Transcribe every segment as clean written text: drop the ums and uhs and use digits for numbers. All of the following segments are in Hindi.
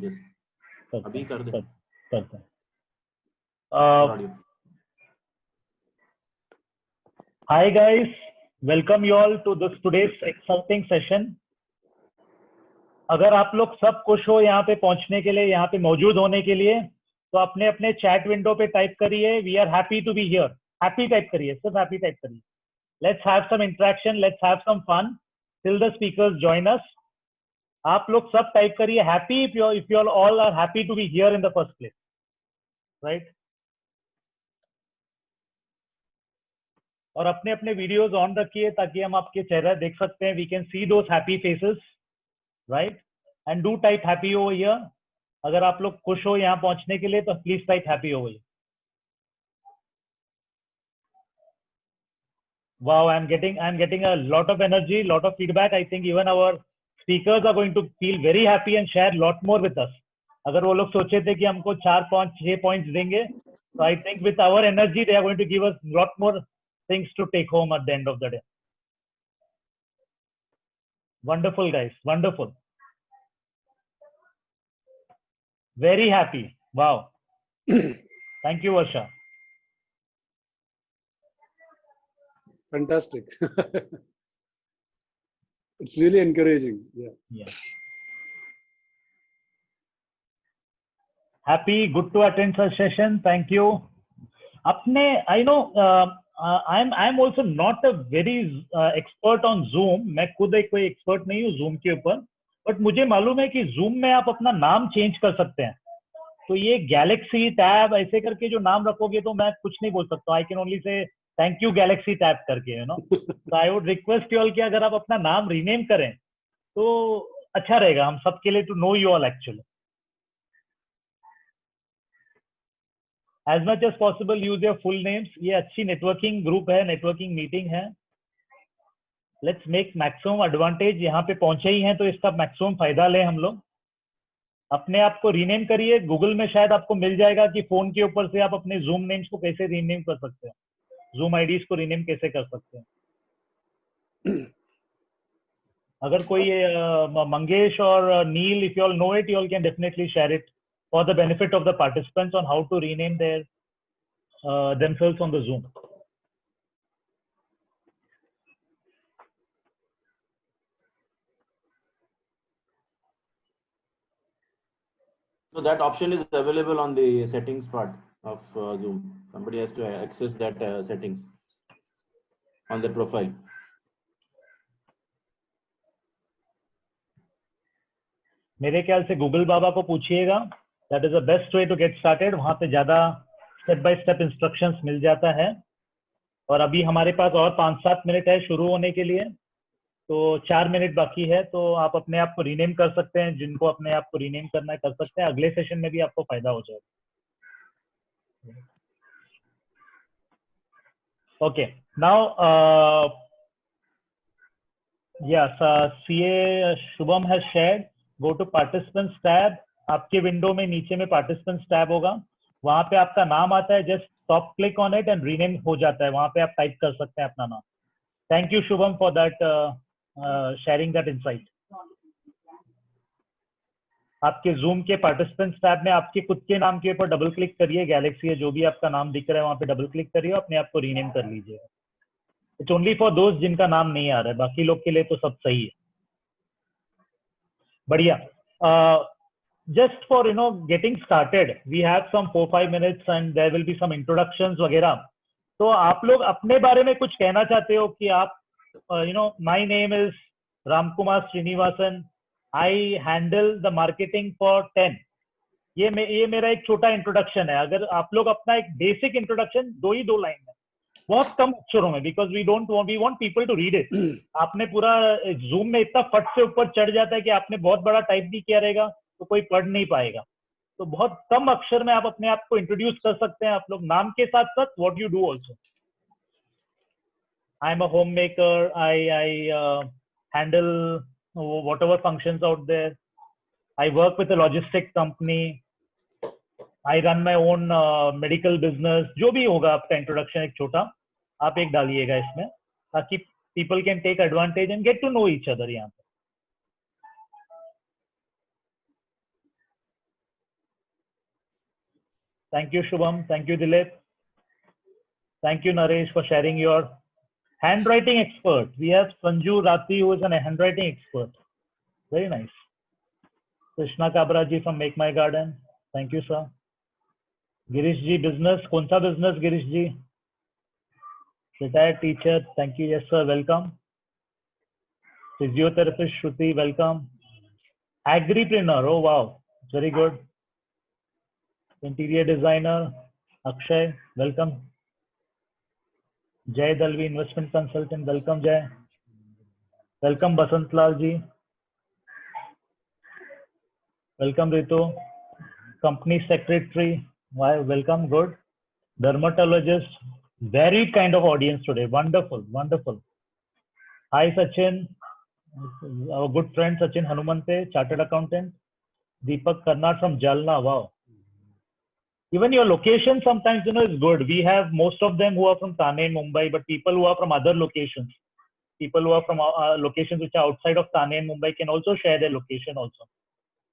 जस्ट अभी कर दे। करते हैं। Hi guys, welcome you all to this today's exciting session. अगर आप लोग सब खुश हो यहाँ पे पहुंचने के लिए, यहाँ पे मौजूद होने के लिए, तो अपने अपने चैट विंडो पे टाइप करिए we are happy to be here. Happy type करिए, सिर्फ हैप्पी टाइप करिए। Let's have some interaction, let's have some fun till the speakers join us. आप लोग सब टाइप करिए happy if you all are happy to be here in the first place, right. और अपने अपने वीडियोस ऑन रखिए ताकि हम आपके चेहरा देख सकते हैं। We can see those happy faces, right. And do type happy over here. अगर आप लोग खुश हो यहाँ पहुंचने के लिए तो please type happy over here. Wow, I'm getting a lot of energy, lot of feedback. I think even our speakers are going to feel very happy and share lot more with us. अगर वो लोग सोचे थे कि हमको 4, 5, 6 पॉइंट्स देंगे, so I think with our energy they are going to give us lot more things to take home at the end of the day. Wonderful guys, wonderful. Very happy. Wow. Thank you, Varsha. Fantastic. It's really encouraging. Yeah. Happy, good to attend such session. Thank you. अपने I know I'm also not a very expert on Zoom. मैं खुद एक कोई expert नहीं हूँ Zoom के ऊपर, but मुझे मालूम है कि Zoom में आप अपना नाम चेंज कर सकते हैं। तो ये गैलेक्सी टैब ऐसे करके जो नाम रखोगे तो मैं कुछ नहीं बोल सकता। I can only say thank you Galaxy tab करके, यू नो। तो I would request you all कि अगर आप अपना नाम रीनेम करें तो अच्छा रहेगा हम सबके लिए, to know you all actually. As much as possible use your full names. ये अच्छी नेटवर्किंग ग्रुप है, नेटवर्किंग मीटिंग है। Let's make maximum advantage. यहाँ पे पहुंचे ही हैं तो इसका मैक्सिमम फायदा लें हम लोग। अपने आप को रीनेम करिए। गूगल में शायद आपको मिल जाएगा कि फोन के ऊपर से आप अपने जूम नेम्स को कैसे रीनेम कर सकते हैं, जूम आईडीज को रीनेम कैसे कर सकते हैं। अगर कोई मंगेश और Neel, if you all know it, you all can definitely share it for the benefit of the participants on how to rename their themselves on the Zoom. So that option is available on the settings part of Zoom. Somebody has to access that settings on the profile. मेरे ख्याल से गूगल बाबा को पूछिएगा, that is the best way to get started. वहां पे ज्यादा स्टेप बाय स्टेप इंस्ट्रक्शंस मिल जाता है। और अभी हमारे पास और 5-7 मिनट है शुरू होने के लिए, तो 4 मिनट बाकी है। तो आप अपने आप को रीनेम कर सकते हैं, जिनको अपने आप को रीनेम करना है कर सकते हैं। अगले सेशन में भी आपको फायदा हो जाएगा। Okay, now yes, CA Shubham has shared. Go to participants tab. आपके विंडो में नीचे में पार्टिसिपेंट्स टैब होगा, वहां पे आपका नाम आता है। Just top click on it and rename हो जाता है। वहां पे आप टाइप कर सकते हैं अपना नाम। Thank you Shubham for that sharing that insight. आपके जूम के पार्टिसिपेंट्स टैब में आपके खुद के नाम के ऊपर डबल क्लिक करिए। गैलेक्सी है जो भी आपका नाम दिख रहा है वहां पे डबल क्लिक करिए, अपने आप को रीनेम कर लीजिए। इट्स ओनली फॉर दोस्त जिनका नाम नहीं आ रहा है, बाकी लोग के लिए तो सब सही है। बढ़िया। Just for you know getting started, we have some 4-5 minutes and there will be some introductions वगैरह। तो आप लोग अपने बारे में कुछ कहना चाहते हो कि आप, you know, my name is Ramkumar Srinivasan, I handle the marketing for 10। ये मेरा एक छोटा इंट्रोडक्शन है। अगर आप लोग अपना एक बेसिक इंट्रोडक्शन 2 लाइन में, बहुत कम अक्षरों में, because we want people to read it. आपने पूरा जूम में इतना फट से ऊपर चढ़ जाता है कि आपने बहुत बड़ा टाइप भी किया रहेगा तो कोई पढ़ नहीं पाएगा। तो बहुत कम अक्षर में आप अपने आप को इंट्रोड्यूस कर सकते हैं। आप लोग नाम के साथ साथ what you do also. I am a home maker, I handle whatever functions out there. I work with a logistic company. I run my own medical business. जो भी होगा आपका इंट्रोडक्शन एक छोटा आप एक डालिएगा इसमें, ताकि people can take advantage and get to know each other। यहाँ पे Thank you, Shubham. Thank you, Dilip. Thank you, Naresh, for sharing your handwriting expert. We have Sanju Rati, who is an handwriting expert. Very nice. Krishna Kabra ji from Make My Garden. Thank you, sir. Girish ji, business. कौन सा business, Girish ji? Retired teacher. Thank you. Yes, sir. Welcome. Physiotherapist Shruti. Welcome. Agripreneur. Oh, wow. Very good. Interior designer Akshay. Welcome. Jay Dalvi, investment consultant. Welcome, Jay. Welcome, Basant Lal ji. Welcome, Ritu. Company secretary. Why? Welcome. Good. Dermatologist. Varied kind of audience today. Wonderful. Wonderful. Hi, Sachin. Our good friend Sachin Hanumante, chartered accountant. Deepak Karnat from Jalna. Wow. Even your location sometimes, is good. We have most of them who are from Thane and Mumbai, but people who are from other locations, people who are from locations which are outside of Thane and Mumbai can also share their location also.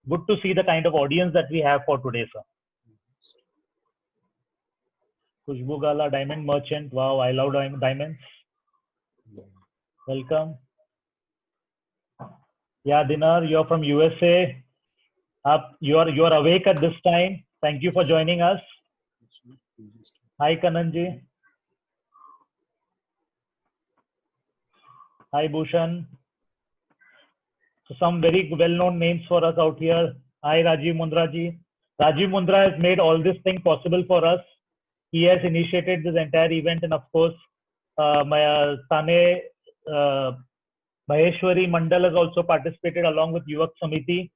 Good to see the kind of audience that we have for today, sir. Khushbu Gala, diamond merchant. Wow, I love diamonds. Welcome. Yeah, Dinar, you're from USA. You are awake at this time. Thank you for joining us. Hi, Kananji. Hi, Bhushan. So some very well-known names for us out here. Hi, Rajiv Mundra ji. Rajiv Mundra has made all this thing possible for us. He has initiated this entire event, and of course, Thane Maheshwari Mandal has also participated along with Yuvak Samiti.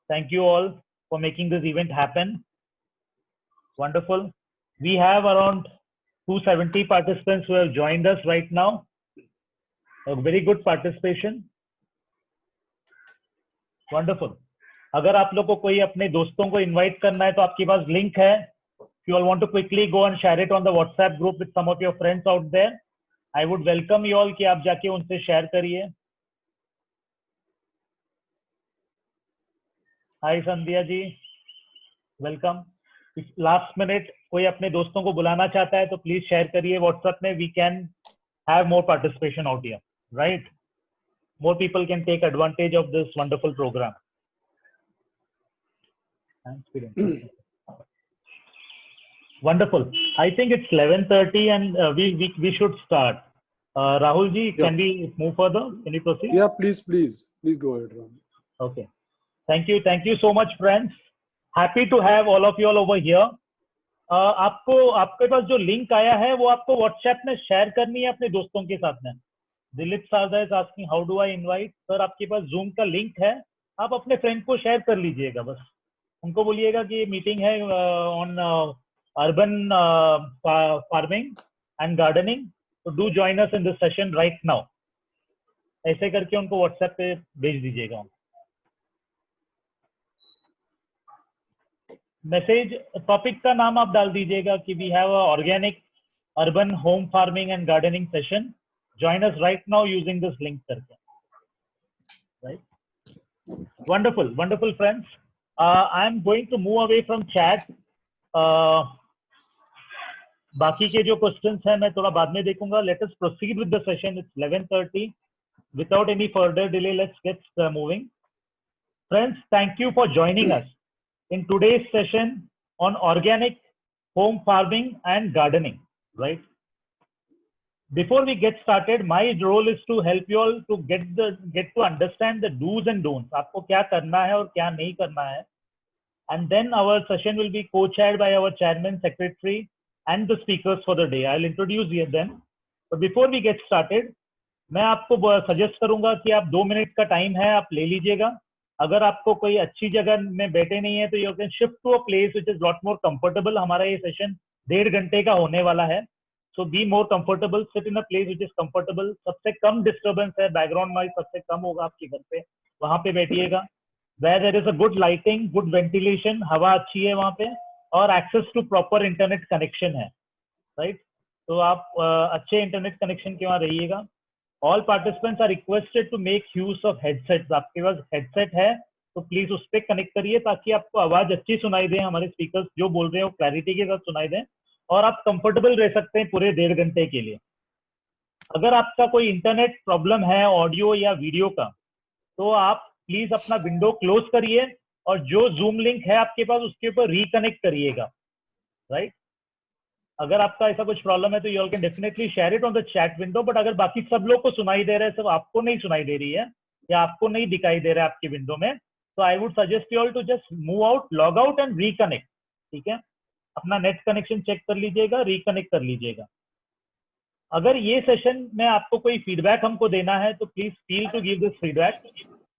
Thank you all for making this event happen. Wonderful. We have around 270 participants who have joined us right now. A very good participation. Wonderful. अगर आप लोग को कोई अपने दोस्तों को invite करना है तो आपके पास link है. If you all want to quickly go and share it on the WhatsApp group with some of your friends out there, I would welcome you all कि आप जाके उनसे share करिए. Hi Sandhya ji, welcome. If last minute कोई अपने दोस्तों को बुलाना चाहता है तो please share करिए WhatsApp में. We can have more participation out here, right? More people can take advantage of this wonderful program. Wonderful. I think it's 11:30 and we should start. Rahul ji, Yeah. Can we move further? Can you proceed? Yeah, please go ahead, Ram. Okay. Thank you so much, friends. Happy to have all of you all over here. आपके पास जो लिंक आया है वो आपको WhatsApp में शेयर करनी है अपने दोस्तों के साथ में. दिलीप सारदा is asking how do I invite? Sir आपके पास Zoom का लिंक है, आप अपने फ्रेंड को शेयर कर लीजिएगा. बस उनको बोलिएगा कि ये मीटिंग है on urban farming and gardening. So do join us in this session right now. ऐसे करके उनको WhatsApp पे भेज दीजिएगा. मैसेज टॉपिक का नाम आप डाल दीजिएगा कि we have a organic urban home farming and gardening session. Join us right now using this link करके. Right? Wonderful friends. I am going to move away from chat. बाकी के जो क्वेश्चंस हैं मैं थोड़ा बाद में देखूंगा. Let us proceed with the session. It's 11:30. Without any further delay, let's get moving. Friends, thank you for joining us in today's session on organic home farming and gardening. Right? Before we get started, my role is to help you all to get to understand the do's and don'ts. आपको क्या करना है और क्या नहीं करना है. And then our session will be co-chaired by our chairman, secretary, and the speakers for the day. I'll introduce them. But before we get started, मैं आपको सजेस्ट करूंगा कि आप 2 मिनट का टाइम है, आप ले लीजिएगा. अगर आपको कोई अच्छी जगह में बैठे नहीं है तो you can shift to a place which is lot more comfortable. हमारा ये सेशन 1.5 घंटे का होने वाला है. So be more comfortable, sit in a place which is comfortable. सबसे कम डिस्टर्बेंस है, बैकग्राउंड नॉइज सबसे कम होगा आपके घर पे, वहां पे बैठिएगा. Where there is a good lighting, good ventilation, हवा अच्छी है वहां पे, और access to proper internet connection है. Right? तो आप अच्छे इंटरनेट कनेक्शन के वहां रहिएगा. All participants are requested to make use of headsets. आपके पास headset है तो प्लीज उस पर कनेक्ट करिए ताकि आपको आवाज अच्छी सुनाई दे, हमारे स्पीकर्स जो बोल रहे हैं वो क्लैरिटी के साथ सुनाई दें और आप कंफर्टेबल रह सकते हैं पूरे 1.5 घंटे के लिए। अगर आपका कोई इंटरनेट प्रॉब्लम है ऑडियो या वीडियो का, तो आप प्लीज अपना विंडो क्लोज करिए और जो जूम लिंक है आपके पास उसके ऊपर रिकनेक्ट करिएगा, राइट। अगर आपका ऐसा कुछ प्रॉब्लम है तो you all can definitely share it on the chat window, but अगर बाकी सब लोग को सुनाई दे रहा है, सब आपको नहीं सुनाई दे रही है या आपको नहीं दिखाई दे रहा है आपकी विंडो में, तो I would suggest you all to just move out, log out and reconnect, ठीक है। अपना नेट कनेक्शन चेक कर लीजिएगा, रिकनेक्ट कर लीजिएगा। अगर ये सेशन में आपको कोई फीडबैक हमको देना है तो please feel to give this feedback,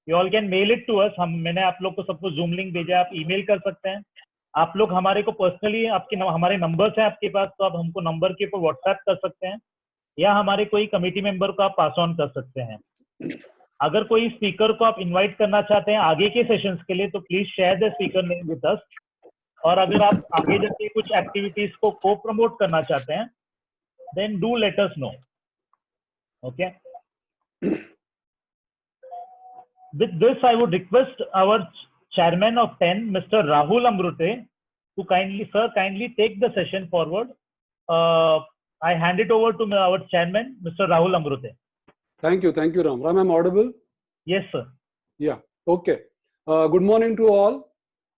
you all can mail it to us. मैंने आप लोग को सबको जूम लिंक भेजा, आप ईमेल कर सकते हैं। आप लोग हमारे को पर्सनली हमारे नंबर्स हैं आपके पास, तो आप हमको नंबर के ऊपर व्हाट्सएप कर सकते हैं या हमारे कोई कमेटी मेंबर को आप पास ऑन कर सकते हैं। अगर कोई स्पीकर को आप इनवाइट करना चाहते हैं आगे के सेशंस के लिए तो please share the speaker name with us. और अगर आप आगे जाके कुछ एक्टिविटीज को को प्रमोट करना चाहते हैं then do let us know, okay। With this I would request our chairman of 10 Mr. Rahul Amrute to kindly take the session forward. I hand it over to our chairman Mr. Rahul Amrute. Thank you, Ram. Ram, I'm audible? Yes sir. Yeah, okay. Good morning to all.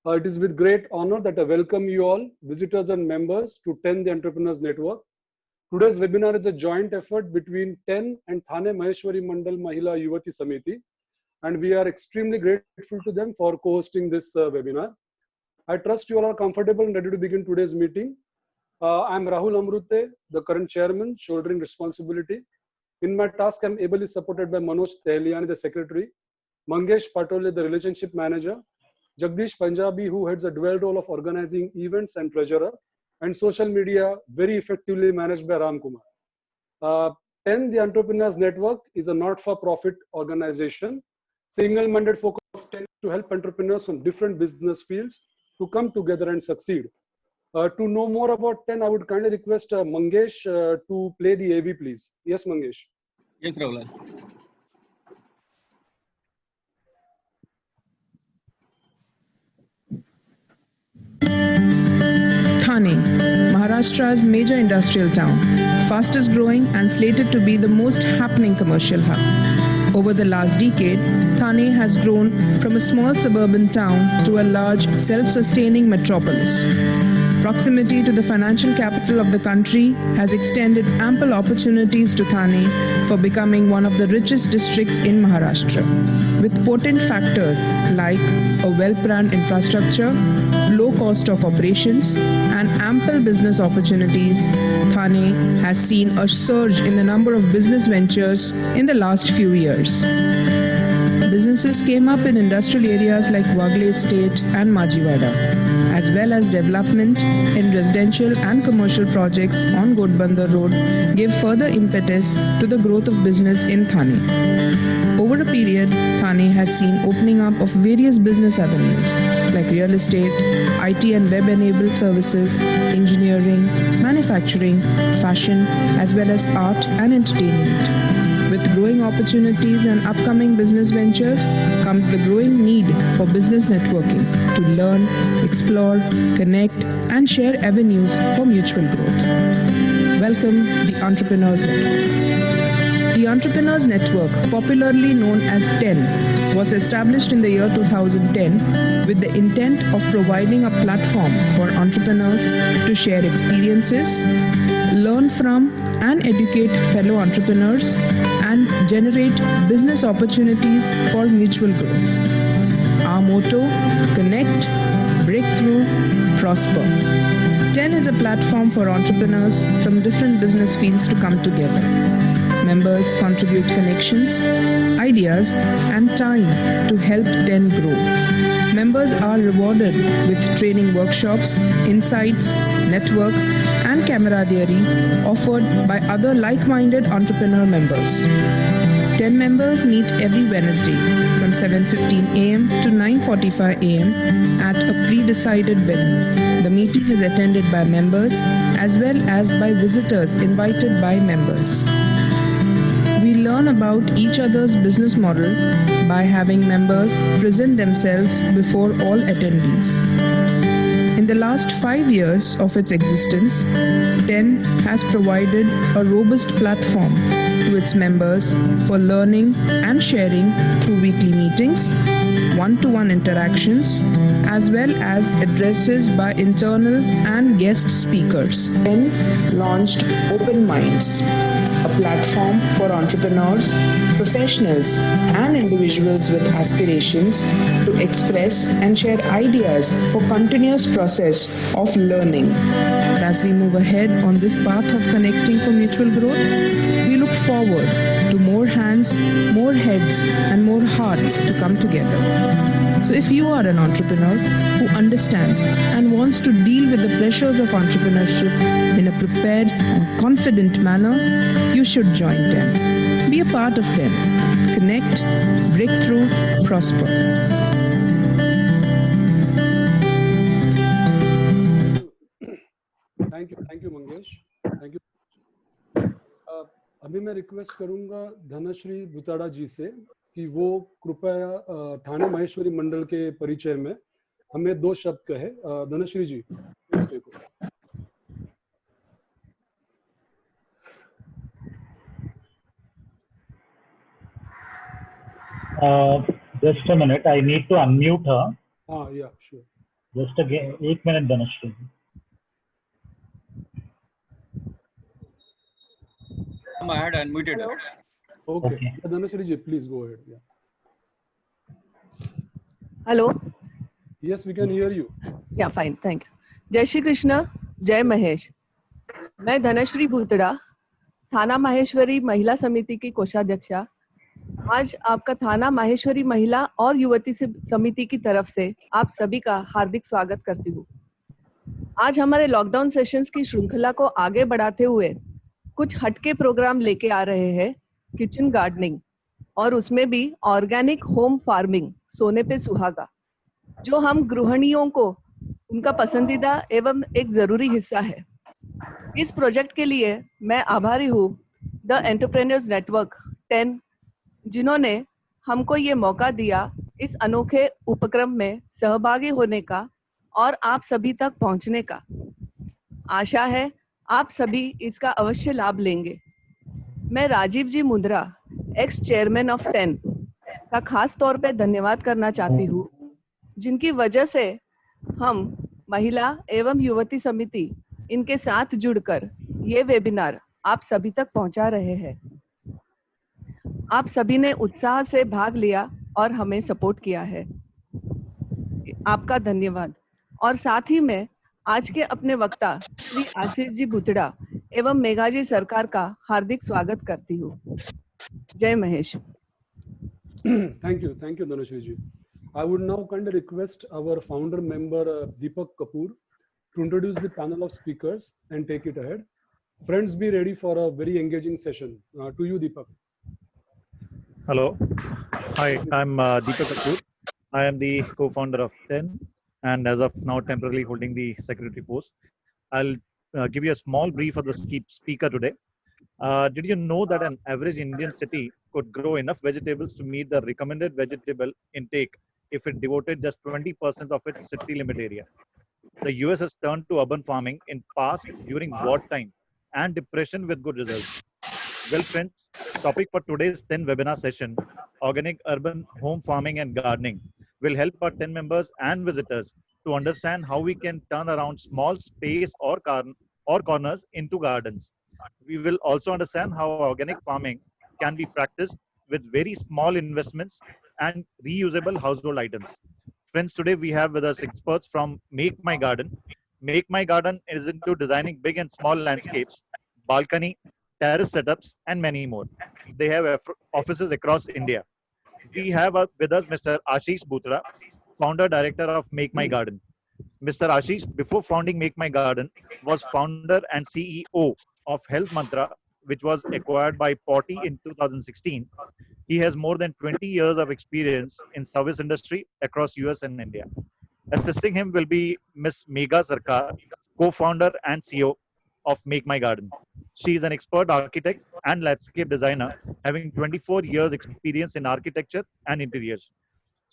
It is with great honor that I welcome you all, visitors and members, to 10 the Entrepreneurs Network. Today's webinar is a joint effort between 10 and Thane Maheshwari Mandal Mahila Yuvati Samiti, and we are extremely grateful to them for co-hosting this webinar. I trust you all are comfortable and ready to begin today's meeting. I'm Rahul Amrute, the current chairman, shouldering responsibility. In my task, I'm ably supported by Manoj Tehliani, the secretary, Mangesh Patole, the relationship manager, Jagdish Punjabi, who heads a dual role of organizing events and treasurer, and social media very effectively managed by Ram Kumar. 10 the Entrepreneurs Network is a not-for-profit organization, single-minded focus of 10 to help entrepreneurs from different business fields to come together and succeed. To know more about 10, I would kindly request Mangesh to play the AV, please. Yes, Mangesh. Yes, Rahul. Thane, Maharashtra's major industrial town, fastest growing and slated to be the most happening commercial hub. Over the last decade, Thane has grown from a small suburban town to a large, self-sustaining metropolis. Proximity to the financial capital of the country has extended ample opportunities to Thane for becoming one of the richest districts in Maharashtra. With potent factors like a well-planned infrastructure, low cost of operations, and ample business opportunities, Thane has seen a surge in the number of business ventures in the last few years. Businesses came up in industrial areas like Wagle Estate and Majivada, as well as development in residential and commercial projects on Godbandar Road gave further impetus to the growth of business in Thane. Over a period, Thane has seen opening up of various business avenues like real estate, IT and web-enabled services, engineering, manufacturing, fashion, as well as art and entertainment. With growing opportunities and upcoming business ventures comes the growing need for business networking to learn, explore, connect, and share avenues for mutual growth. Welcome the Entrepreneurs Network. The Entrepreneurs Network, popularly known as 10, was established in the year 2010 with the intent of providing a platform for entrepreneurs to share experiences, learn from and educate fellow entrepreneurs, and generate business opportunities for mutual growth. Our motto, connect, breakthrough, prosper. 10 is a platform for entrepreneurs from different business fields to come together. Members contribute connections, ideas, and time to help 10 grow. Members are rewarded with training workshops, insights, networks, and camaraderie offered by other like-minded entrepreneur members. 10 members meet every Wednesday from 7:15 a.m. to 9:45 a.m. at a pre-decided venue. The meeting is attended by members as well as by visitors invited by members. We learn about each other's business model by having members present themselves before all attendees. In the last 5 years of its existence, TEN has provided a robust platform to its members for learning and sharing through weekly meetings, one-to-one interactions, as well as addresses by internal and guest speakers. TEN launched Open Minds, a platform for entrepreneurs, professionals, and individuals with aspirations to express and share ideas for continuous process of learning. As we move ahead on this path of connecting for mutual growth, we look forward to more hands, more heads, and more hearts to come together. So if you are an entrepreneur who understands and wants to deal with the pressures of entrepreneurship in a prepared and confident manner, you should join TEN. Be a part of TEN. Connect, breakthrough, prosper. Thank you Mangesh. Thank you. अभी मैं रिक्वेस्ट करूंगा धनश्री बुताड़ा जी से कि वो कृपया ठाणे महेश्वरी मंडल के परिचय में हमें 2 शब्द कहे. धनश्री जी, please take over. Just a minute, I need to unmute her. Yeah, sure. Just again, 1 minute, Dhanashri. I had unmuted her. Okay. Dhanashri ji, please go ahead. Yeah. Hello. Yes, we can hear you. Yeah, fine. Thank you. जय श्री कृष्ण, जय महेश. मैं धनश्री भूतड़ा, थाना माहेश्वरी महिला समिति की कोषाध्यक्षा, आज आपका थाना माहेश्वरी महिला और युवती समिति की तरफ से आप सभी का हार्दिक स्वागत करती हूँ. आज हमारे लॉकडाउन सेशंस की श्रृंखला को आगे बढ़ाते हुए कुछ हटके प्रोग्राम लेके आ रहे हैं. किचन गार्डनिंग और उसमें भी ऑर्गेनिक होम फार्मिंग, सोने पे सुहागा, जो हम गृहिणियों को उनका पसंदीदा एवं एक जरूरी हिस्सा है. इस प्रोजेक्ट के लिए मैं आभारी हूँ द एंटरप्रेन्योर्स नेटवर्क TEN, जिन्होंने हमको ये मौका दिया इस अनोखे उपक्रम में सहभागी होने का और आप सभी तक पहुंचने का. आशा है आप सभी इसका अवश्य लाभ लेंगे. मैं Rajiv ji Mundra, ex chairman of TEN, का खास तौर पे धन्यवाद करना चाहती हूँ, जिनकी वजह से हम महिला एवं युवती समिति इनके साथ जुड़कर ये वेबिनार आप सभी तक पहुंचा रहे हैं. आप सभी ने उत्साह से भाग लिया और हमें सपोर्ट किया है. आपका धन्यवाद. और साथ ही मैं आज के अपने वक्ता श्री आशीष जी भूतड़ा एवं मेघा जी सरकार का हार्दिक स्वागत करती हूँ. जय Mahesh. Thank you, Dhanashri ji. I would now kind of request our founder member Deepak Kapoor to introduce the panel of speakers and take it ahead. Friends, be ready for a very engaging session. To you, Deepak. Hello. Hi, I'm Deepak Kapoor. I am the co-founder of TEN and as of now temporarily holding the secretary post. I'll give you a small brief of the speaker today. Did you know that an average Indian city could grow enough vegetables to meet the recommended vegetable intake if it devoted just 20% of its city limit area? The US has turned to urban farming in past during wartime and depression with good results. Well friends, topic for today's TEN webinar session, organic urban home farming and gardening, will help our TEN members and visitors to understand how we can turn around small space or corners into gardens. We will also understand how organic farming can be practiced with very small investments and reusable household items. Friends, today we have with us experts from Make My Garden. Make My Garden is into designing big and small landscapes, balcony, terrace setups, and many more. They have offices across India. We have with us Mr. Ashish Bhutra, founder director of Make My Garden. Mr. Ashish, before founding Make My Garden, was founder and CEO of Health Mantra, which was acquired by Potty in 2016. He has more than 20 years of experience in service industry across US and India. Assisting him will be Ms. Megha Sarkar, co-founder and CEO. of Make My Garden. She is an expert architect and landscape designer, having 24 years experience in architecture and interiors.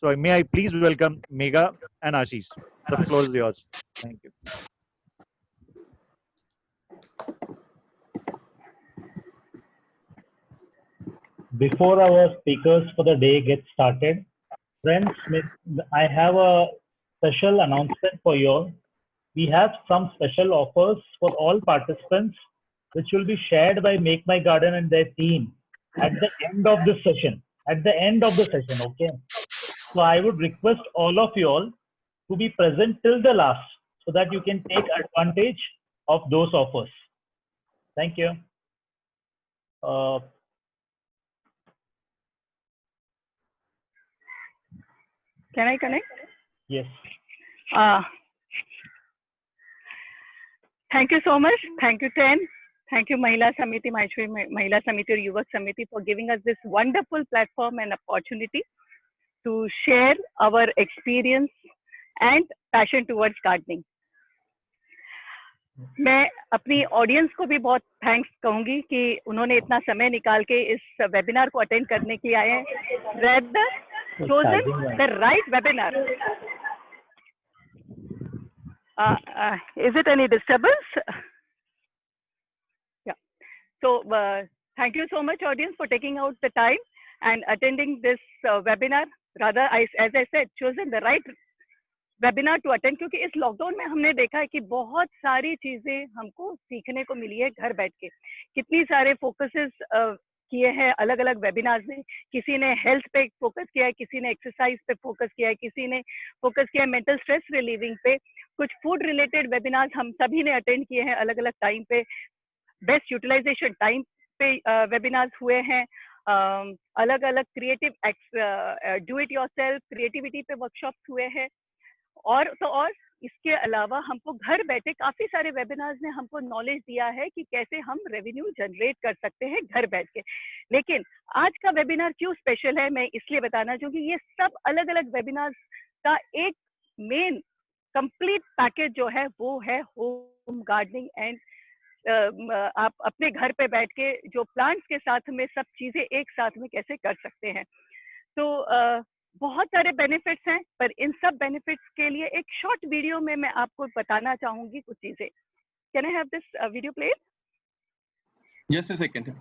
So may I please welcome Megha and Ashish. The floor is yours. Thank you. Before our speakers for the day get started, friends, I have a special announcement for you all. We have some special offers for all participants, which will be shared by Make My Garden and their team at the end of this session. At the end of the session, okay? So I would request all of you all to be present till the last so that you can take advantage of those offers. Thank you. Can I connect? Yes. Thank you so much. Thank you, TEN. Thank you, Mahila Samiti, Mahila Samiti or Yuvak Samiti for giving us this wonderful platform and opportunity to share our experience and passion towards gardening. मैं अपनी ऑडियंस को भी बहुत थैंक्स कहूंगी कि उन्होंने इतना समय निकाल के इस वेबिनार को अटेंड करने के लिए आए हैं. Rather chosen the right webinar. Is it any disturbance? Yeah. So thank you so much, audience, for taking out the time and attending this webinar. Rather, as I said, chosen the right webinar to attend, क्योंकि इस लॉकडाउन में हमने देखा है कि बहुत सारी चीजें हमको सीखने को मिली है घर बैठ के. कितनी सारे फोकसेस किए हैं अलग अलग वेबिनार्स में. किसी ने हेल्थ पे फोकस किया है, किसी ने एक्सरसाइज पे फोकस किया है, किसी ने फोकस किया है मेंटल स्ट्रेस रिलीविंग पे. कुछ फूड रिलेटेड वेबिनार्स हम सभी ने अटेंड किए हैं अलग अलग टाइम पे. बेस्ट यूटिलाइजेशन टाइम पे वेबिनार्स हुए हैं. अलग अलग creative do it yourself creativity पे वर्कशॉप्स हुए हैं. और इसके अलावा हमको घर बैठे काफी सारे वेबिनार्स ने हमको नॉलेज दिया है कि कैसे हम रेवेन्यू जनरेट कर सकते हैं घर बैठ के. लेकिन आज का वेबिनार क्यों स्पेशल है, मैं इसलिए बताना चाहूंगी. ये सब अलग अलग वेबिनार्स का एक मेन कंप्लीट पैकेज जो है वो है होम गार्डनिंग एंड आप अपने घर पे बैठ के जो प्लांट्स के साथ में सब चीजें एक साथ में कैसे कर सकते हैं. तो बहुत सारे बेनिफिट्स हैं, पर इन सब बेनिफिट्स के लिए एक शॉर्ट वीडियो में मैं आपको बताना चाहूंगी कुछ चीजें. Can I have this video play? Just a second.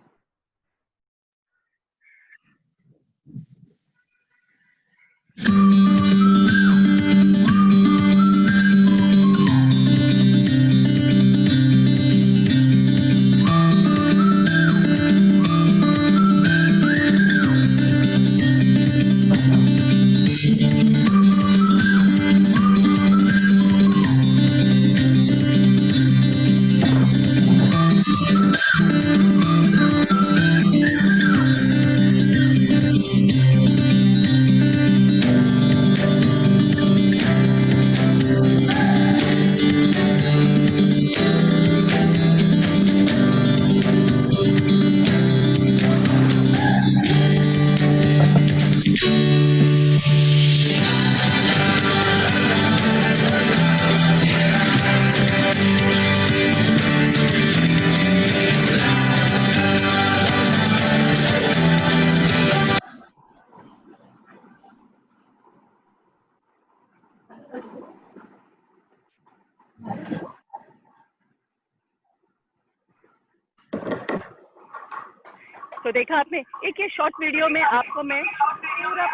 तो देखा आपने, एक ये शॉर्ट वीडियो में आपको मैं पूरा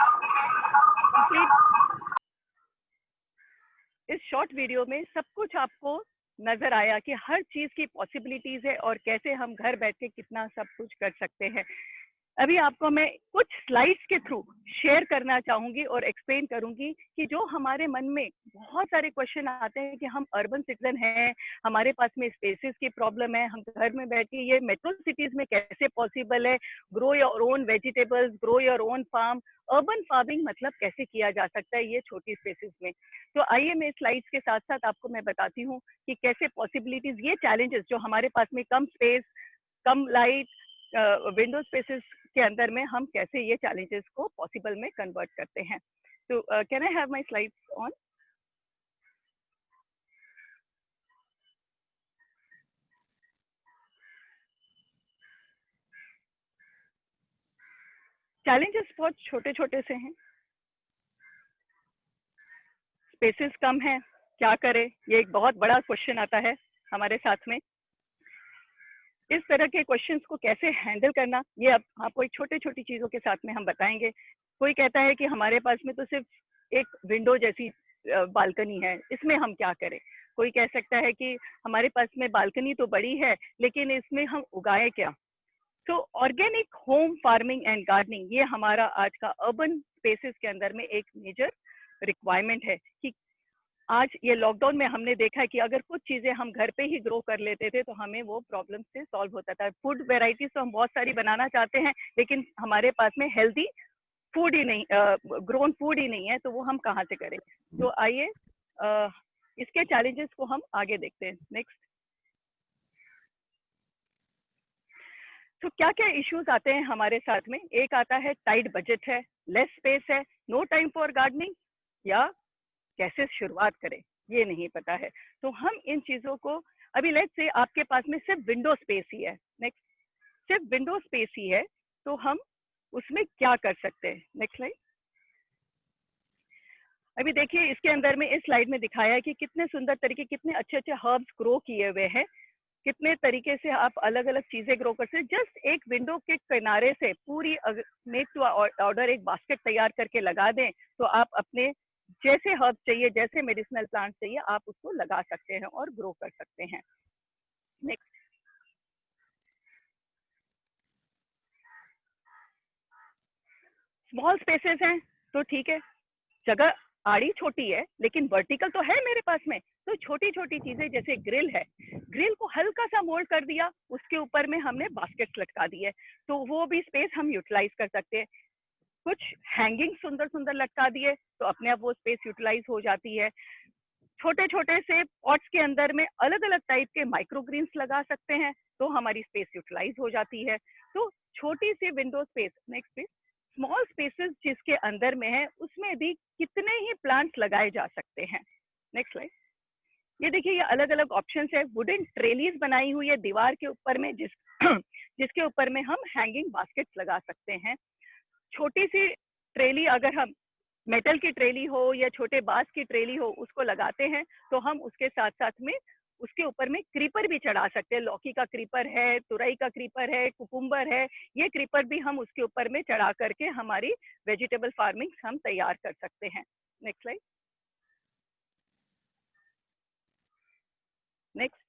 इस शॉर्ट वीडियो में सब कुछ आपको नजर आया कि हर चीज की पॉसिबिलिटीज है और कैसे हम घर बैठ के कितना सब कुछ कर सकते हैं. अभी आपको मैं कुछ स्लाइड्स के थ्रू शेयर करना चाहूंगी और एक्सप्लेन करूंगी कि जो हमारे मन में बहुत सारे क्वेश्चन आते हैं कि हम अर्बन सिटीजन हैं, हमारे पास में स्पेसेस की प्रॉब्लम है, हम घर में बैठ के ये मेट्रो सिटीज में कैसे पॉसिबल है, grow your own vegetables, grow your own farm, urban farming मतलब कैसे किया जा सकता है ये छोटी स्पेसेस में. तो आइए मैं स्लाइड्स के साथ साथ आपको मैं बताती हूँ कि कैसे पॉसिबिलिटीज, ये चैलेंजेस जो हमारे पास में कम स्पेस, कम लाइट, विंडो स्पेसेस के अंदर में हम कैसे ये चैलेंजेस को पॉसिबल में कन्वर्ट करते हैं. तो can I have my slides on? Challenges बहुत छोटे छोटे से हैं, स्पेसेस कम है, क्या करें, ये एक बहुत बड़ा क्वेश्चन आता है हमारे साथ में। इस तरह के क्वेश्चंस को कैसे हैंडल करना, ये अब आपको एक छोटे छोटी चीजों के साथ में हम बताएंगे। कोई कहता है कि हमारे पास में तो सिर्फ एक विंडो जैसी बालकनी है, इसमें हम क्या करें। कोई कह सकता है कि हमारे पास में बालकनी तो बड़ी है लेकिन इसमें हम उगाए क्या। तो organic home farming and gardening, ये हमारा आज का अर्बन स्पेसेस के अंदर में एक मेजर रिक्वायरमेंट है। कि आज ये लॉकडाउन में हमने देखा है कि अगर कुछ चीजें हम घर पे ही ग्रो कर लेते थे तो हमें वो प्रॉब्लम से सॉल्व होता था। फूड वेराइटीज तो हम बहुत सारी बनाना चाहते हैं लेकिन हमारे पास में हेल्दी फूड ही नहीं, ग्रोन फूड ही नहीं है, तो वो हम कहाँ से करें। तो आइए इसके चैलेंजेस को हम आगे देखते हैं। नेक्स्ट। तो क्या क्या इश्यूज आते हैं हमारे साथ में। एक आता है टाइट बजट है, लेस स्पेस है, नो टाइम फॉर गार्डनिंग, या कैसे शुरुआत करें ये नहीं पता है। तो हम इन चीजों को, अभी लेट्स से आपके पास में सिर्फ विंडो स्पेस ही है, नेक्स्ट, सिर्फ विंडो स्पेस ही है, तो हम उसमें क्या कर सकते हैं। Next slide. अभी देखिए इसके अंदर में, इस स्लाइड में दिखाया है कि कितने सुंदर तरीके, कितने अच्छे अच्छे हर्ब्स ग्रो किए हुए हैं, कितने तरीके से आप अलग अलग चीजें ग्रो कर सकते हैं। जस्ट एक विंडो के किनारे से पूरी मेक टू ऑर्डर एक बास्केट तैयार करके लगा दें तो आप अपने जैसे हर्ब चाहिए, जैसे मेडिसिनल प्लांट चाहिए, आप उसको लगा सकते हैं और ग्रो कर सकते हैं। नेक्स्ट। स्मॉल स्पेसेस हैं तो ठीक है, जगह आड़ी छोटी है लेकिन वर्टिकल तो है मेरे पास में, तो छोटी छोटी चीजें जैसे ग्रिल है, ग्रिल को हल्का सा मोल्ड कर दिया, उसके ऊपर में हमने बास्केट लटका दी है, तो वो भी स्पेस हम यूटिलाइज कर सकते हैं। कुछ हैंगिंग सुंदर सुंदर लटका दिए तो अपने आप वो स्पेस यूटिलाइज हो जाती है। छोटे छोटे से पॉट्स के अंदर में अलग अलग टाइप के माइक्रोग्रीन्स लगा सकते हैं तो हमारी स्पेस यूटिलाइज हो जाती है। तो छोटी सी window space, next space, small spaces जिसके अंदर में है उसमें भी कितने ही प्लांट्स लगाए जा सकते हैं। Next slide. ये देखिए ये अलग अलग ऑप्शंस है। वुडन ट्रेलीज बनाई हुई है दीवार के ऊपर में, जिसके ऊपर में हम हैंगिंग बास्केट्स लगा सकते हैं। छोटी सी ट्रेली, अगर हम मेटल की ट्रेली हो या छोटे बांस की ट्रेली हो उसको लगाते हैं तो हम उसके साथ साथ में उसके ऊपर में क्रीपर भी चढ़ा सकते हैं। लौकी का क्रीपर है, तुरई का क्रीपर है, कुकुम्बर है, ये क्रीपर भी हम उसके ऊपर में चढ़ा करके हमारी वेजिटेबल फार्मिंग हम तैयार कर सकते हैं। Next slide. नेक्स्ट।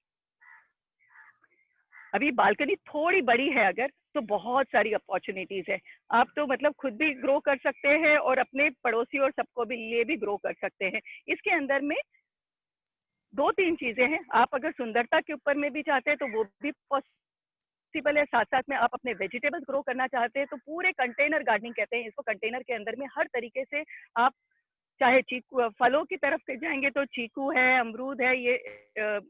अभी बालकनी थोड़ी बड़ी है अगर, तो बहुत सारी अपॉर्चुनिटीज है। आप तो मतलब खुद भी ग्रो कर सकते हैं और अपने पड़ोसी और सबको भी लिए भी ग्रो कर सकते हैं। इसके अंदर में दो तीन चीजें हैं। आप अगर सुंदरता के ऊपर में भी चाहते हैं तो वो भी पॉसिबल है, साथ साथ में आप अपने वेजिटेबल्स ग्रो करना चाहते हैं तो पूरे कंटेनर गार्डनिंग कहते हैं इसको। कंटेनर के अंदर में हर तरीके से आप, चाहे चीकू, फलों की तरफ से जाएंगे तो चीकू है, अमरूद है, ये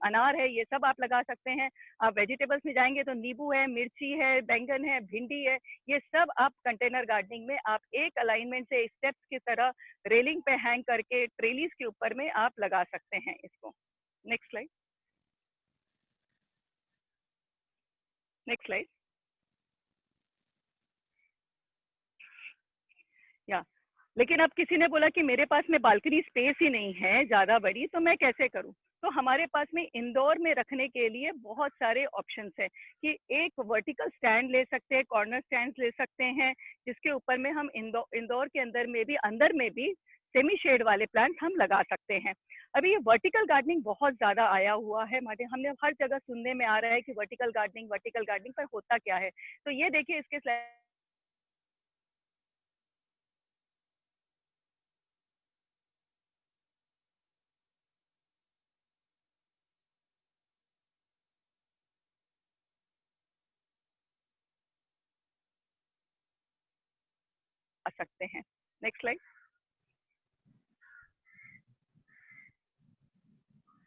अनार है, ये सब आप लगा सकते हैं। आप वेजिटेबल्स में जाएंगे तो नींबू है, मिर्ची है, बैंगन है, भिंडी है, ये सब आप कंटेनर गार्डनिंग में आप एक अलाइनमेंट से स्टेप्स की तरह रेलिंग पे हैंग करके ट्रेलीज के ऊपर में आप लगा सकते हैं इसको। Next slide. Next slide. या लेकिन अब किसी ने बोला कि मेरे पास में बालकनी स्पेस ही नहीं है ज़्यादा बड़ी, तो मैं कैसे करूं। तो हमारे पास में इंडोर में रखने के लिए बहुत सारे ऑप्शंस हैं कि एक वर्टिकल स्टैंड ले सकते हैं, कॉर्नर स्टैंड ले सकते हैं, जिसके ऊपर में हम इंडोर के अंदर में भी सेमी शेड वाले प्लांट हम लगा सकते हैं। अभी ये वर्टिकल गार्डनिंग बहुत ज़्यादा आया हुआ है, हमने हर जगह सुनने में आ रहा है कि वर्टिकल गार्डनिंग, पर होता क्या है। तो ये देखिए इसके स्लाइड आ सकते हैं। Next slide.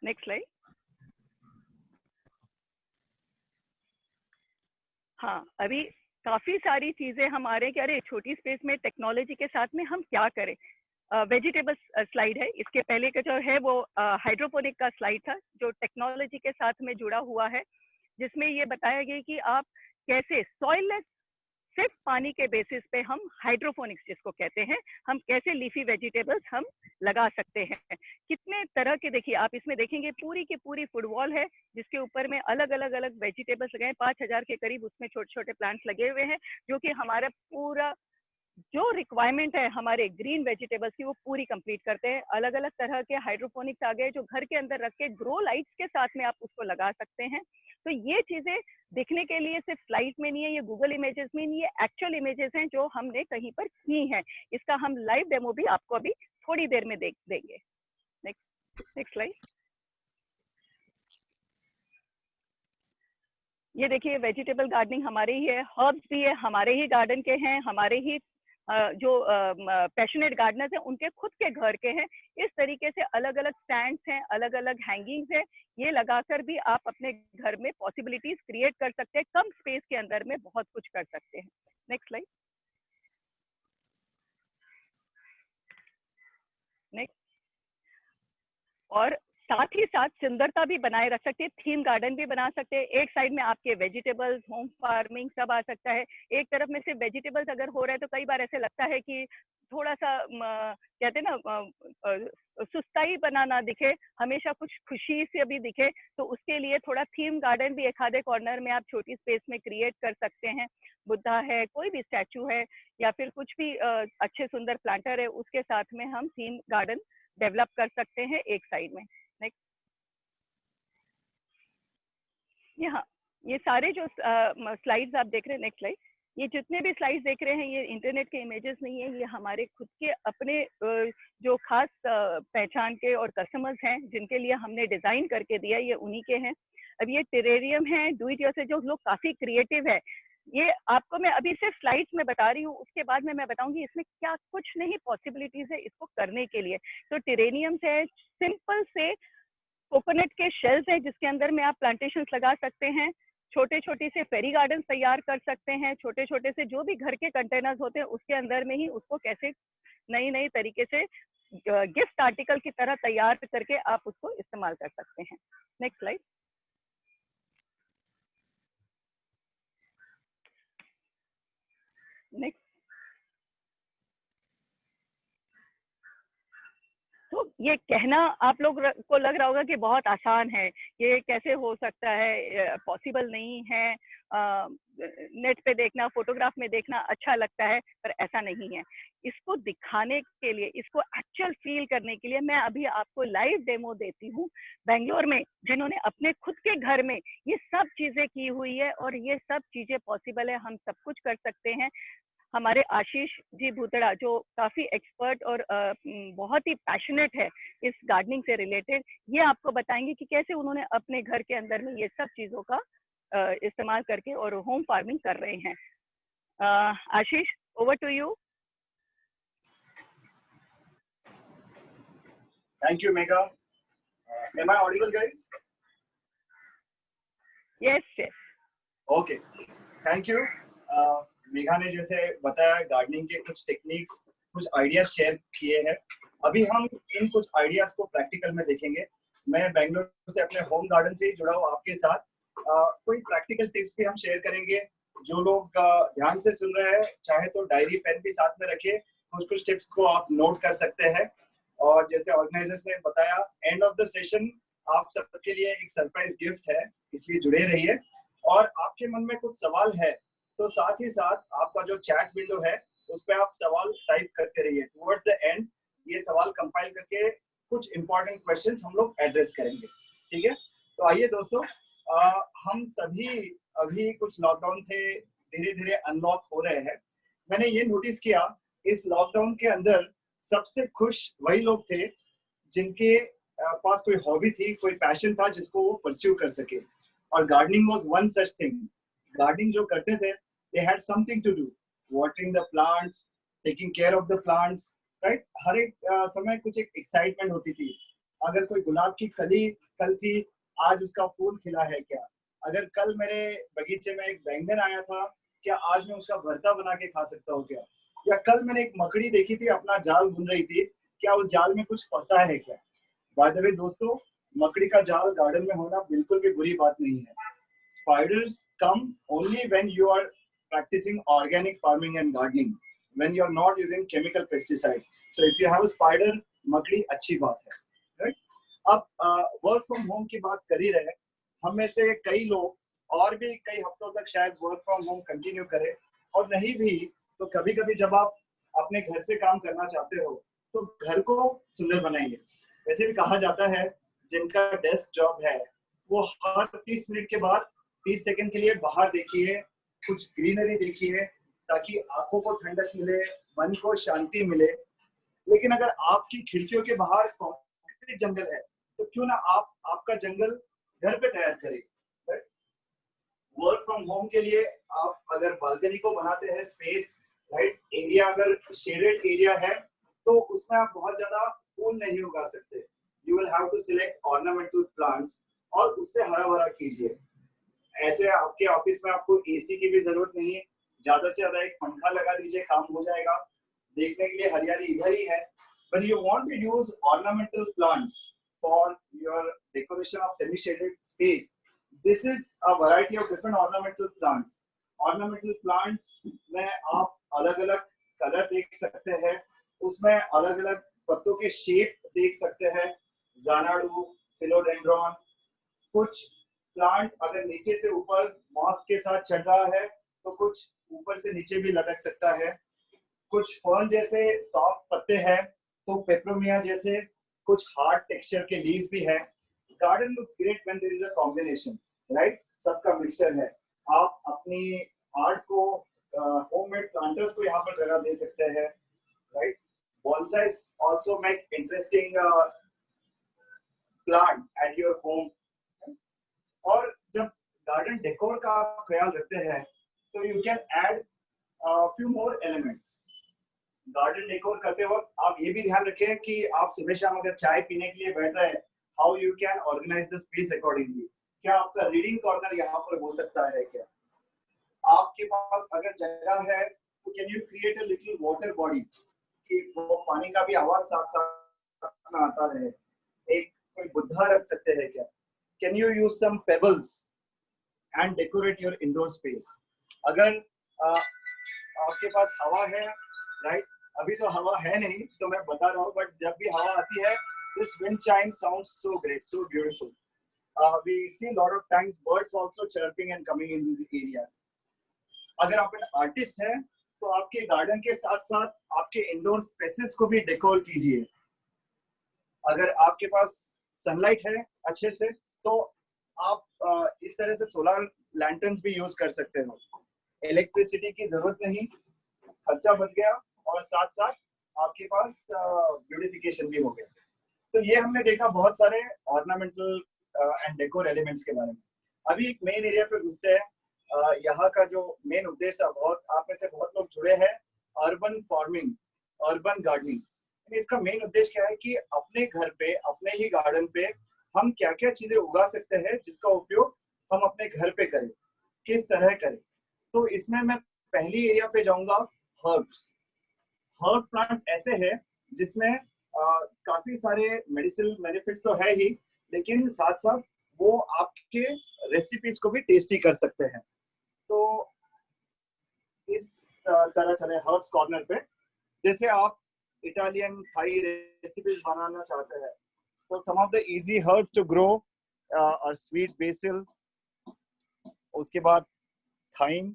Next slide. हाँ, अभी काफी सारी चीजें हमारे कि अरे छोटी स्पेस में टेक्नोलॉजी के साथ में हम क्या करें। वेजिटेबल स्लाइड है, इसके पहले का जो है वो हाइड्रोपोनिक का स्लाइड था जो टेक्नोलॉजी के साथ में जुड़ा हुआ है, जिसमें ये बताया गया कि आप कैसे सॉइललेस सिर्फ पानी के बेसिस पे हम हाइड्रोपोनिक्स जिसको कहते हैं, हम कैसे लीफी वेजिटेबल्स हम लगा सकते हैं। कितने तरह के, देखिए आप इसमें देखेंगे पूरी की पूरी फुटबॉल है जिसके ऊपर में अलग अलग वेजिटेबल्स लगे हैं, 5000 के करीब उसमें छोटे छोटे प्लांट्स लगे हुए हैं, जो कि हमारा पूरा जो रिक्वायरमेंट है हमारे ग्रीन वेजिटेबल्स की वो पूरी कंप्लीट करते हैं। अलग अलग तरह के हाइड्रोपोनिक्स आ गए जो घर के अंदर रख के ग्रो लाइट्स के साथ में आप उसको लगा सकते हैं। तो ये चीजें दिखने के लिए सिर्फ स्लाइड में नहीं है, ये गूगल इमेजेस में नहीं, ये एक्चुअल इमेजेस हैं जो हमने कहीं पर की हैं। इसका हम लाइव डेमो भी आपको अभी थोड़ी देर में देख देंगे। Next slide. ये देखिए वेजिटेबल गार्डनिंग हमारे ही है, हर्ब्स भी है हमारे ही गार्डन के हैं, हमारे ही जो पैशनेट गार्डनर्स हैं उनके खुद के घर के हैं। इस तरीके से अलग अलग स्टैंड्स हैं, अलग अलग हैंगिंग्स हैं, ये लगाकर भी आप अपने घर में पॉसिबिलिटीज क्रिएट कर सकते हैं। कम स्पेस के अंदर में बहुत कुछ कर सकते हैं। Next slide. नेक्स्ट। और साथ ही साथ सुंदरता भी बनाए रख सकते हैं, थीम गार्डन भी बना सकते हैं। एक साइड में आपके वेजिटेबल्स, होम फार्मिंग सब आ सकता है, एक तरफ में सिर्फ वेजिटेबल्स अगर हो रहा है तो कई बार ऐसे लगता है कि थोड़ा सा कहते हैं ना सुस्ताई बना ना दिखे, हमेशा कुछ खुशी से भी दिखे, तो उसके लिए थोड़ा थीम गार्डन भी एक आधे कॉर्नर में आप छोटी स्पेस में क्रिएट कर सकते हैं। बुद्धा है, कोई भी स्टैचू है या फिर कुछ भी अच्छे सुंदर प्लांटर है, उसके साथ में हम थीम गार्डन डेवलप कर सकते हैं एक साइड में। नेक्स्ट। यहाँ ये सारे जो स्लाइड्स आप देख रहे हैं, नेक्स्ट स्लाइड, ये जितने भी स्लाइड्स देख रहे हैं ये इंटरनेट के इमेजेस नहीं है, ये हमारे खुद के अपने जो खास पहचान के और कस्टमर्स हैं जिनके लिए हमने डिजाइन करके दिया, ये उन्हीं के हैं। अब ये टेरेरियम है, डू इट योरसेल्फ, जो लोग काफी क्रिएटिव है, ये आपको मैं अभी सिर्फ स्लाइड्स में बता रही हूँ, उसके बाद में मैं बताऊंगी इसमें क्या कुछ नहीं पॉसिबिलिटीज है इसको करने के लिए। तो टेरेनियम्स है, सिंपल से कोकोनट के शेल्स हैं जिसके अंदर में आप प्लांटेशंस लगा सकते हैं, छोटे छोटे से फेरी गार्डन तैयार कर सकते हैं, छोटे छोटे से जो भी घर के कंटेनर्स होते हैं उसके अंदर में ही उसको कैसे नई नई तरीके से गिफ्ट आर्टिकल की तरह तैयार करके आप उसको इस्तेमाल कर सकते हैं। Next slide. नेक्स्ट। तो ये कहना आप लोग को लग रहा होगा कि बहुत आसान है, ये कैसे हो सकता है, पॉसिबल नहीं है, नेट पे देखना, फोटोग्राफ में देखना अच्छा लगता है, पर ऐसा नहीं है। इसको दिखाने के लिए, इसको एक्चुअल फील करने के लिए मैं अभी आपको लाइव डेमो देती हूँ बेंगलोर में, जिन्होंने अपने खुद के घर में ये सब चीजें की हुई है और ये सब चीजें पॉसिबल है, हम सब कुछ कर सकते हैं। हमारे आशीष जी भूतड़ा जो काफी एक्सपर्ट और बहुत ही पैशनेट है इस गार्डनिंग से रिलेटेड, ये आपको बताएंगे कि कैसे उन्होंने अपने घर के अंदर में ये सब चीजों का इस्तेमाल करके और होम फार्मिंग कर रहे हैं। Ashish, over to you. Thank you, Megha. Am I audible, guys? Yes, yes. Okay. Thank you. Megha ने जैसे बताया गार्डनिंग के कुछ टेक्निक्स, कुछ आइडियाज शेयर किए हैं। अभी हम इन कुछ आइडियाज को प्रैक्टिकल में देखेंगे। मैं बेंगलोर से अपने होम गार्डन से जुड़ा हूँ आपके साथ। कोई प्रैक्टिकल टिप्स भी हम शेयर करेंगे। जो लोग ध्यान से सुन रहे हैं, चाहे तो डायरी पेन भी साथ में रखिए, कुछ टिप्स को आप नोट कर सकते हैं। और जैसे ऑर्गेनाइजर्स ने बताया, एंड ऑफ द सेशन आप सबके लिए एक सरप्राइज गिफ्ट है, इसलिए जुड़े रहिए। और आपके मन में कुछ सवाल है तो साथ ही साथ आपका जो चैट विंडो है उस पर आप सवाल टाइप करते रहिए। टुवर्ड्स द एंड ये सवाल कंपाइल करके कुछ इंपॉर्टेंट क्वेश्चंस हम लोग एड्रेस करेंगे, ठीक है? तो आइए दोस्तों, हम सभी अभी कुछ लॉकडाउन से धीरे धीरे अनलॉक हो रहे हैं। मैंने ये नोटिस किया, इस लॉकडाउन के अंदर सबसे खुश वही लोग थे जिनके पास कोई हॉबी थी, कोई पैशन था जिसको वो परस्यू कर सके। और gardening was one such thing. Gardening जो करते थे, they had something to do, watering the plants, taking care of the plants, right? हर एक समय कुछ एक एक्साइटमेंट होती थी। अगर कोई गुलाब की कली कल थी, आज उसका फूल खिला है क्या? अगर कल मेरे बगीचे में एक बैंगन आया था, क्या आज मैं उसका भरता बना के खा सकता हूँ क्या? या कल मैंने एक मकड़ी देखी थी अपना जाल बुन रही थी, क्या उस जाल में कुछ फंसा है क्या? बाय द वे दोस्तों, मकड़ी का जाल गार्डन में होना बिल्कुल भी बुरी बात नहीं है। Spiders come only when you are practicing organic farming and gardening when you are not using chemical pesticides. So if you have a spider, मकड़ी अच्छी बात है, right? अब वर्क फ्रॉम होम की बात कर ही रहे, हम में से कई लोग और भी कई हफ्तों तक शायद वर्क फ्रॉम होम कंटिन्यू करें, और नहीं भी तो कभी कभी जब आप अपने घर से काम करना चाहते हो तो घर को सुंदर बनाइए। वैसे भी कहा जाता है जिनका डेस्क जॉब है वो हर 30 मिनट के बाद 30 सेकंड के लिए बाहर देखिए, कुछ ग्रीनरी देखिए, ताकि आंखों को ठंडक मिले, मन को शांति मिले। लेकिन अगर आपकी खिड़कियों के बाहर कंक्रीट जंगल है तो क्यों ना आप आपका जंगल घर पे तैयार करें। वर्क फ्रॉम होम के लिए आप अगर बालकनी को बनाते हैं स्पेस, राइट, एरिया अगर शेडेड एरिया है तो उसमें आप बहुत ज्यादा फूल नहीं उगा सकते। You will have to select ornamental plants और उससे हरा भरा कीजिए। ऐसे आपके ऑफिस में आपको एसी की भी जरूरत नहीं है, ज्यादा से ज्यादा एक पंखा लगा दीजिए, काम हो जाएगा। देखने के लिए हरियाली इधर ही है। When you want to use ornamental plants for your decoration of semi-shaded space, this is a variety of different ornamental plants. Ornamental plants में आप अलग-अलग कलर देख सकते हैं, उसमें अलग-अलग पत्तों के शेप देख सकते हैं, ज़ानाडू, फिलोडेंड्रॉन। कुछ प्लांट अगर नीचे से ऊपर मॉस के साथ चढ़ रहा है तो कुछ ऊपर से नीचे भी लटक सकता है। कुछ फर्न जैसे सॉफ्ट पत्ते हैं तो पेपरोमिया जैसे कुछ हार्ड टेक्सचर के लीव्स भी है। Garden looks great when there is a combination, right, सबका मिक्सचर है। आप अपनी आर्ट को होममेड प्लांटर्स को यहाँ पर जगह दे सकते हैं, right. Bonsais also make interesting plant at your home. और जब गार्डन डेकोर का आप ख्याल रखते हैं तो you can add few more elements। Garden decor करते वक्त आप ये भी ध्यान रखें कि आप सुबह शाम अगर चाय पीने के लिए बैठ रहे हैं, how you can organise the space accordingly. क्या आपका रीडिंग कॉर्नर यहाँ पर हो सकता है? क्या आपके पास अगर जगह है तो can you create a little water body कि वो पानी का भी आवाज साथ साथ में आता रहे। एक कोई बुद्धा रख सकते हैं क्या? Can you use some pebbles and decorate your indoor space. अगर आपके पास हवा है, राइट, अभी तो हवा है नहीं तो मैं बता रहा हूँ, बट जब भी हवा आती है this wind chime sounds so great, so beautiful. We see a lot of times birds also chirping and coming in these areas. अगर आप एक आर्टिस्ट हैं तो आपके गार्डन के साथ साथ आपके इंडोर स्पेसेस को भी डेकोर कीजिए। अगर आपके पास सनलाइट है अच्छे से तो आप इस तरह से सोलर लैंटर्न्स भी यूज कर सकते हो। इलेक्ट्रिसिटी की जरूरत नहीं, खर्चा बच गया और साथ साथ आपके पास ब्यूटिफिकेशन भी हो गया। तो ये हमने देखा बहुत सारे ऑर्नामेंटल एंड डेकोर एलिमेंट्स के बारे में। अभी एक मेन एरिया पे घुसते हैं। यहाँ का जो मेन उद्देश्य है, बहुत आप में से बहुत लोग जुड़े हैं, अर्बन फार्मिंग, अर्बन गार्डनिंग। इसका मेन उद्देश्य क्या है कि अपने घर पे, अपने ही गार्डन पे हम क्या क्या चीजें उगा सकते हैं जिसका उपयोग हम अपने घर पे करें, किस तरह करें। तो इसमें मैं पहली एरिया पे जाऊंगा, हर्ब्स। हर्ब प्लांट्स ऐसे हैं जिसमें काफी सारे मेडिसिनल बेनिफिट्स तो है ही, लेकिन साथ साथ वो आपके रेसिपीज को भी टेस्टी कर सकते हैं। तो इस तरह चले हर्ब्स कॉर्नर पे। जैसे आप इटालियन थाई रेसिपीज बनाना चाहते हैं तो some of the easy herbs to grow are sweet basil, उसके बाद थाइम,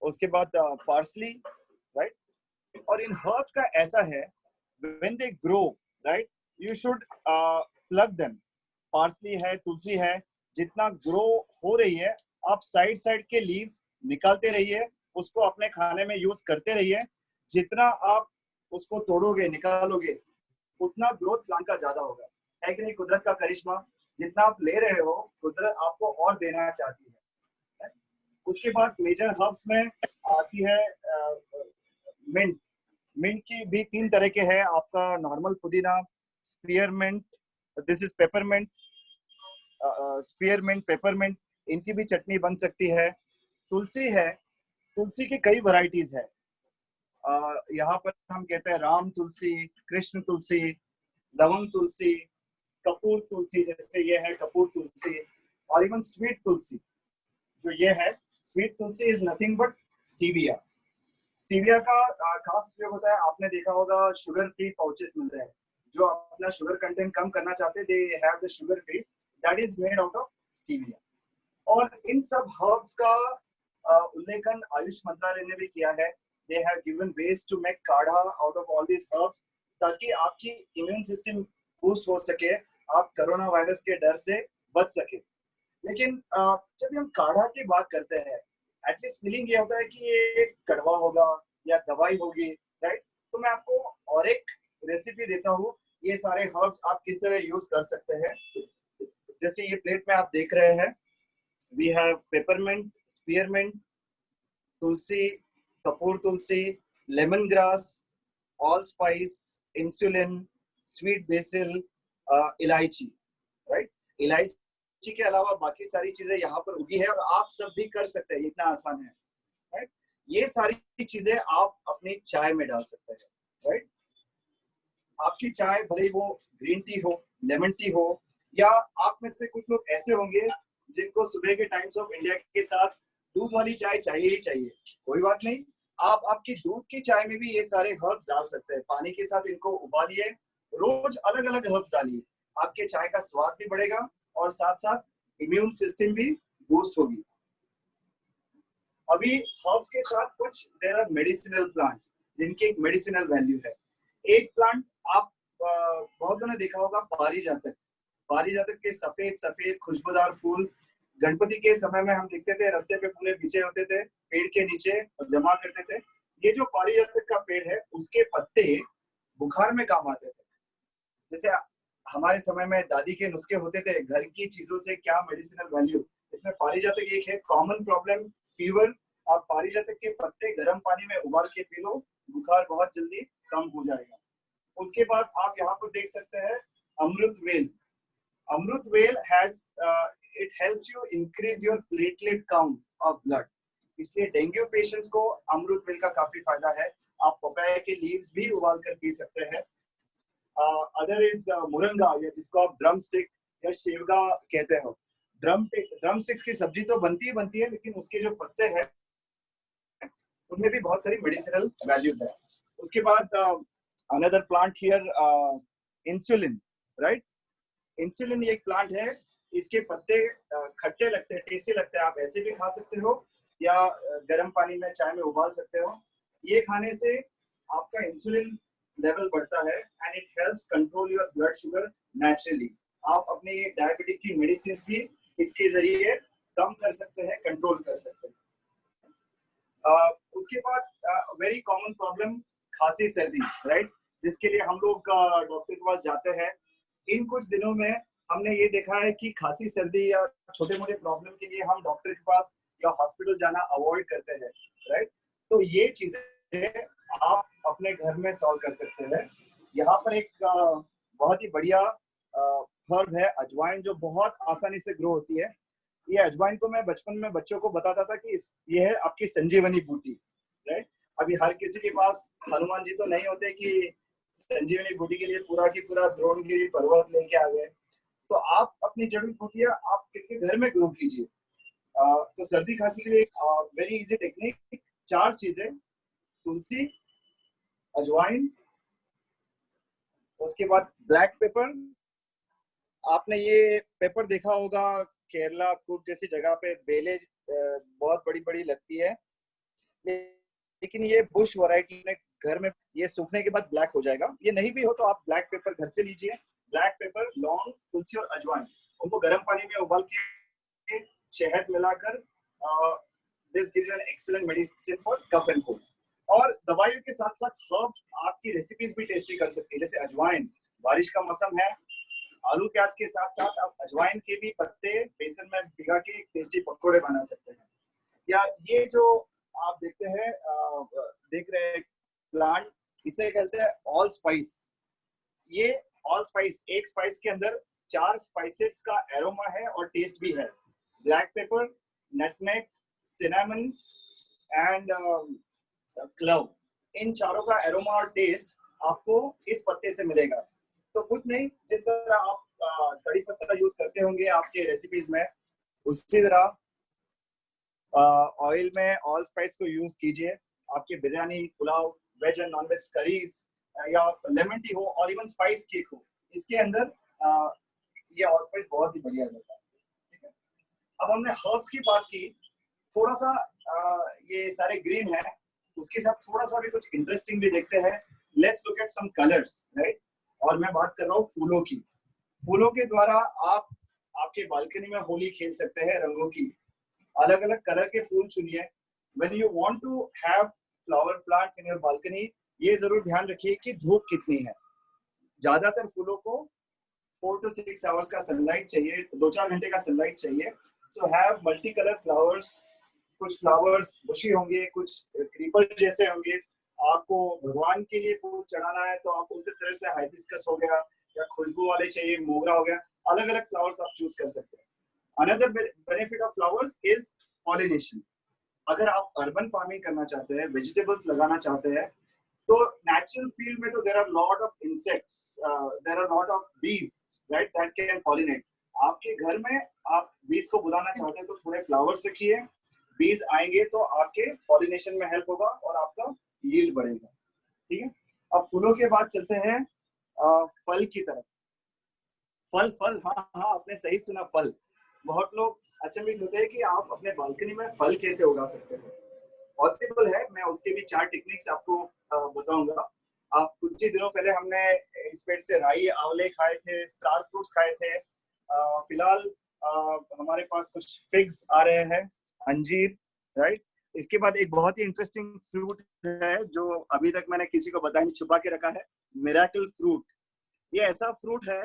उसके बाद पार्सली, राइट। और इन हर्ब्स का ऐसा है, when they grow, right, you should pluck them. Parsley है, तुलसी है, जितना ग्रो हो रही है आप साइड साइड के लीव्स निकालते रहिए, उसको अपने खाने में यूज करते रहिए। जितना आप उसको तोड़ोगे, निकालोगे, उतना ग्रोथ प्लांट का ज्यादा होगा। है कि नहीं? कुदरत का करिश्मा, जितना आप ले रहे हो कुदरत आपको और देना चाहती है। उसके बाद मेजर हर्ब्स में आती है मिंट। मिंट की भी 3 तरह के हैं। आपका नॉर्मल पुदीना, spearmint, this is peppermint, spearmint, peppermint, इनकी भी चटनी बन सकती है। तुलसी है, तुलसी की कई वैरायटीज है। यहाँ पर हम कहते हैं राम तुलसी, कृष्ण तुलसी, लवंग तुलसी, कपूर तुलसी, जैसे ये है कपूर तुलसी, और इवन स्वीट तुलसी। जो ये है, sweet Tulsi is nothing but stevia. Stevia का खास प्रयोग होता है, आपने देखा होगा शुगर फ्री पाउचेस मिलते हैं, जो अपना शुगर कंटेंट कम करना चाहते हैं, they have the sugar free, that is made out of stevia. और इन सब हर्ब्स का उल्लेखन आयुष मंत्रालय ने भी किया है। They have given ways to make kadha out of all this herbs, ताकि आपकी इम्यून सिस्टम बूस्ट हो सके, आप कोरोना वायरस के डर से बच सके। लेकिन जब हम काढ़ा की बात करते हैं, एटलीस्ट फीलिंग ये होता है कि ये कड़वा होगा या दवाई होगी, राइट? तो मैं आपको और एक रेसिपी देता हूँ, ये सारे हर्ब्स आप किस तरह यूज कर सकते हैं। जैसे ये प्लेट में आप देख रहे हैं, we have peppermint, spearmint, tulsi, kapoor tulsi, lemon grass, allspice, insulin, sweet basil, elaichi, right? इलायची के अलावा बाकी सारी चीजें यहाँ पर उगी है और आप सब भी कर सकते हैं, इतना आसान है, राइट? ये सारी चीजें आप अपनी चाय में डाल सकते हैं, राइट? आपकी चाय भले ही वो ग्रीन टी हो, लेमन टी हो, या आप में से कुछ लोग ऐसे होंगे जिनको सुबह के टाइम्स ऑफ इंडिया के साथ दूध वाली चाय चाहिए ही चाहिए, कोई बात नहीं, आप आपकी दूध की चाय में भी ये सारे हर्ब्स डाल सकते हैं। पानी के साथ इनको उबालिए, रोज अलग अलग हर्ब्स डालिए, आपके चाय का स्वाद भी बढ़ेगा और साथ साथ इम्यून सिस्टम भी बूस्ट होगी। अभी हर्ब्स के साथ कुछ देयर आर मेडिसिनल प्लांट्स जिनकी एक मेडिसिनल वैल्यू है। एक प्लांट आप बहुत ने देखा होगा, पारिजातक। पारिजातक के सफेद सफेद खुशबूदार फूल गणपति के समय में हम देखते थे, रास्ते पे पूरे बिछे होते थे पेड़ के नीचे और जमा करते थे। ये जो पारिजातक का पेड़ है, उसके पत्ते बुखार में काम आते थे। जैसे हमारे समय में दादी के नुस्खे होते थे, घर की चीजों से क्या मेडिसिनल वैल्यू, इसमें पारिजातक एक है। कॉमन प्रॉब्लम फीवर, आप पारिजातक के पत्ते गर्म पानी में उबाल के पी लो, बुखार बहुत जल्दी कम हो जाएगा। उसके बाद आप यहाँ पर देख सकते हैं amrit vel. Amrit vel has it helps you increase your platelet count of blood, इसलिए डेंगू पेशेंट्स को अमृत वेल का काफी फायदा है। आप पपाया के लीव्स भी उबाल कर पी सकते हैं। अदर इज मुरंगा, या जिसको आप ड्रम स्टिक या शेवगा कहते हो। ड्रम स्टिक्स की सब्जी तो बनती है, लेकिन उसके जो पत्ते हैं उनमें भी बहुत सारी मेडिसिनल वैल्यूज है। उसके बाद another plant here, insulin, right? Insulin ये एक प्लांट है, इसके पत्ते खट्टे लगते हैं, टेस्टी लगते हैं, आप ऐसे भी खा सकते हो या गर्म पानी में चाय में उबाल सकते हो। ये खाने से आपका इंसुलिन लेवल बढ़ता है and it helps control your blood sugar naturally. आप अपने डायबिटिक की मेडिसिन भी इसके जरिए कम कर सकते हैं, कंट्रोल कर सकते हैं। उसके बाद वेरी कॉमन प्रॉब्लम, खांसी सर्दी, राइट? जिसके लिए हम लोग डॉक्टर के पास जाते हैं। इन कुछ दिनों में हमने ये देखा है कि खांसी सर्दी या छोटे मोटे प्रॉब्लम के लिए हम डॉक्टर के पास या हॉस्पिटल जाना अवॉइड करते हैं, राइट? तो ये चीजें आप अपने घर में सॉल्व कर सकते हैं। यहाँ पर एक बहुत ही बढ़िया हर्ब है अजवाइन, जो बहुत आसानी से ग्रो होती है। ये अजवाइन को मैं बचपन में बच्चों को बताता था कि ये है आपकी संजीवनी बूटी, राइट? अभी हर किसी के पास हनुमान जी तो नहीं होते कि संजीवनी बूटी के लिए पूरा की पूरा द्रोणगिरी पर्वत लेके आ गए। तो आप अपनी जड़ी बूटियां आप किसी घर में ग्रो कीजिए। तो सर्दी खांसी के लिए वेरी इजी टेक्निक, 4 चीजें, तुलसी, अजवाइन, उसके बाद ब्लैक पेपर। आपने ये पेपर देखा होगा केरला, कुर्ग जैसी जगह पे बेले बहुत बड़ी बड़ी लगती है, लेकिन ये बुश वैरायटी में घर में ये सूखने के बाद ब्लैक हो जाएगा। ये नहीं भी हो तो आप ब्लैक पेपर घर से लीजिए। ब्लैक पेपर, लौंग, तुलसी और अजवाइन, उनको गर्म पानी में उबाल के शहद मिलाकर, this gives an excellent medicine for cough and cold. और दवाइयों के साथ साथ हर्ब्स आपकी रेसिपीज भी टेस्टी कर सकती है। जैसे अजवाइन, बारिश का मौसम है, आलू प्याज के साथ साथ आप अजवाइन के भी पत्ते बेसन में भिगा के टेस्टी पकौड़े बना सकते हैं। या ये जो आप देखते हैं देख रहे हैं प्लांट, इसे कहते हैं ऑल स्पाइस। ये ऑल स्पाइस, एक स्पाइस के अंदर 4 स्पाइसेस का एरोमा है और टेस्ट भी है। Black pepper, nutmeg, cinnamon and clove, इन चारों का एरोमा और टेस्ट आपको इस पत्ते से मिलेगा। तो कुछ नहीं, जिस तरह आप कड़ी पत्ता यूज करते होंगे आपके रेसिपीज में, उसी तरह ऑयल में ऑल स्पाइस को यूज कीजिए। आपके biryani, pulao, veg and non veg curries या लेमन टी हो और इवन स्पाइस केक हो, इसके अंदर ये ऑल स्पाइस बहुत ही बढ़िया रहता है। ठीक है, अब हमने हर्ब्स की बात की, थोड़ा सा ये सारे ग्रीन है, उसके साथ थोड़ा सा भी कुछ इंटरेस्टिंग भी देखते हैं। Let's look at some colours, right. और मैं बात कर रहा हूँ फूलों की। फूलों के द्वारा आप आपके बालकनी में होली खेल सकते हैं रंगों की। अलग अलग कलर के फूल चुनिए। When you want to have flower plants in your balcony, ये जरूर ध्यान रखिए कि धूप कितनी है। ज्यादातर फूलों को 4 to 6 hours का सनलाइट चाहिए, 2-4 घंटे का सनलाइट चाहिए। So have multi-color flowers। कुछ फ्लावर्स बुशी होंगे, कुछ क्रीपर जैसे होंगे। आपको भगवान के लिए फूल चढ़ाना है तो आप उसी तरह से हाइबिस्कस हो गया या खुशबू वाले चाहिए, मोगरा हो गया, अलग अलग फ्लावर्स आप चूज कर सकते हैं। Another benefit of flowers is pollination। अगर आप अर्बन फार्मिंग करना चाहते हैं, वेजिटेबल्स लगाना चाहते हैं, तो नेचुरल फील्ड में तो there are lot of insects, there are lot of bees, right, that can pollinate. आपके घर में आप बीज को बुलाना चाहते हैं तो थोड़े फ्लावर्स रखिए, बीज आएंगे तो आपके पॉलिनेशन में हेल्प होगा और आपका यील्ड बढ़ेगा। ठीक है, अब फूलों के बाद चलते हैं फल की तरफ। फल फल हाँ हाँ, आपने सही सुना, फल। बहुत लोग अचंभित होते हैं कि आप अपने बालकनी में फल कैसे उगा सकते हैं। पॉसिबल है, मैं उसके भी 4 टेक्निक्स आपको बताऊंगा। कुछ ही दिनों पहले हमने इस पेड़ से राई, आंवले खाए थे, स्टार फ्रूट्स खाए थे। फिलहाल हमारे पास कुछ फिग्स आ रहे हैं, अंजीर, राइट। इसके बाद एक बहुत ही इंटरेस्टिंग फ्रूट है जो अभी तक मैंने किसी को बताया नहीं, छुपा के रखा है, मिरेकल फ्रूट। ये ऐसा फ्रूट है,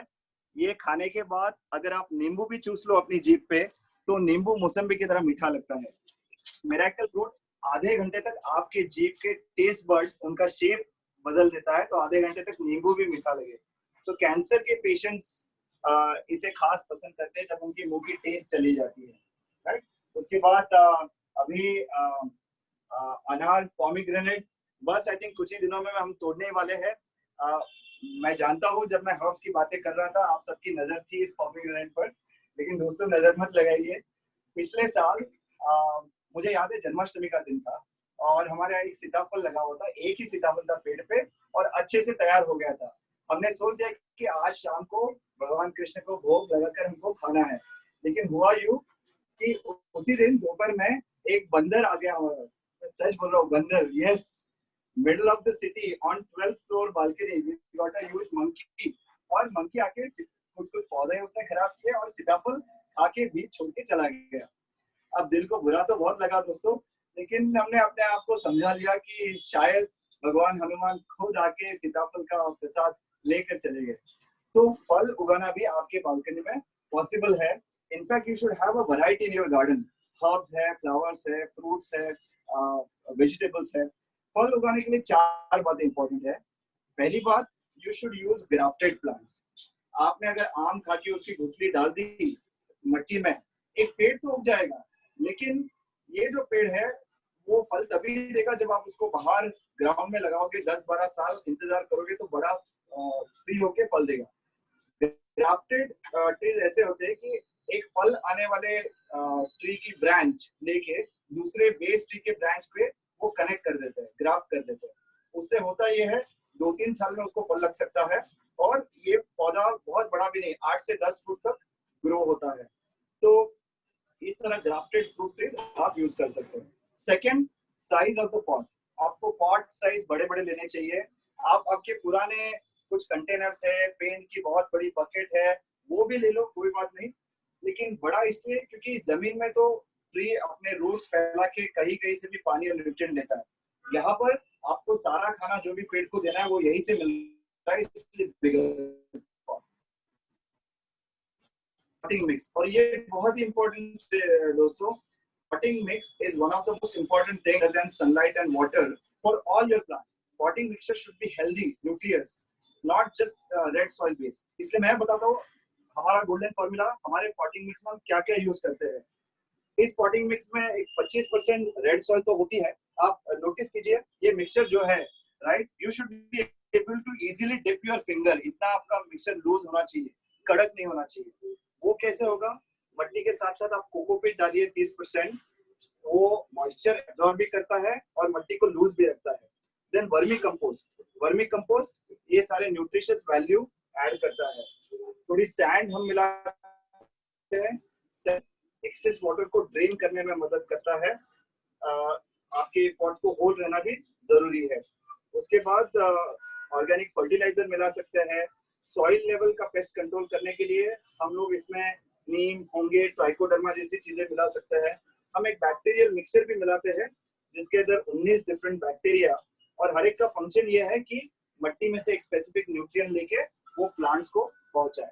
ये खाने के बाद अगर आप नींबू भी चूस लो अपनी जीभ पे तो नींबू मौसम्बी की तरह मीठा लगता है। मिरेकल फ्रूट आधे घंटे तक आपके जीभ के टेस्ट बर्ड उनका शेप बदल देता है, तो आधे घंटे तक नींबू भी मीठा लगे। तो कैंसर के पेशेंट्स इसे खास पसंद करते हैं जब उनकी मुंह की टेस्ट चली जाती है, राइट। उसके बाद अभी अनार, पॉमीग्रेनेट, बस आई थिंक कुछ ही दिनों में हम तोड़ने वाले हैं। मैं जानता हूँ जब मैं हर्ब्स की बातें कर रहा था आप सबकी नजर थी इस पॉमीग्रेनेट पर, लेकिन दोस्तों नजर मत लगाइए। पिछले साल मुझे याद है जन्माष्टमी का दिन था और हमारे यहाँ एक सीताफल लगा हुआ था, एक ही सीताफल था पेड़ पे और अच्छे से तैयार हो गया था। हमने सोच दिया कि आज शाम को भगवान कृष्ण को भोग लगाकर हमको खाना है, लेकिन हुआ यूं कि उसी दिन दोपहर में एक बंदर आ गया हमारे पास। सच बोल रहा हूँ, बंदर, yes. Middle of the city on 12th floor balcony we got a huge monkey. और मंकी आके कुछ पौधे उसने खराब किए और सीताफल आके बीच छोड़ के चला गया। अब दिल को बुरा तो बहुत लगा दोस्तों, लेकिन हमने अपने आप को समझा लिया कि शायद भगवान हनुमान खुद आके सीताफल का प्रसाद लेकर चले गए। तो फल उगाना भी आपके बालकनी में पॉसिबल है। In fact you should have a variety in your garden. Herbs है, फ्लावर्स है, फ्रूट्स है, वेजिटेबल्स है। फल उगाने के लिए 4 बातें इंपॉर्टेंट है। पहली बात, you should use grafted plants. आपने अगर आम खा के उसकी गुठली डाल दी मट्टी में, एक पेड़ तो उग जाएगा, लेकिन ये जो पेड़ है वो फल तभी देगा जब आप उसको बाहर ग्राउंड में लगाओगे। 10-12 साल इंतजार करोगे तो बड़ा फ्री होके फल देगा। ग्राफ्टेड ट्रीज ऐसे होते हैं कि एक फल आने वाले ट्री की ब्रांच लेके दूसरे बेस ट्री के ब्रांच पे वो कनेक्ट कर देते हैं, ग्राफ्ट कर देते हैं। उससे होता ये है 2-3 साल में उसको फल लग सकता है और ये पौधा बहुत बड़ा भी नहीं, 8 से 10 फुट तक ग्रो होता है। तो इस तरह ग्राफ्टेड फ्रूट ट्रीज आप यूज कर सकते हैं। Second, size of the pot. आपको पॉट साइज बड़े बड़े लेने चाहिए। आप आपके पुराने कुछ कंटेनर्स है, पेंट की बहुत बड़ी बकेट है, वो भी ले लो, कोई बात नहीं, लेकिन बड़ा इसलिए क्योंकि जमीन में तो ट्री अपने रूट्स फैला के कहीं कहीं से भी पानी और न्यूट्रिएंट लेता है। यहाँ पर आपको सारा खाना जो भी पेड़ को देना है वो यहीं से मिलता है, इसलिए पॉटिंग मिक्स। और ये बहुत ही इंपॉर्टेंट दोस्तों, potting mix is one of the most important thing other than sunlight and water for all your plants. Potting mixture should be healthy, nutritious, not just red soil base. इसलिए मैं बताता हूँ हमारा गोल्डन फॉर्मूला, हमारे पॉटिंग मिक्स में हम क्या क्या यूज करते हैं। इस पॉटिंग मिक्स में एक 25% रेड सॉइल तो होती है। आप नोटिस कीजिए ये मिक्सचर जो है, right, you should be able to easily dip your finger. इतना आपका मिक्सचर लूज होना चाहिए, कड़क नहीं होना चाहिए। वो कैसे होगा? मट्टी के साथ साथ आप कोकोपीट डालिए 30%, वो मॉइस्चर एब्जॉर्ब भी करता है और मिट्टी को लूज भी रखता है। देन वर्मी कंपोस्ट ये सारे न्यूट्रिशियस वैल्यू ऐड करता है। थोड़ी सैंड हम मिलाते हैं, एक्सेस वाटर को ड्रेन करने में मदद करता है। आपके पॉट्स को होल्ड रहना भी जरूरी है। उसके बाद ऑर्गेनिक फर्टिलाइजर मिला सकते हैं। सॉइल लेवल का पेस्ट कंट्रोल करने के लिए हम लोग इसमें नीम, होंगे, ट्राइकोडर्मा जैसी चीजें मिला सकते हैं। हम एक बैक्टीरियल मिक्सचर भी मिलाते हैं जिसके अंदर 19 डिफरेंट बैक्टीरिया, और हर एक का फंक्शन ये है कि मिट्टी में से एक स्पेसिफिक न्यूट्रिएंट लेके वो प्लांट्स को पहुंचाए।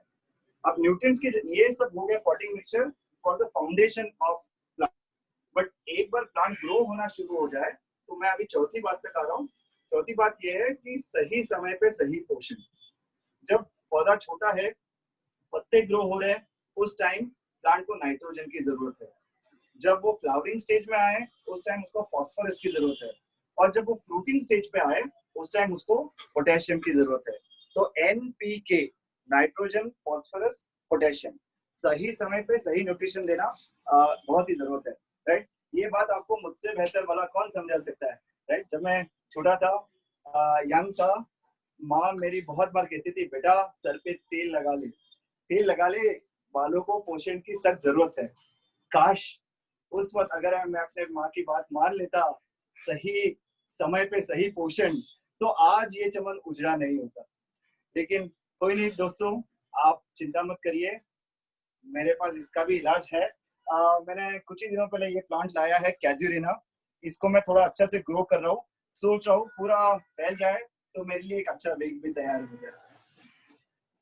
अब न्यूट्रिएंट्स के ये सब हो गया potting mixture for the foundation of plant. But एक बार प्लांट ग्रो होना शुरू हो जाए तो मैं अभी चौथी बात तक आ रहा हूँ। चौथी बात यह है कि सही समय पे सही पोषण। जब पौधा छोटा है, पत्ते ग्रो हो रहे हैं, उस टाइम प्लांट को नाइट्रोजन की जरूरत है। जब वो फ्लावरिंग स्टेज में आए उस टाइम उसको फास्फोरस की जरूरत है, और जब वो फ्रूटिंग स्टेज पे आए उस टाइम उसको पोटेशियम की जरूरत है। तो NPK, नाइट्रोजन, फास्फोरस, पोटेशियम, सही समय पे सही न्यूट्रिशन देना बहुत ही जरूरत है, राइट। ये बात आपको मुझसे बेहतर वाला कौन समझा सकता है, राइट। जब मैं छोटा था, यंग था, माँ मेरी बहुत बार कहती थी, बेटा सर पे तेल लगा ले, बालों को पोषण की सख्त जरूरत है। काश उस वक्त अगर मैं अपने माँ की बात मान लेता, सही समय पे सही पोषण, तो आज ये चमन उजड़ा नहीं होता। लेकिन कोई नहीं दोस्तों, आप चिंता मत करिए, मेरे पास इसका भी इलाज है। मैंने कुछ ही दिनों पहले ये प्लांट लाया है, कैजुरिना। इसको मैं थोड़ा अच्छा से ग्रो कर रहा हूँ, सोच रहा हूँ पूरा फैल जाए तो मेरे लिए एक अच्छा वेग भी तैयार हो जाए।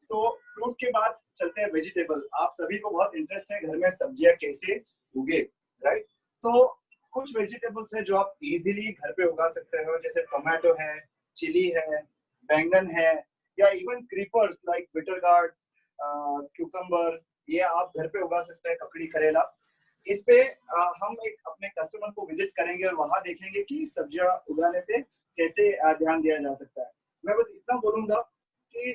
तो फ्रूट्स के बाद चलते हैं वेजिटेबल। आप सभी को बहुत इंटरेस्ट है घर में सब्जियां कैसे उगे, राइट। तो कुछ वेजिटेबल्स हैं जो आप इजीली घर पे उगा सकते हो, जैसे टोमेटो है, चिली है, बैंगन है, या even creepers like bitter gourd, cucumber, ये आप घर पे उगा सकते हैं, ककड़ी, करेला। इस पे हम एक अपने कस्टमर को विजिट करेंगे और वहां देखेंगे कि सब्जियां उगाने पे कैसे ध्यान दिया जा सकता है। मैं बस इतना बोलूंगा कि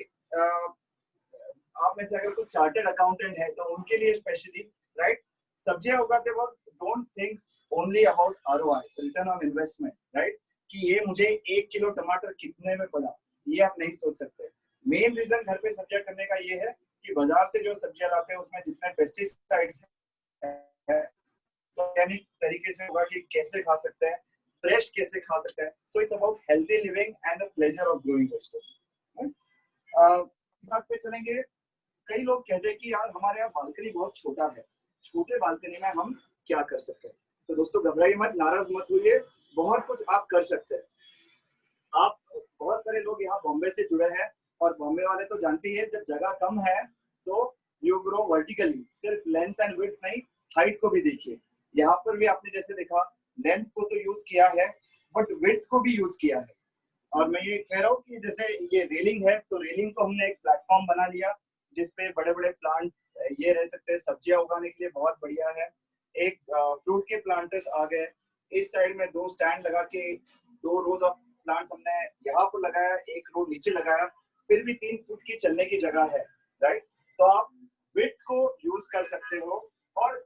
आप में से अगर कोई चार्टर्ड अकाउंटेंट है तो उनके लिए स्पेशली, राइट, सब्जियां उगाते वक्त don't think only about ROI, return on investment, right, कि ये मुझे 1 किलो टमाटर कितने में पड़ा, ये आप नहीं सोच सकते। मेन रीजन घर पे सब्जियां करने का ये है कि बाजार से जो सब्जियां लाते हैं उसमें जितने पेस्टिसाइड्स है, ऑर्गेनिक तरीके से होगा कि कैसे खा सकते हैं, फ्रेश कैसे खा सकते हैं। So it's about healthy living and the pleasure of growing vegetable. बात पे चलेंगे। कई लोग कहते हैं कि यार हमारे यहाँ बालकनी बहुत छोटा है, छोटे बालकनी में हम क्या कर सकते हैं। तो दोस्तों घबराइए मत, नाराज मत होइए, बहुत कुछ आप कर सकते हैं। आप बहुत सारे लोग यहाँ बॉम्बे से जुड़े हैं, और बॉम्बे वाले तो जानते ही है, जब जगह कम है तो यू ग्रो वर्टिकली, सिर्फ लेंथ एंड विड्थ नहीं, हाइट को भी देखिए। यहाँ पर भी आपने जैसे देखा, लेंथ को तो यूज किया है बट विड्थ को भी यूज किया है। और मैं ये कह रहा हूँ कि जैसे ये रेलिंग है, तो रेलिंग को हमने एक प्लेटफॉर्म बना लिया जिसपे बड़े बड़े प्लांट्स ये रह सकते हैं, सब्जियां उगाने के लिए बहुत बढ़िया है। एक फ्रूट के प्लांटर्स आ गए, इस साइड में 2 स्टैंड लगा के 2 रोज ऑफ प्लांट्स हमने यहाँ पर लगाया, 1 रो नीचे लगाया, फिर भी 3 फुट की चलने की जगह है, राइट। तो आप विड्थ को यूज कर सकते हो और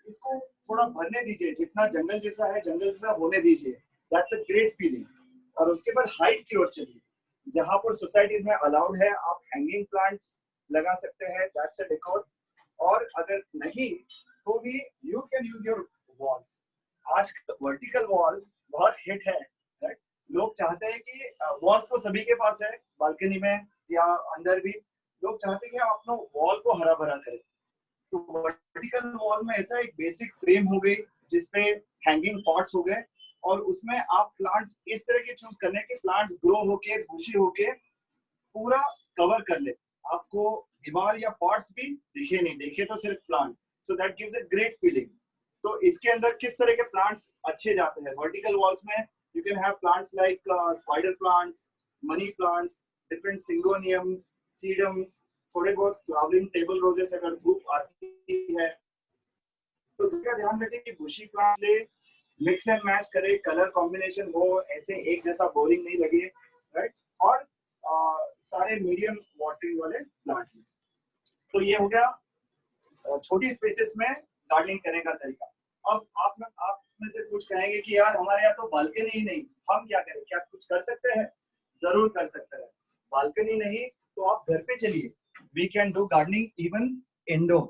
इसको थोड़ा भरने दीजिए, जितना जंगल जैसा है जंगल जैसा होने दीजिए, दैट्स अ ग्रेट फीलिंग। और उसके बाद हाइट की ओर चलिए, जहां पर सोसाइटीज में अलाउड है आप हैंगिंग प्लांट्स लगा सकते हैं, दैट्स अ डेकोर। और अगर नहीं तो भी you can use your walls. आज वर्टिकल वॉल बहुत हिट है, राइट। लोग चाहते हैं कि वॉल तो सभी के पास है, बालकनी में या अंदर भी लोग चाहते हैं कि आप अपना वॉल को हरा भरा करें। तो वर्टिकल वॉल में ऐसा एक बेसिक फ्रेम हो गई जिसपे हैंगिंग पॉट्स हो गए, और उसमें आप प्लांट्स इस तरह के चूज करने के प्लांट्स ग्रो होके, बुशी होके पूरा कवर कर ले, आपको दीवार या पॉट्स भी दिखे नहीं, दिखे तो सिर्फ plant. So that gives a great feeling. तो इसके अंदर किस तरह के प्लांट्स अच्छे जाते हैं वर्टिकल वॉल्स में? You can have plants like spider plants, money plants, different syngoniums, sedums, थोड़े बहुत फ्लावरिंग टेबल रोजेस अगर धूप आती है तो दूसरा ध्यान रखें कि बुशी प्लांट ले, मिक्स एंड मैच करे, कलर कॉम्बिनेशन हो, ऐसे एक जैसा बोरिंग नहीं लगे, राइट। और सारे मीडियम वाटरिंग वाले प्लांट। तो ये हो गया छोटी स्पेसेस में गार्डनिंग करने का तरीका। अब आप में से कुछ कहेंगे कि यार हमारे यहाँ तो बालकनी ही नहीं, हम क्या करें? क्या कुछ कर सकते हैं? जरूर कर सकते हैं। बालकनी नहीं तो आप घर पे चलिए, we can do gardening even indoor.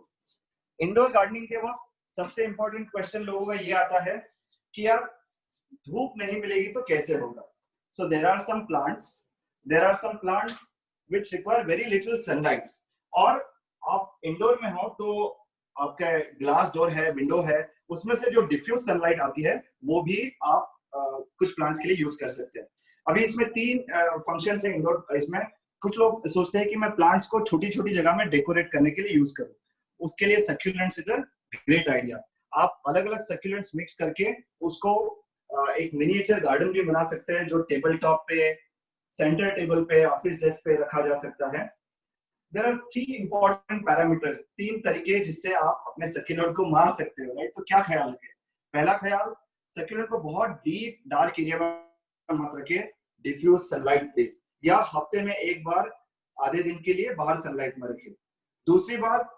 Indoor gardening के वक्त सबसे इंपॉर्टेंट क्वेश्चन लोगों का ये आता है कि यार धूप नहीं मिलेगी तो कैसे होगा? So there are some plants which require very little sunlight, और आप इंडोर में हो तो आपका ग्लास डोर है, विंडो है, उसमें से जो डिफ्यूज सनलाइट आती है वो भी आप कुछ प्लांट्स के लिए यूज कर सकते हैं। अभी इसमें 3 फंक्शन है इंडोर। इसमें कुछ लोग सोचते हैं कि मैं प्लांट्स को छोटी छोटी जगह में डेकोरेट करने के लिए यूज करूं, उसके लिए succulents is a great idea. आप अलग अलग सक्यूलेंट्स मिक्स करके उसको एक मिनिएचर गार्डन भी बना सकते हैं, जो टेबल टॉप पे, सेंटर टेबल पे, ऑफिस डेस्क पे रखा जा सकता है। देयर आर 3 इंपॉर्टेंट पैरामीटर्स, 3 तरीके जिससे आप अपने सक्यूलेंट को मार सकते हो, राइट? तो क्या ख्याल रखें? पहला ख्याल, सक्यूलेंट को बहुत डीप डार्क एरिया में मत रखिए, डिफ्यूज सनलाइट दे, या हफ्ते में एक बार आधे दिन के लिए बाहर सनलाइट में रखिए। दूसरी बात,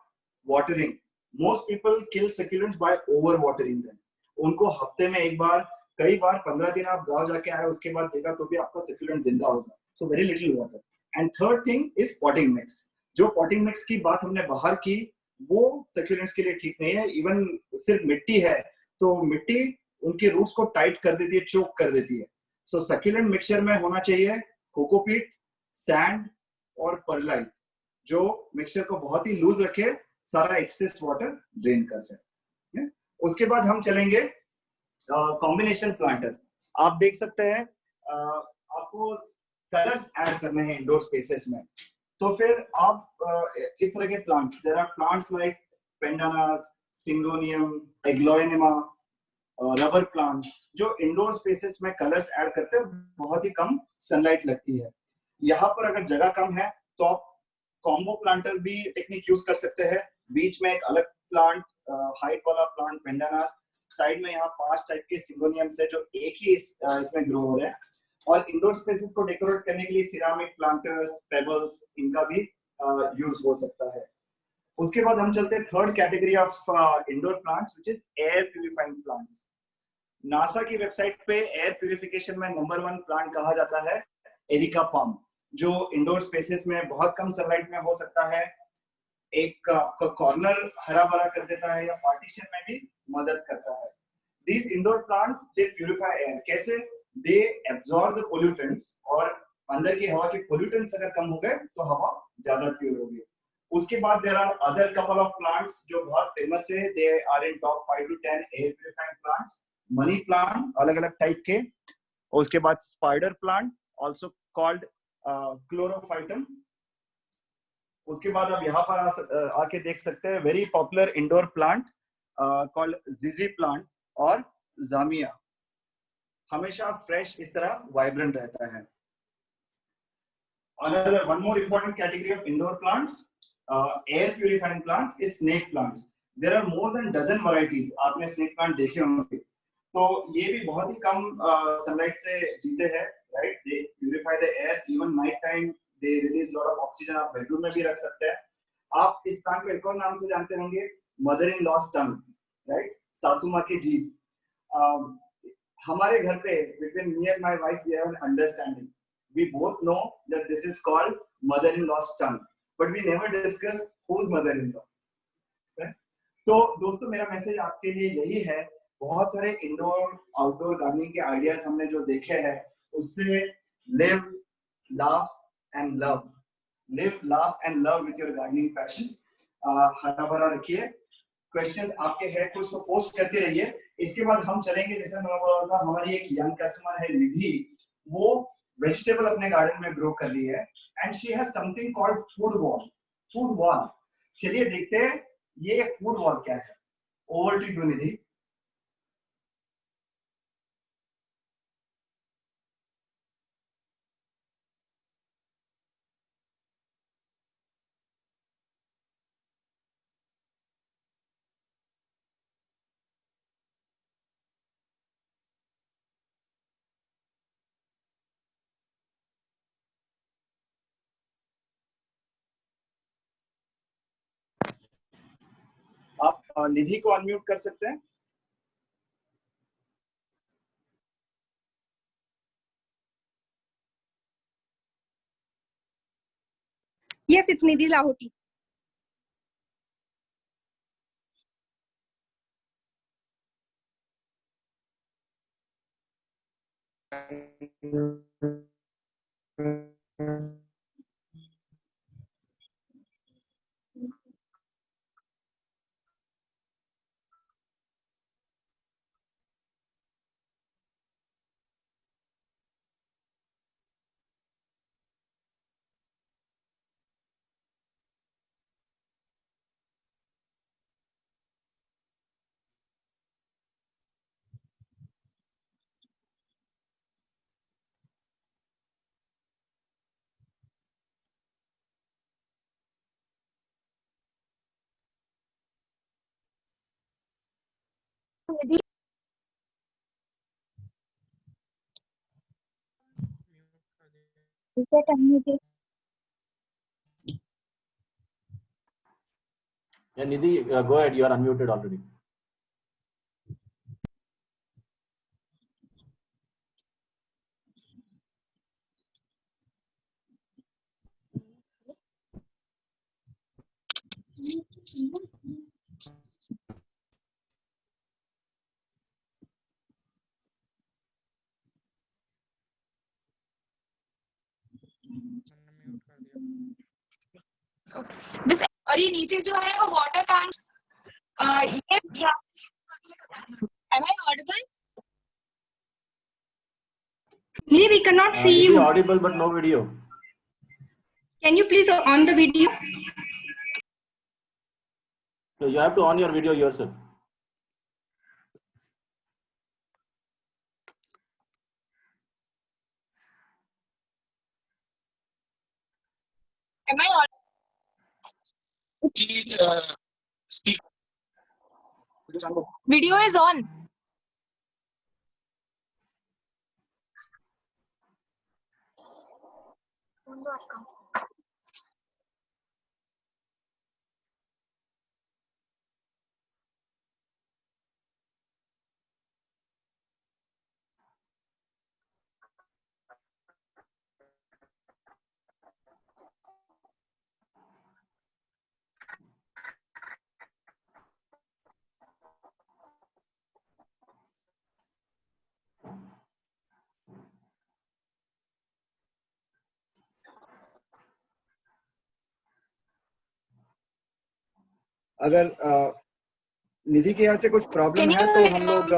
watering. Most people kill succulents by over watering them. उनको हफ्ते में एक बार, कई बार 15 दिन आप गांव जाके आए उसके बाद देखा तो भी आपका सक्यूलेंट जिंदा होगा। So very little water. And third thing is potting mix. जो पॉटिंग मिक्स की बात हमने बाहर की वो सक्यूलेंट्स के लिए ठीक नहीं है। इवन सिर्फ मिट्टी है तो मिट्टी उनके रूट्स को टाइट कर देती है, चोक कर देती है। सो सक्यूलेंट मिक्सचर में होना चाहिए कोकोपीट, सैंड और परलाइट, जो मिक्सचर को बहुत ही लूज रखे, सारा एक्सेस वाटर ड्रेन कर जाए। उसके बाद हम चलेंगे कॉम्बिनेशन प्लांटर। आप देख सकते हैं आपको कलर्स ऐड करने हैं इंडोर स्पेसेस में, तो फिर आप इस तरह के plants, there are plants like pandanus, syngonium, aglaonema, rubber plant, जो इंडोर स्पेसेस में कलर्स ऐड करते हैं, बहुत ही कम सनलाइट लगती है। यहाँ पर अगर जगह कम है तो आप कॉम्बो प्लांटर भी टेक्निक यूज कर सकते हैं। बीच में एक अलग प्लांट, हाइट वाला प्लांट पेंडानास, साइड में यहाँ 5 टाइप के सिंगोनियम से जो एक ही इसमें ग्रो हो रहे हैं। और इंडोर स्पेसेस को डेकोरेट करने के लिए सिरामिक प्लांटर्स, पेबल्स, इनका भी यूज हो सकता है। उसके बाद हम चलते हैं third category of indoor plants which is air purifying plants. NASA की वेबसाइट पे एयर प्यूरिफिकेशन में नंबर 1 प्लांट कहा जाता है एरिका पाम, जो इंडोर स्पेसेस में बहुत कम सनलाइट में हो सकता है, एक आपका कॉर्नर हरा भरा कर देता है, या पार्टीशन में भी मदद करता है। These indoor plants they purify air. कैसे? They absorb the pollutants, और अंदर की हवा के pollutants अगर कम हो गए तो हवा ज्यादा प्योर होगी। उसके बाद there are other couple of plants जो बहुत फेमस है, they are in top 5 to 10 air purifying plants. Money plant अलग अलग टाइप के, उसके बाद spider plant also called chlorophytum. उसके बाद आप यहाँ पर आके देख सकते हैं very popular indoor plant called जिजी प्लांट और जामिया, हमेशा फ्रेश इस तरह वाइब्रेंट रहता है। Another one more important category of indoor plants, air purifying plants is snake plants. There are more than dozen varieties. आपने snake plant देखे होंगे, तो ये भी बहुत ही कम सनलाइट से जीते हैं, right? They purify the air, even night time they release lot of oxygen. आप बेडरूम में भी रख सकते हैं। आप इस प्लांट को एक और नाम से जानते होंगे, mother in loss tongue, right? सासू माँ की जीभ। हमारे घर पे between me and my wife we have an understanding. We both know that this is called mother-in-law's tongue, but we never discuss whose mother-in-law. Okay? तो दोस्तों मेरा मैसेज आपके लिए यही है, बहुत सारे इंडोर आउटडोर गार्डनिंग के आइडियाज हमने जो देखे हैं, उससे live, laugh and love. Live, laugh and love with your gardening passion. हरा भरा रखिए। क्वेश्चन आपके हैं कुछ तो पोस्ट करते रहिए। इसके बाद हम चलेंगे, जैसे मैं बोल रहा था, हमारी एक यंग कस्टमर है निधि, वो वेजिटेबल अपने गार्डन में ग्रो कर रही है, and she has something called food wall. Food wall, चलिए देखते हैं ये फूड वॉल क्या है। ओवर टू यू निधि। आप निधि को अनम्यूट कर सकते हैं। Yes, it's Nidhi Lahoti. Nidhi. Is that unmuted? Yeah, Nidhi, go ahead. You are unmuted already. This और ये नीचे जो है वो वाटर टैंक ये am I audible? Nidhi, we cannot see Nidhi you. audible but no video. Can you please on the video? So you have to on your video yourself. Am I audible? Video is on. अगर निधि के यहाँ से कुछ प्रॉब्लम है तो हम लोग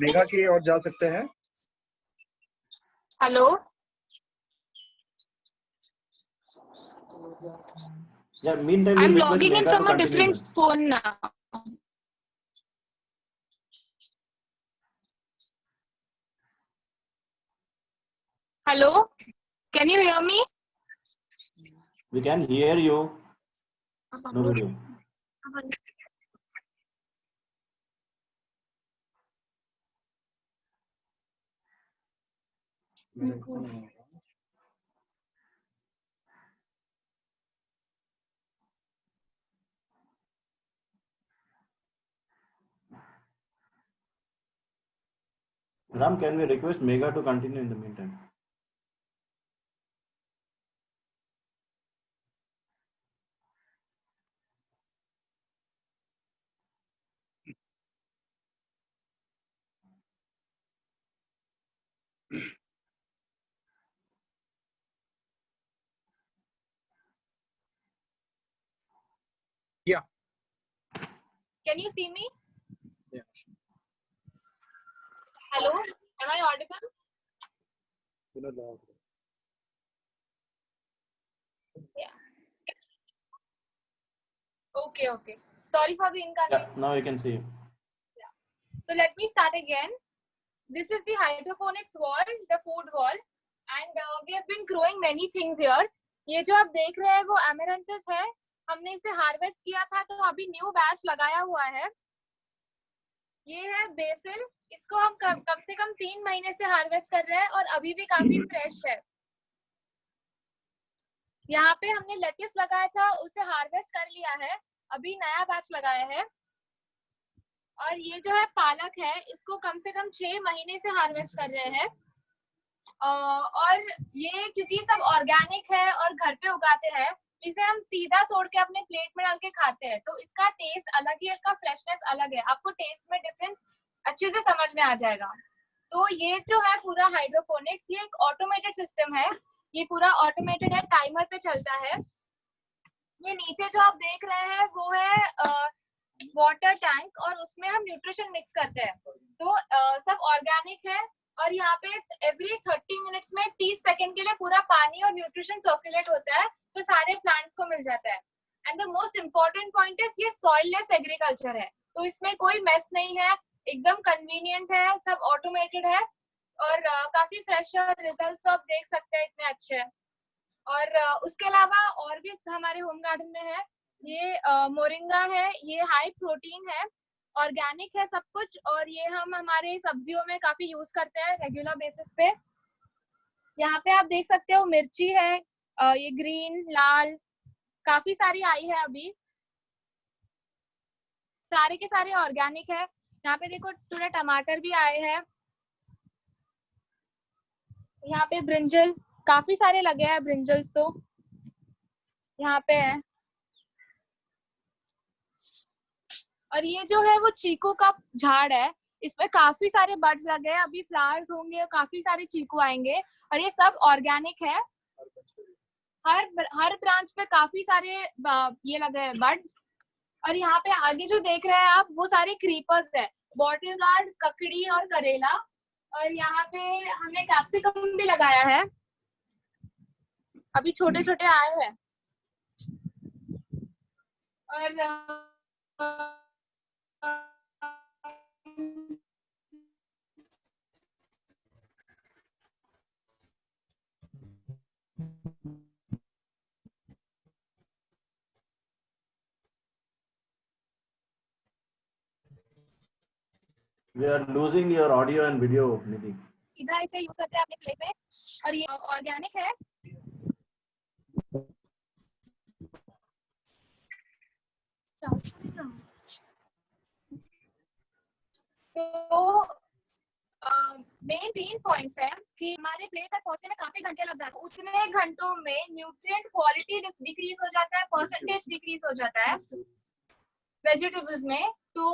मेघा की ओर जा सकते हैं. Hello. Yeah, meantime, I'm we'll request logging in Megha from to a different continue. phone now. Hello. Can you hear me? We can hear you. No video. Ram, can we request Megha to continue in the meantime? Yeah. Can you see me? Yeah. Hello. Am I audible? Yeah. Okay. Okay. Sorry for the inconvenience. Yeah, now you can see. So let me start again. This is the hydroponics wall, the food wall, and we have been growing many things here. ये जो आप देख रहे हैं वो amaranthus है. हमने इसे हार्वेस्ट किया था तो अभी न्यू बैच लगाया हुआ है. ये है बेसिल. इसको हम कम से कम 3 महीने से हार्वेस्ट कर रहे हैं और अभी भी काफी फ्रेश है. यहाँ पे हमने लेट्यूस लगाया था, उसे हार्वेस्ट कर लिया है. अभी नया बैच लगाया है. और ये जो है पालक है, इसको कम से कम 6 महीने से हार्वेस्ट कर रहे हैं. और ये क्योंकि सब ऑर्गेनिक है और घर पे उगाते हैं इसे हम सीधा तोड़ के अपने प्लेट में डाल के खाते हैं, तो इसका टेस्ट अलग ही है, इसका फ्रेशनेस अलग है, आपको टेस्ट में डिफरेंस अच्छे से समझ में आ जाएगा। तो ये जो है पूरा हाइड्रोपोनिक्स, ये एक ऑटोमेटेड सिस्टम है, ये पूरा ऑटोमेटेड है, टाइमर पे चलता है। ये नीचे जो आप देख रहे हैं वो है वाटर टैंक, और उसमें हम न्यूट्रिशन मिक्स करते हैं, तो सब ऑर्गेनिक है। और यहाँ पे एवरी 30 मिनट्स में 30 सेकंड के लिए पूरा पानी और न्यूट्रिशन सर्कुलेट होता है, तो सारे प्लांट्स को मिल जाता है। And the most important point is ये सॉइललेस एग्रीकल्चर है, तो इसमें कोई मेस नहीं है, एकदम कन्वीनियंट है, सब ऑटोमेटेड है, और काफी फ्रेश है, रिजल्ट्स तो आप देख सकते हैं इतने अच्छे हैं। और उसके अलावा और भी हमारे होम गार्डन में है, ये मोरिंगा है, ये हाई प्रोटीन है, ऑर्गेनिक है सब कुछ, और ये हम हमारे सब्जियों में काफी यूज करते हैं रेगुलर बेसिस पे। यहाँ पे आप देख सकते हो मिर्ची है, ये ग्रीन, लाल, काफी सारी आई है अभी, सारे के सारे ऑर्गेनिक है। यहाँ पे देखो थोड़ा टमाटर भी आए हैं, यहाँ पे ब्रिंजल, काफी सारे लगे हैं ब्रिंजल्स, तो यहाँ पे है। और ये जो है वो चीकू का झाड़ है, इसमें काफी सारे बड्स लगे हैं, अभी फ्लावर्स होंगे और काफी सारे चीकू आएंगे, और ये सब ऑर्गेनिक है। हर ब्रांच पे काफी सारे ये लगे हैं बड्स। और यहाँ पे आगे जो देख रहे हैं आप, वो सारे क्रीपर्स है, बॉटल गार्ड, ककड़ी और करेला। और यहाँ पे हमने कैप्सिकम भी लगाया है, अभी छोटे छोटे आए हैं। और We are losing your audio and video, Nidhi. इधर इसे यूज करते हैं अपने प्लेट में, और ये ऑर्गेनिक है। तो मेन 3 पॉइंट्स है कि हमारे प्लेट तक पहुंचने में काफी घंटे लग जाते हैं, उतने घंटों में न्यूट्रिएंट क्वालिटी डिक्रीज हो जाता है, परसेंटेज डिक्रीज हो जाता है वेजिटेबल्स में। तो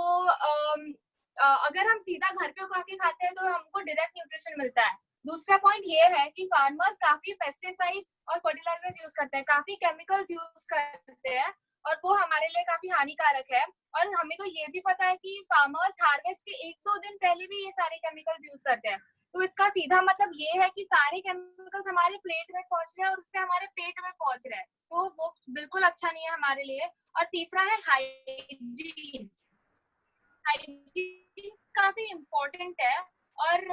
अगर हम सीधा घर पे उगा के खाते हैं तो हमको डायरेक्ट न्यूट्रिशन मिलता है। दूसरा पॉइंट ये है कि फार्मर्स काफी पेस्टिसाइड्स और फर्टिलाइजर्स यूज करते हैं, काफी केमिकल्स यूज करते हैं, और वो हमारे लिए काफी हानिकारक है। और हमें तो ये भी पता है कि फार्मर्स हार्वेस्ट के 1-2 दिन पहले भी ये सारे केमिकल्स यूज करते हैं, तो इसका सीधा मतलब ये है कि सारे केमिकल्स हमारे प्लेट में पहुंच रहे हैं और उससे हमारे पेट में पहुंच रहे हैं, तो वो बिल्कुल अच्छा नहीं है हमारे लिए। और तीसरा है हाइजीन। हाइजीन काफी इम्पोर्टेंट है, और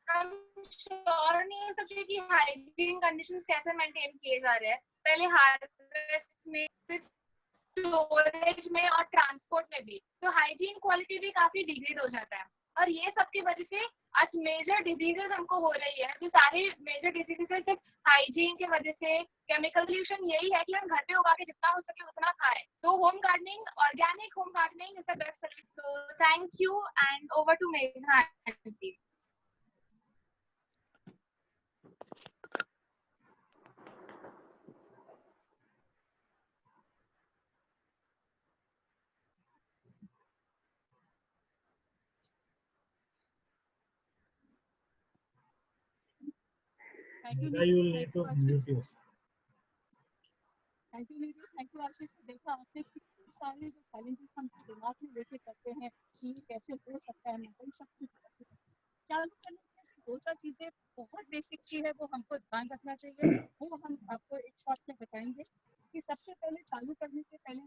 हम श्योर नहीं हो सकते कि हाइजीन कंडीशंस कैसे मेंटेन किए जा रहे हैं, पहले हार्वेस्ट में, फिर स्टोरेज में और ट्रांसपोर्ट में भी, तो हाइजीन क्वालिटी भी काफी डिग्रेड हो जाता है। और ये सब की वजह से आज मेजर डिजीजेस हमको हो रही है, जो सारे मेजर डिजीजेस है सिर्फ हाइजीन की वजह से। केमिकल पोल्यूशन यही है कि हम घर पे उगा के जितना हो सके उतना खाएं। तो home gardening, organic home gardening is the best service. So thank you and over to Megha aunty. Thank you, you will need to mute yourself. Thank you, thank you आशीष। देखा आपने कितने सारे जो चैलेंजेस हम दिमाग में लेके चलते हैं कि कैसे हो सकता है, मतलब सब कुछ चालू करने की 2-4 चीजें बहुत बेसिक सी है, वो हमको ध्यान रखना चाहिए, वो हम आपको एक साथ में बताएंगे कि सबसे पहले चालू करने से पहले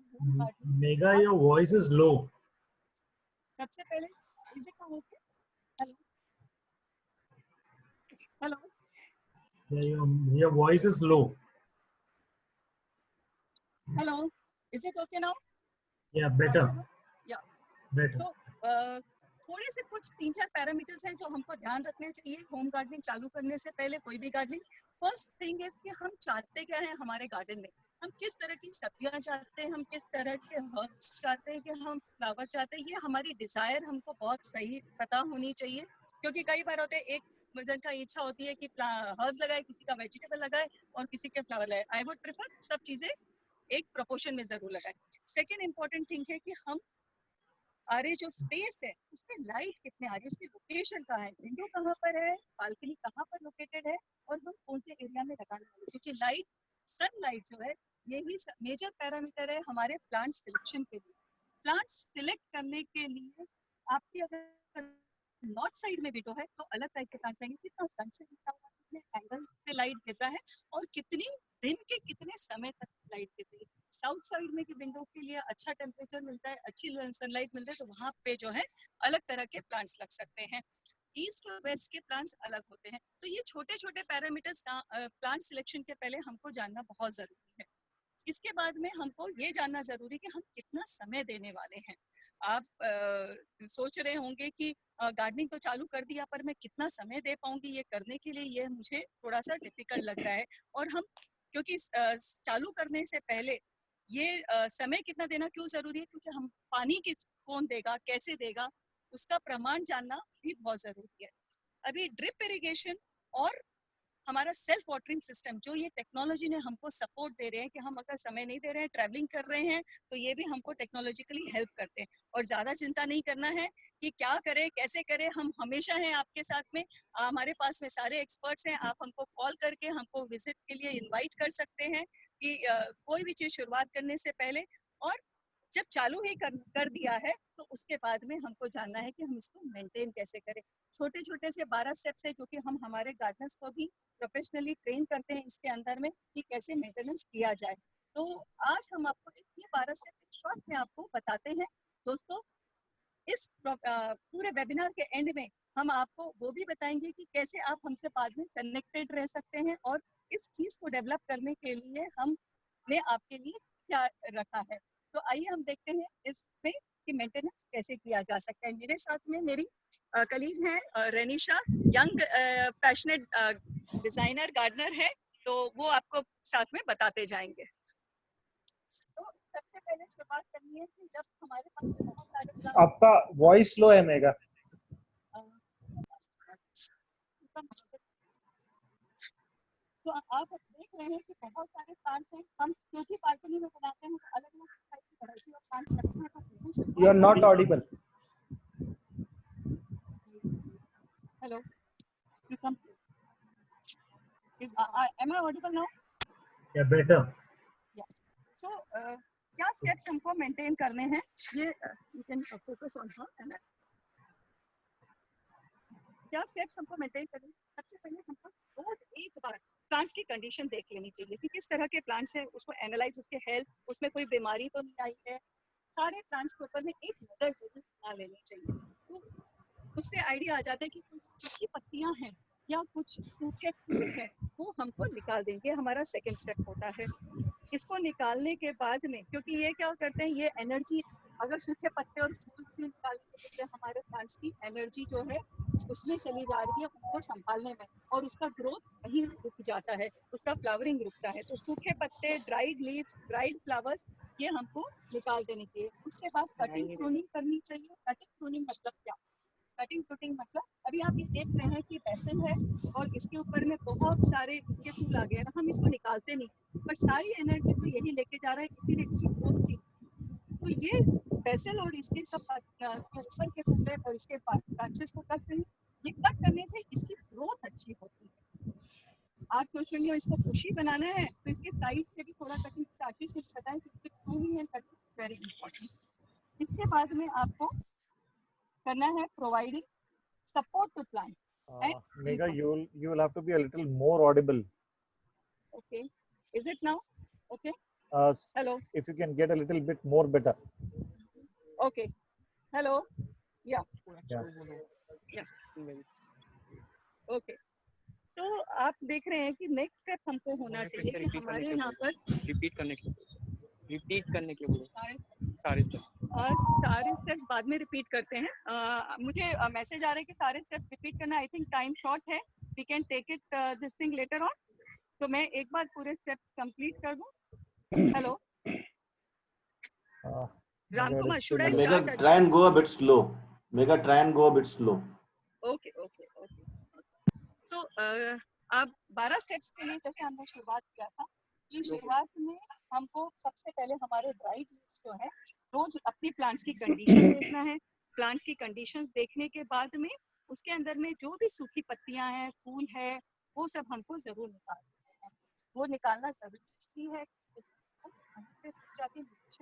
mega your voice is low. सबसे पहले is it okay? Hello hello, your voice is low. Hello, is it okay now? Yeah, better. Yeah, better. So थोड़े से कुछ 3-4 पैरामीटर्स हैं जो हमको ध्यान रखने चाहिए होम गार्डनिंग चालू करने से पहले, कोई भी गार्डनिंग। फर्स्ट थिंग इज कि हम चाहते क्या है हमारे गार्डन में, हम किस तरह की सब्जियां चाहते हैं, हम किस तरह के हर्ब्स चाहते हैं, कि हम फ्लावर चाहते हैं, ये हमारी डिजायर हमको बहुत सही पता होनी चाहिए। क्योंकि कई बार होते हैं एक जन का इच्छा होती है कि हर्ब्स लगाए, किसी का वेजिटेबल लगाए और किसी के फ्लावर लगाए। आई वुड प्रेफर सब चीजें एक प्रोपोर्शन में जरूर लगाए। सेकेंड इंपॉर्टेंट थिंग है कि हम अरे जो स्पेस है उसमें लाइट कितने आ रही है, उसकी लोकेशन कहाँ है, विंडो कहाँ पर है, बालकनी कहाँ पर लोकेटेड है और हम कौन से एरिया में लगाने वाले, क्योंकि लाइट, सनलाइट जो है यही मेजर पैरामीटर है हमारे प्लांट सिलेक्शन के लिए। प्लांट सिलेक्ट करने के लिए आपकी अगर नॉर्थ साइड में विंडो है तो अलग टाइप के प्लांट्स आएंगे, कितना सनशाइन मिलता हुआ, कितने एंगल पे लाइट गिरता है और कितनी दिन के कितने समय तक लाइट गिरती है। साउथ साइड में की विंडो के लिए अच्छा टेम्परेचर मिलता है, अच्छी सनलाइट मिलता है, तो वहाँ पे जो है अलग तरह के प्लांट्स लग सकते हैं। ईस्ट और वेस्ट के प्लांट्स अलग होते हैं। तो ये छोटे छोटे पैरामीटर्स प्लांट सिलेक्शन के पहले हमको जानना बहुत जरूरी है। इसके बाद में हमको ये जानना जरूरी कि हम कितना समय देने वाले हैं। आप सोच रहे होंगे कि गार्डनिंग तो चालू कर दिया पर मैं कितना समय दे पाऊंगी ये करने के लिए, ये मुझे थोड़ा सा डिफिकल्ट लग रहा है। और हम क्योंकि चालू करने से पहले ये समय कितना देना क्यों जरूरी है, क्योंकि हम पानी कौन देगा, कैसे देगा, उसका प्रमाण जानना भी बहुत जरूरी है। अभी ड्रिप इरिगेशन और हमारा सेल्फ वाटरिंग सिस्टम जो ये टेक्नोलॉजी ने हमको सपोर्ट दे रहे हैं कि हम अगर समय नहीं दे रहे हैं, ट्रैवलिंग कर रहे हैं, तो ये भी हमको टेक्नोलॉजिकली हेल्प करते हैं। और ज्यादा चिंता नहीं करना है कि क्या करें कैसे करें, हम हमेशा हैं आपके साथ में। हमारे पास में सारे एक्सपर्ट्स हैं, आप हमको कॉल करके हमको विजिट के लिए इन्वाइट कर सकते हैं कि कोई भी चीज शुरुआत करने से पहले। और जब चालू ही कर दिया है तो उसके बाद में हमको जानना है कि हम इसको मेंटेन कैसे करें। छोटे छोटे से 12 स्टेप्स है जो कि हम हमारे गार्डनर्स को भी प्रोफेशनली ट्रेन करते हैं इसके अंदर में कि कैसे मेंटेनेंस किया जाए। तो आज हम आपको ये 12 स्टेप शॉर्ट में आपको बताते हैं। दोस्तों इस पूरे वेबिनार के एंड में हम आपको वो भी बताएंगे कि कैसे आप हमसे बाद में कनेक्टेड रह सकते हैं और इस चीज को डेवलप करने के लिए हमने आपके लिए क्या रखा है। तो आइए हम देखते हैं इसमें कि मेंटेनेंस कैसे किया जा सकता है। मेरे साथ में मेरी कलीग है Renisha, young passionate designer gardener है, तो वो आपको साथ में बताते जाएंगे। तो सबसे पहले शुरुआत करनी है कि जब हमारे पास बहुत सारे आपका वॉइस लो है मेगा। तो आप देख रहे हैं कि बहुत सारे प्लांट्स हैं। हम क्योंकि बालकनी में बनाते हैं तो अलग अलग टाइप की वैरायटी ऑफ प्लांट्स रखते हैं। तो you are not audible. Hello, you come am I audible now? Yeah, better. So क्या स्टेप्स हमको मेंटेन करने हैं, ये you can focus on her. क्या स्टेप्स हमको मेंटेन करने हैं? सबसे पहले हमको रोज एक बार प्लांट्स की कंडीशन देख लेनी चाहिए कि किस तरह के प्लांट्स हैं, उसको एनालाइज, उसके हेल्थ, उसमें कोई बीमारी तो नहीं आई है। सारे प्लांट्स के ऊपर में एक नजर जरूर बना लेनी चाहिए। तो उससे आइडिया आ जाता है कि कुछ सूखी पत्तियां हैं या कुछ सूखे फूल हैं, वो हमको निकाल देंगे। हमारा सेकेंड स्टेप होता है। इसको निकालने के बाद में, क्योंकि ये क्या करते हैं, ये एनर्जी, अगर सूखे पत्ते और फूल भी निकालने के लिए हमारे प्लांट्स की एनर्जी जो है उसमें चली जा रही है उनको संभालने में, और उसका ग्रोथ वहीं रुक जाता है, उसका फ्लावरिंग रुकता है। तो सूखे पत्ते, ड्राइड लीव्स, ड्राइड फ्लावर्स, ये हमको निकाल देनी चाहिए। उसके बाद कटिंग प्रूनिंग करनी चाहिए। कटिंग प्रूनिंग मतलब क्या? कटिंग प्रूनिंग मतलब अभी आप ये देख रहे हैं कि बेसिल है और इसके ऊपर में बहुत सारे इसके फूल आ गए, हम इसको निकालते नहीं, पर सारी एनर्जी तो यही लेके जा रहा है, इसीलिए इसकी ग्रोथ थी। तो ये बेसिल और इसके सब ऊपर के फूल और इसके ब्रांचेस को कट करें। ये कट करने से इसकी ग्रोथ अच्छी होती है। आप सोच रहे हो इसको खुशी बनाना है तो इसके साइड से भी थोड़ा कटिंग चाची से बताएं कि इसके pruning and cutting very important. इसके बाद में आपको करना है providing support to plants. Megha, you will have to be a little more audible. Okay. Is it now? Okay. Hello. If you can get a little bit more better. Okay. Hello. Yeah. Yes. Okay. तो आप देख रहे हैं कि नेक्स्ट स्टेप हमको होना चाहिए कि हमारे यहाँ पर रिपीट करने के लिए सारे स्टेप्स बाद में रिपीट करते हैं। मुझे मैसेज आ रहा है कि सारे स्टेप्स रिपीट करना, आई थिंक टाइम शॉर्ट है, we can take it this thing later on. तो मैं एक बार पूरे स्टेप्स कंप्लीट कर दूं। Hello Ramkumar, should I start? Megha, try and go a bit slow. Megha, try and go a bit slow. Okay. तो अब 12 स्टेप्स के लिए जैसे हमने शुरुआत किया था कि शुरुआत में हमको सबसे पहले हमारे ड्राई लीव्स जो है रोज अपनी प्लांट्स की कंडीशन देखना है। प्लांट्स की कंडीशंस देखने के बाद में उसके अंदर में जो भी सूखी पत्तियां हैं, फूल है, वो सब हमको जरूर निकालना है। वो निकालना जरूरी है,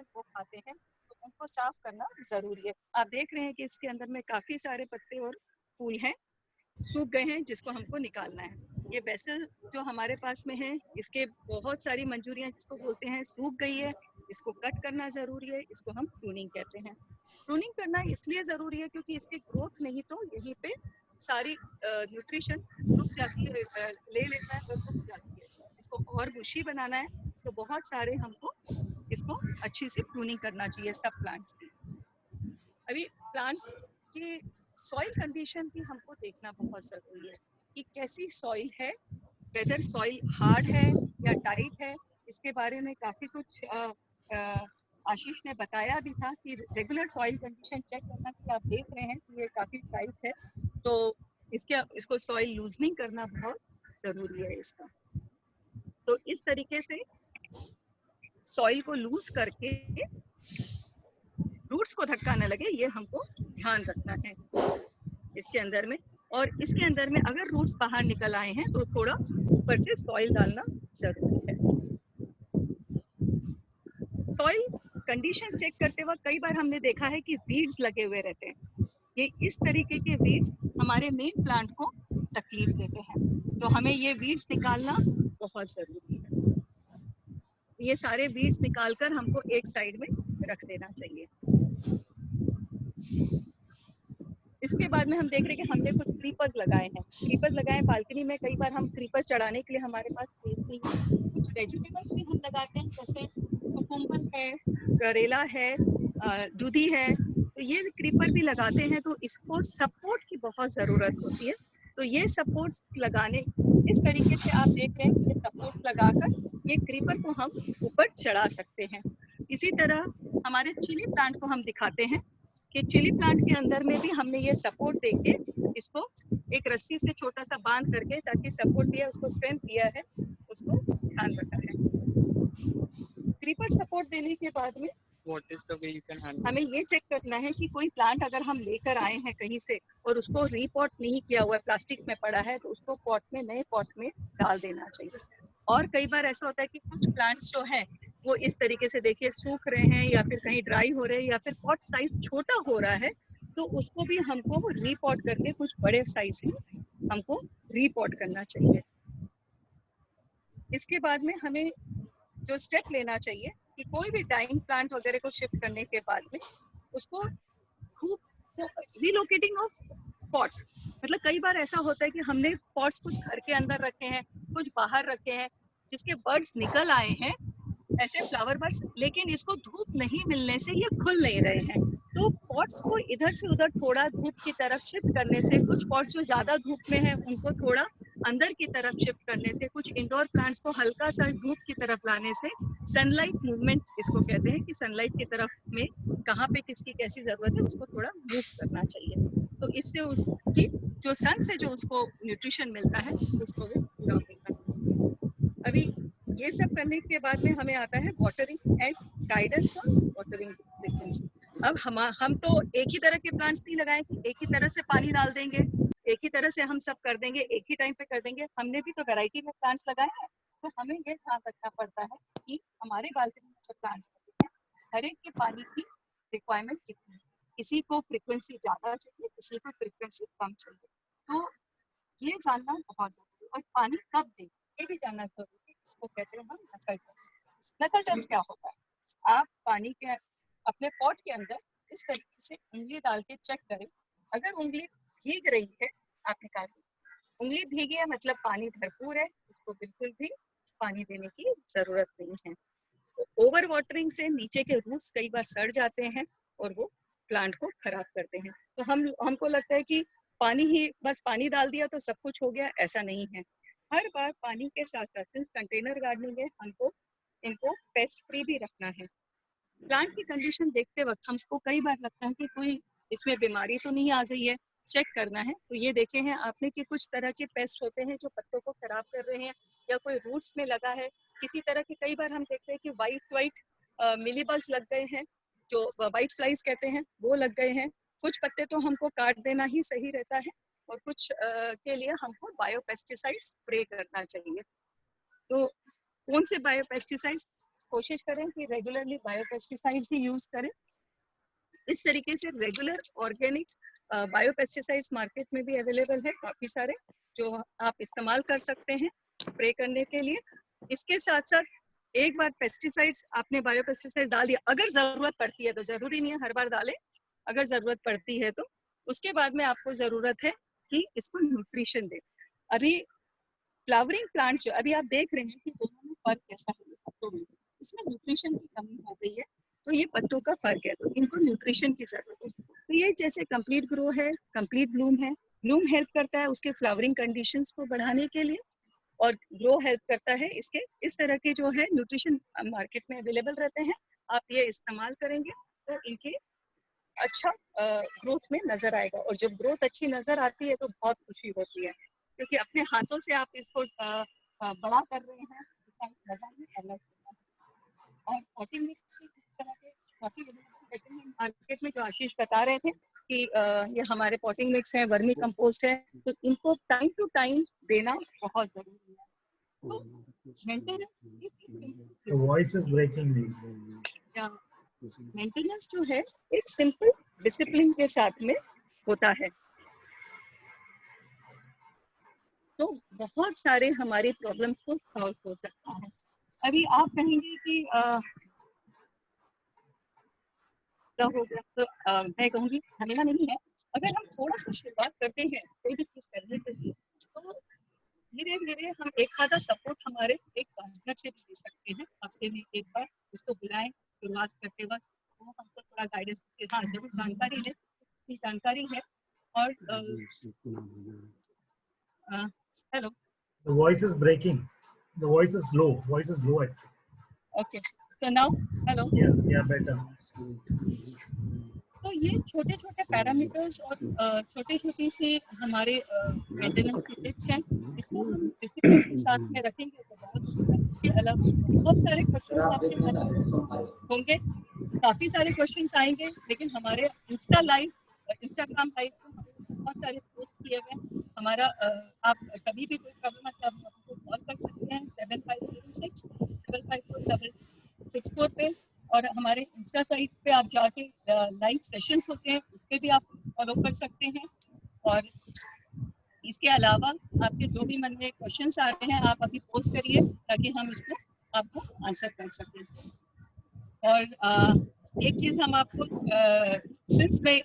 वो खाते हैं तो उनको साफ करना जरूरी है। आप देख रहे हैं कि इसके अंदर में काफी सारे पत्ते और फूल हैं, सूख गए हैं, जिसको हमको निकालना है। ये बेसल जो हमारे पास में है, इसके बहुत सारी मंजूरियां जिसको बोलते हैं सूख गई है, इसको कट करना जरूरी है। इसको हम प्रूनिंग कहते हैं। प्रूनिंग करना इसलिए जरूरी है क्योंकि इसकी ग्रोथ नहीं तो यहीं पे सारी न्यूट्रिशन रुक जाती है, ले लेता है और रुक जाती है। इसको और बुशी बनाना है तो बहुत सारे हमको इसको अच्छी से प्रूनिंग करना चाहिए सब प्लांट्स की। अभी प्लांट्स की सॉइल कंडीशन भी हमको देखना बहुत जरूरी है कि कैसी सॉइल है, वेदर सॉइल हार्ड है या टाइट है। इसके बारे में काफी कुछ आशीष ने बताया भी था कि रेगुलर सॉइल कंडीशन चेक करना कि आप देख रहे हैं कि ये काफी टाइट है तो इसको सॉइल लूजनिंग करना बहुत जरूरी है इसका। तो इस तरीके से सॉइल को लूज करके रूट्स को धक्का न लगे, ये हमको ध्यान रखना है इसके अंदर में। और इसके अंदर में अगर रूट्स बाहर निकल आए हैं तो थोड़ा ऊपर से सॉइल डालना जरूरी है। सॉइल कंडीशन चेक करते वक्त कई बार हमने देखा है कि वीड्स लगे हुए रहते हैं। ये इस तरीके के वीड्स हमारे मेन प्लांट को तकलीफ देते हैं, तो हमें ये वीड्स निकालना बहुत जरूरी है। ये सारे वीड्स निकालकर हमको एक साइड में रख देना चाहिए। इसके बाद में हम देख रहे हैं कि हमने कुछ क्रीपर्स लगाए हैं। क्रीपर्स लगाए बालकनी में, कई बार हम क्रीपर्स चढ़ाने के लिए हमारे पास स्पेस नहीं है। कुछ वेजिटेबल्स भी हम लगाते हैं जैसे कुकुम्बर है, करेला है, दूधी है, तो ये क्रीपर भी लगाते हैं। तो इसको सपोर्ट की बहुत ज़रूरत होती है। तो ये सपोर्ट्स लगाने इस तरीके से आप देख रहे हैं, ये सपोर्ट्स लगाकर ये क्रीपर को हम ऊपर चढ़ा सकते हैं। इसी तरह हमारे चिली प्लांट को हम दिखाते हैं कि चिली प्लांट के अंदर में भी हमने ये सपोर्ट देके इसको एक रस्सी से छोटा सा बांध करके ताकि सपोर्ट दिया, उसको स्ट्रेंथ दिया है, उसको ध्यान रखा है। क्रीपर सपोर्ट देने के बाद में हमें ये चेक करना है कि कोई प्लांट अगर हम लेकर आए हैं कहीं से और उसको रीपॉट नहीं किया हुआ है, प्लास्टिक में पड़ा है, तो उसको पॉट में, नए पॉट में डाल देना चाहिए। और कई बार ऐसा होता है कि कुछ प्लांट्स जो हैं वो इस तरीके से देखिए सूख रहे हैं या फिर कहीं ड्राई हो रहे हैं या फिर पॉट साइज छोटा हो रहा है, तो उसको भी हमको रीपॉट करके कुछ बड़े साइज में हमको रीपॉट करना चाहिए। इसके बाद में हमें जो स्टेप लेना चाहिए कि कोई भी डाइंग प्लांट वगैरह को शिफ्ट करने के बाद में उसको रीलोकेटिंग ऑफ पॉट्स, मतलब कई बार ऐसा होता है कि हमने पॉट्स कुछ घर के अंदर रखे हैं, कुछ बाहर रखे हैं, जिसके बर्ड्स निकल आए हैं, ऐसे फ्लावर बर्ड्स, लेकिन इसको धूप नहीं मिलने से ये खुल नहीं रहे हैं। तो पॉट्स को इधर से उधर थोड़ा धूप की तरफ शिफ्ट करने से, कुछ पॉट्स जो ज्यादा धूप में हैं उनको थोड़ा अंदर की तरफ शिफ्ट करने से, कुछ इंडोर प्लांट्स को हल्का सा धूप की तरफ लाने से, सनलाइट मूवमेंट इसको कहते हैं कि सनलाइट की तरफ में कहाँ पे किसकी कैसी जरूरत है उसको थोड़ा मूव करना चाहिए। तो इससे उसकी जो सन से जो उसको न्यूट्रिशन मिलता है उसको वो पूरा मिलता है। अभी ये सब करने के बाद में हमें आता है watering and guidance on watering frequency. अब हम तो एक ही तरह के प्लांट्स नहीं लगाए कि एक ही तरह से पानी डाल देंगे, एक ही तरह से हम सब कर देंगे, एक ही टाइम पे कर देंगे। हमने भी तो वैरायटी में प्लांट्स लगाए हैं, तो हमें ये ध्यान रखना पड़ता है कि हमारे बालकनी में जो प्लांट्स लगे हैं हर एक के पानी की रिक्वायरमेंट कितनी है। किसी को फ्रीक्वेंसी ज्यादा चाहिए, किसी को फ्रीक्वेंसी कम चाहिए, तो ये जानना बहुत जरूरी है। और पानी कब दें ये भी जानना जरूरी है। इसको कहते हैं हम नकल टेस्ट। नकल टेस्ट क्या होता है? आप पानी के अपने पॉट के अंदर इस तरीके से उंगली डाल के चेक करें, अगर उंगली भीग रही है आप निकाल दें। उंगली भीगी है मतलब पानी भरपूर है, उसको बिल्कुल भी पानी देने की जरूरत नहीं है। तो ओवर वाटरिंग से नीचे के रूट्स कई बार सड़ जाते हैं और वो प्लांट को खराब करते हैं। तो हमको लगता है कि पानी ही बस पानी डाल दिया तो सब कुछ हो गया, ऐसा नहीं है। हर बार पानी के साथ साथ सिंस कंटेनर गार्डनिंग है हमको इनको पेस्ट फ्री भी रखना है। प्लांट की कंडीशन देखते वक्त हमको कई बार लगता है कि कोई इसमें बीमारी तो नहीं आ गई है, चेक करना है। तो ये देखे हैं आपने कि कुछ तरह के पेस्ट होते हैं जो पत्तों को खराब कर रहे हैं या कोई रूट्स में लगा है, किसी तरह के कई बार हम देखते हैं कि वाइट मिलीबग्स लग गए हैं, जो वाइट फ्लाइज कहते हैं, वो लग गए हैं। कुछ पत्ते तो हमको काट देना ही सही रहता है और कुछ के लिए हमको बायोपेस्टिसाइड स्प्रे करना चाहिए। तो कौन से बायोपेस्टिसाइड्स? कोशिश करें कि रेगुलरली बायोपेस्टिसाइड्स ही यूज करें। इस तरीके से रेगुलर ऑर्गेनिक बायोपेस्टिसाइड्स मार्केट में भी अवेलेबल है काफी सारे, जो आप इस्तेमाल कर सकते हैं स्प्रे करने के लिए। इसके साथ साथ एक बार पेस्टिसाइड्स आपने बायोपेस्टिसाइड डाल दिया, अगर जरूरत पड़ती है तो, जरूरी नहीं है हर बार डालें, अगर जरूरत पड़ती है तो उसके बाद में आपको जरूरत है कि इसको न्यूट्रिशन दें। अभी फ्लावरिंग प्लांट्स जो अभी आप देख रहे हैं कि दोनों में फर्क कैसा है पत्तों में, इसमें न्यूट्रिशन की कमी हो गई है, तो ये पत्तों का फर्क है, तो इनको न्यूट्रिशन की जरूरत है। तो ये जैसे कंप्लीट ग्रो है, कंप्लीट ब्लूम है, ब्लूम हेल्प करता है उसके फ्लावरिंग कंडीशंस को बढ़ाने के लिए और ग्रो हेल्प करता है इसके। इस तरह के जो है न्यूट्रिशन मार्केट में अवेलेबल रहते हैं, आप ये इस्तेमाल करेंगे तो इनके अच्छा ग्रोथ में नजर आएगा। और जब ग्रोथ अच्छी नजर आती है तो बहुत खुशी होती है, क्योंकि अपने हाथों से आप इसको बड़ा कर रहे हैं, इसका नजर ही अलग होता है। और पॉटिंग मिक्स इस तरह के काफी मार्केट में जो आशीष बता रहे थे कि ये हमारे पॉटिंग मिक्स है, वर्मी कंपोस्ट है, तो इनको टाइम टू टाइम देना बहुत जरूरी है। तो The voice is breaking. Maintenance जो है एक सिंपल डिसिप्लिन के साथ में होता है, तो बहुत सारे हमारी प्रॉब्लम्स को सॉल्व हो सकता है। अभी आप कहेंगे कि क्या हो गया, तो मैं कहूँगी झमेला नहीं है। अगर हम थोड़ा सा शुरुआत करते हैं कोई भी चीज करने के लिए, तो धीरे धीरे हम एक आधा सपोर्ट हमारे एक पार्टनर से भी ले सकते हैं। हफ्ते में एक बार उसको बुलाएं शुरुआत करते वक्त, वो हमको थोड़ा गाइडेंस दे। हाँ जरूर जानकारी है, जानकारी है। और hello, The voice is breaking. The voice is low. Voice is low actually. Okay, so now hello. Yeah, better. तो ये छोटे छोटे पैरामीटर्स और छोटी छोटी सी हमारे मेंटेनेंस की टिप्स हैं, इसको हम डिसिप्लिन के साथ में रखेंगे तो बहुत अच्छा है। इसके अलावा बहुत सारे क्वेश्चंस आपके मन में होंगे, काफी सारे क्वेश्चंस आएंगे, लेकिन हमारे इंस्टाग्राम लाइव पे बहुत सारे पोस्ट किए हुए। हमारा आप कभी भी कोई प्रॉब्लम है तो आप हमको कॉल कर सकते हैं 7506 554 पे, और हमारे इंस्टा साइट पे आप जाके लाइव सेशंस होते हैं उस पे भी आप फॉलो कर सकते हैं। और इसके अलावा आपके जो भी मन में क्वेश्चंस आ रहे हैं आप अभी पोस्ट करिए ताकि हम इसको आपको आंसर कर सकें। और एक चीज हम आपको सिंस में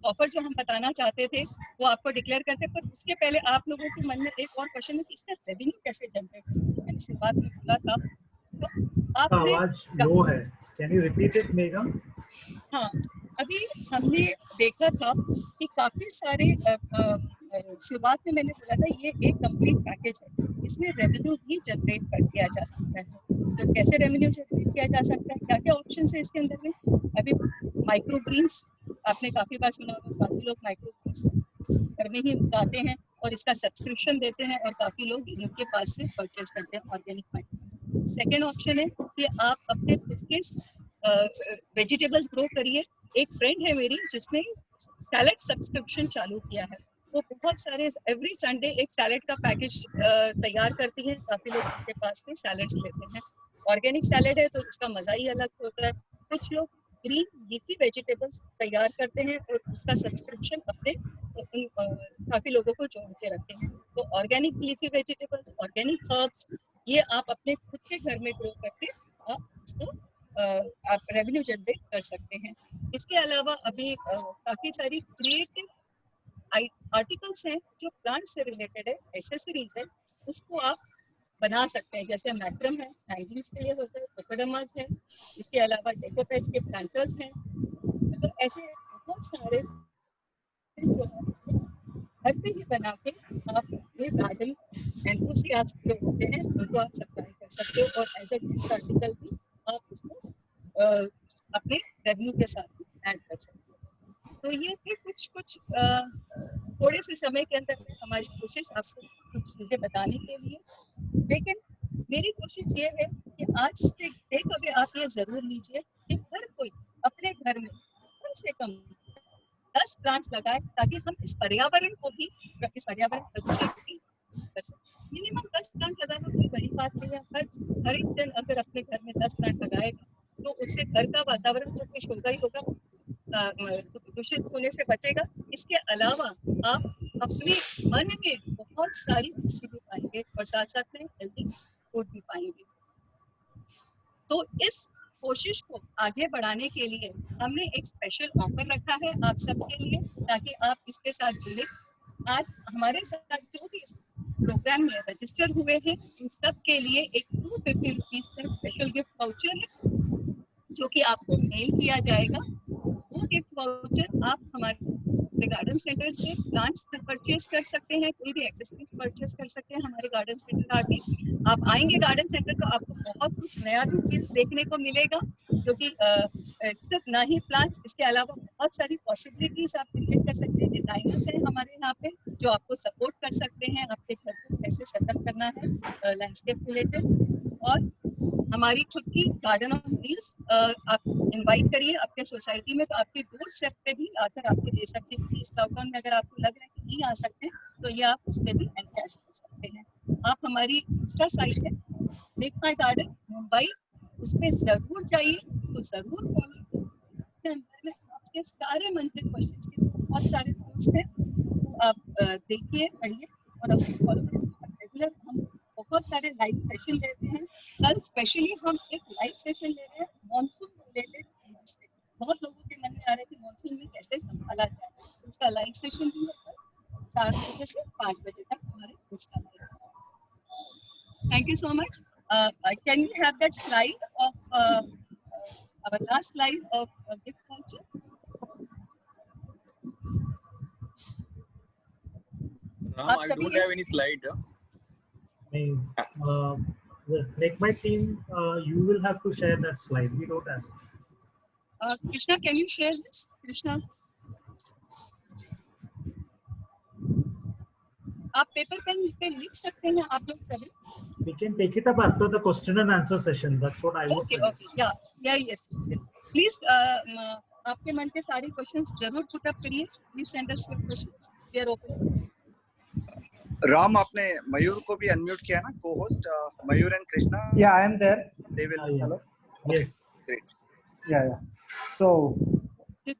ऑफर जो हम बताना चाहते थे वो आपको डिक्लेयर करते, पर उसके पहले आप लोगों के मन में एक और क्वेश्चन है कि इससे रेवेन्यू कैसे जनरेट होगा। मैंने शुरुआत में बोला था, तो आपने आवाज लो है, can you repeat it Megha? हाँ, अभी हमने देखा था कि काफी सारे शुरुआत में मैंने बोला था ये एक कंप्लीट पैकेज है, इसमें रेवेन्यू भी जनरेट कर किया जा सकता है। तो कैसे रेवेन्यू जनरेट किया जा सकता है, क्या क्या ऑप्शन है इसके अंदर में? अभी माइक्रो ग्रीन्स आपने काफी बार सुना होगा, काफी लोग माइक्रो ग्रीन्स घर में ही उगाते हैं और इसका सब्सक्रिप्शन देते हैं और काफी लोग इनके पास से परचेज करते हैं ऑर्गेनिक माइक्रो। सेकेंड ऑप्शन है कि आप अपने खुद के वेजिटेबल्स ग्रो करिए। एक फ्रेंड है मेरी जिसने सैलेड सब्सक्रिप्शन चालू किया है, वो बहुत सारे एवरी संडे एक सैलेड का पैकेज तैयार करती है, काफी लोग उनके पास से सैलेड्स लेते हैं। ऑर्गेनिक सैलेड है तो उसका मजा ही अलग होता है। कुछ लोग ग्रीन लीफी वेजिटेबल्स तैयार करते हैं और उसका सब्सक्रिप्शन अपने काफी लोगों को जोड़ के रखते हैं। तो organic leafy vegetables, organic herbs, ये आप अपने खुद के घर में ग्रो करके आप इसको आप रेवेन्यू जनरेट कर सकते हैं। इसके अलावा अभी काफी सारी क्रिएटिव आर्टिकल्स हैं जो प्लांट से रिलेटेड है, एसेसरीज है, उसको आप बना सकते हैं। जैसे मैक्रम है, हैंगिंग्स के लिए होता है, कोकोडर्मास है, इसके अलावा डेकोपेज के प्लांटर्स हैं। तो ऐसे बहुत सारे घर पे ही बना के आप अपने गार्डन एंथुसियास्ट जो होते हैं उनको आप सप्लाई कर सकते हो, और एज ए गिफ्ट आर्टिकल भी आप उसको अपने रेवेन्यू के साथ ऐड कर सकते हो। तो ये थे कुछ थोड़े से समय के अंदर हमारी कोशिश आपको कुछ चीजें बताने के लिए। लेकिन मेरी कोशिश ये है कि आज से एक अभी आप ये जरूर लीजिए कि हर कोई अपने घर में कम से कम 10 प्लांट्स लगाए, ताकि हम इस पर्यावरण प्रदूषण को भी कर सकते। मिनिमम 10 प्लांट लगाना कोई बड़ी बात नहीं है। हर एक जन अगर अपने घर में 10 प्लांट लगाएगा तो उससे घर का वातावरण तो कुछ होगा ही होगा, दूषित होने से बचेगा। इसके अलावा आप अपने मन में बहुत सारी खुशी भी पाएंगे और साथ साथ में हेल्दी फूड भी पाएंगे। तो इस कोशिश को आगे बढ़ाने के लिए हमने एक स्पेशल ऑफर रखा है आप सबके लिए, ताकि आप इसके साथ जुड़े। आज हमारे साथ जो भी इस प्रोग्राम में रजिस्टर हुए हैं उन सब के लिए एक 250 रुपीज का स्पेशल गिफ्ट वाउचर है, जो कि आपको मेल किया जाएगा। वो गिफ्ट वाउचर आप हमारे गार्डन सेंटर से प्लांट्स परचेज कर सकते हैं, कोई भी एक्सेसरीज परचेज कर सकते हैं हमारे गार्डन सेंटर आके। आप आएंगे गार्डन सेंटर तो आपको बहुत कुछ नया भी चीज देखने को मिलेगा, क्योंकि सिर्फ ना ही प्लांट्स, इसके अलावा बहुत सारी पॉसिबिलिटीज आप क्रिएट कर सकते हैं। डिजाइनर्स हैं हमारे यहाँ पे जो आपको सपोर्ट कर सकते हैं आपके घर को कैसे सेटअप करना है लैंडस्केप रिलेटेड। और हमारी खुद की गार्डन ऑन व्हील्स आप इनवाइट करिए अपने सोसाइटी में, तो आपके डोर स्टेप पे भी आकर आपको दे सकते हैं। इस लॉकडाउन में अगर आपको लग रहा है कि नहीं आ सकते तो ये आप उस पर भी एनकैश कर सकते हैं। आप हमारी इंस्टा साइट है मेक माई गार्डन मुंबई, उस पर जरूर जाइए, उसको जरूर फॉलो करिए। उसके अंदर में आपके सारे मन के क्वेश्चन के बहुत सारे पोस्ट हैं, तो आप देखिए पढ़िए और उसको फॉलो करिए। रेगुलर हम बहुत सारे लाइव सेशन लेते हैं। कल स्पेशली हम एक लाइव सेशन ले रहे हैं मॉनसून रिलेटेड। बहुत लोगों के मन में आ रहा है कि मॉनसून में कैसे संभाला जाए, उसका लाइव सेशन भी है 4 बजे से 5 बजे तक हमारे Insta live. Thank you so much. Can you have that slide of our last slide of gift voucher? Ram, I don't have any slide. Make my team, you will have to share that slide. We don't have it. Krishna, can you share this? Krishna, आप पेपर पेन पे लिख सकते हैं आप लोग सभी। We can take it up after the question and answer session. That's what I would suggest. Okay. Yes. Please, आपके मन के सारे क्वेश्चंस जरूर पुट अप करिए। Please send us your questions. We are open. Ram, आपने मयूर को भी अनम्यूट किया ना, co-host Mayur and Krishna. Yeah, I am there. They will. Hello. Okay. Yes. Great. Yeah. So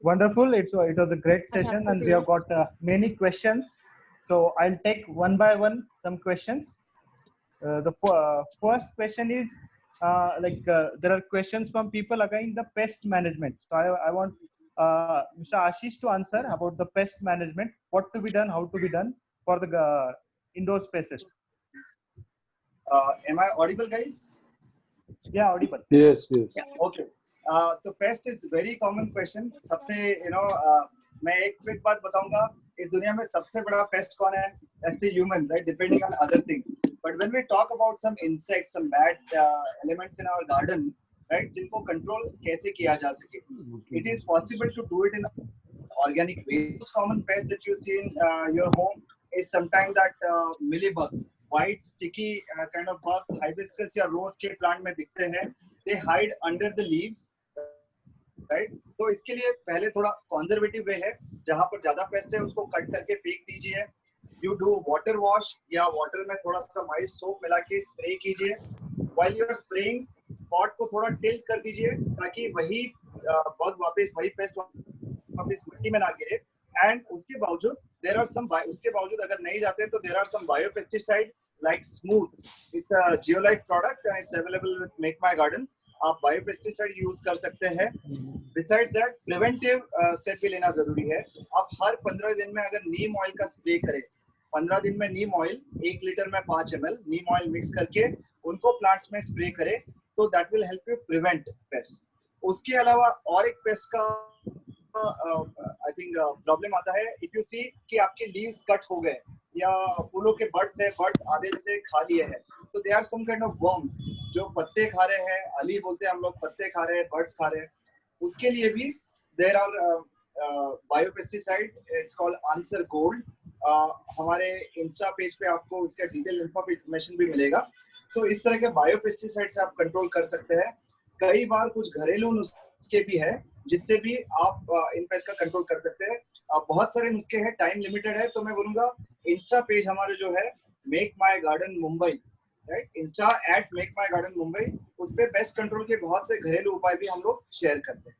wonderful. It was a great session, and we have got many questions. So I'll take one by one some questions. The first question is there are questions from people again the pest management. So I want Mr. Ashish to answer about the pest management, what to be done, how to be done for the indoor spaces. Am I audible, guys? Yeah, audible. Yes. Yeah, okay. तो paste is very common question. सबसे मैं एक क्विक बात बताऊंगा, इस दुनिया में सबसे बड़ा पेस्ट कौन है? That's a human, right? Depending on other things. But when we talk about some insects, some bad elements in our garden, right? जिनको कंट्रोल कैसे किया जा सके, it is possible to do it in organic way. Most common pest that you see in your home is sometimes that millibug, white sticky kind of bug, hibiscus या rose के plant में दिखते हैं. They hide under the leaves, right? तो इसके लिए पहले थोड़ा conservative way है, जहाँ पर ज्यादा पेस्ट है उसको कट करके फेंक दीजिए। You do water wash या वाटर में थोड़ा सा माइल्ड सोप मिला के स्प्रे कीजिए। While you are spraying, pot को थोड़ा टिल्ट कर दीजिए ताकि वही बग वापस, वही पेस्ट वापस मिट्टी में ना गिरे। एंड उसके बावजूद अगर नहीं जाते तो there are some biopesticided like Smooth. It's a Geolite product and it's available with Make My Garden. आप बायोपेस्टिसाइड यूज कर सकते हैं। Besides that, प्रिवेंटिव स्टेप भी लेना जरूरी है। आप हर 15 दिन में अगर नीम ऑयल का स्प्रे करें, 15 दिन में नीम ऑयल 1 लीटर में 5 ml नीम ऑयल मिक्स करके उनको प्लांट्स में स्प्रे करें, तो that will help you prevent paste. उसके अलावा और एक पेस्ट का आई थिंक प्रॉब्लम आता है, इफ यू सी कि आपके लीव्स कट हो गए या फूलों के बर्ड्स आधे खा लिए हैं, तो there are some kind of worms जो पत्ते खा रहे हैं, अली बोलते हैं हम लोग, पत्ते खा रहे हैं, बर्ड्स खा रहे हैं। उसके लिए भी there are biopesticide, it's called answer gold. हमारे इंस्टा पेज पे आपको उसका डिटेल इंफॉर्मेशन भी मिलेगा। सो इस तरह के बायोपेस्टिसाइड से आप कंट्रोल कर सकते हैं। कई बार कुछ घरेलू नुस्खे भी है जिससे भी आप इन पेस्ट का कंट्रोल कर सकते हैं। बहुत सारे नुस्खे हैं, टाइम लिमिटेड है, तो मैं बोलूंगा इंस्टा पेज हमारे जो है मेक माई garden Mumbai, right, Insta @makeMyGardenMumbai, उस पे पेस्ट कंट्रोल के बहुत से घरेलू उपाय भी हम लोग शेयर करते हैं।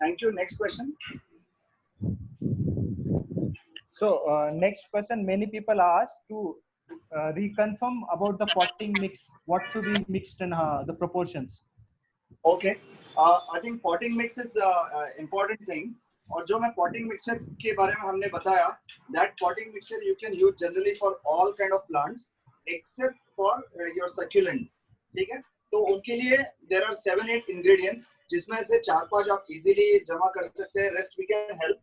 Thank you. Next question. So next question, many people ask to reconfirm about the potting mix, what to be mixed in the proportions. Okay, I think potting mix is important thing, और जो मैं potting mixture के बारे में हमने बताया, that potting mixture you can use generally for all kind of plants except for your succulent, ठीक है। तो उनके लिए there are 7-8 ingredients, जिसमें से 4-5 आप easily जमा कर सकते हैं, rest we can help।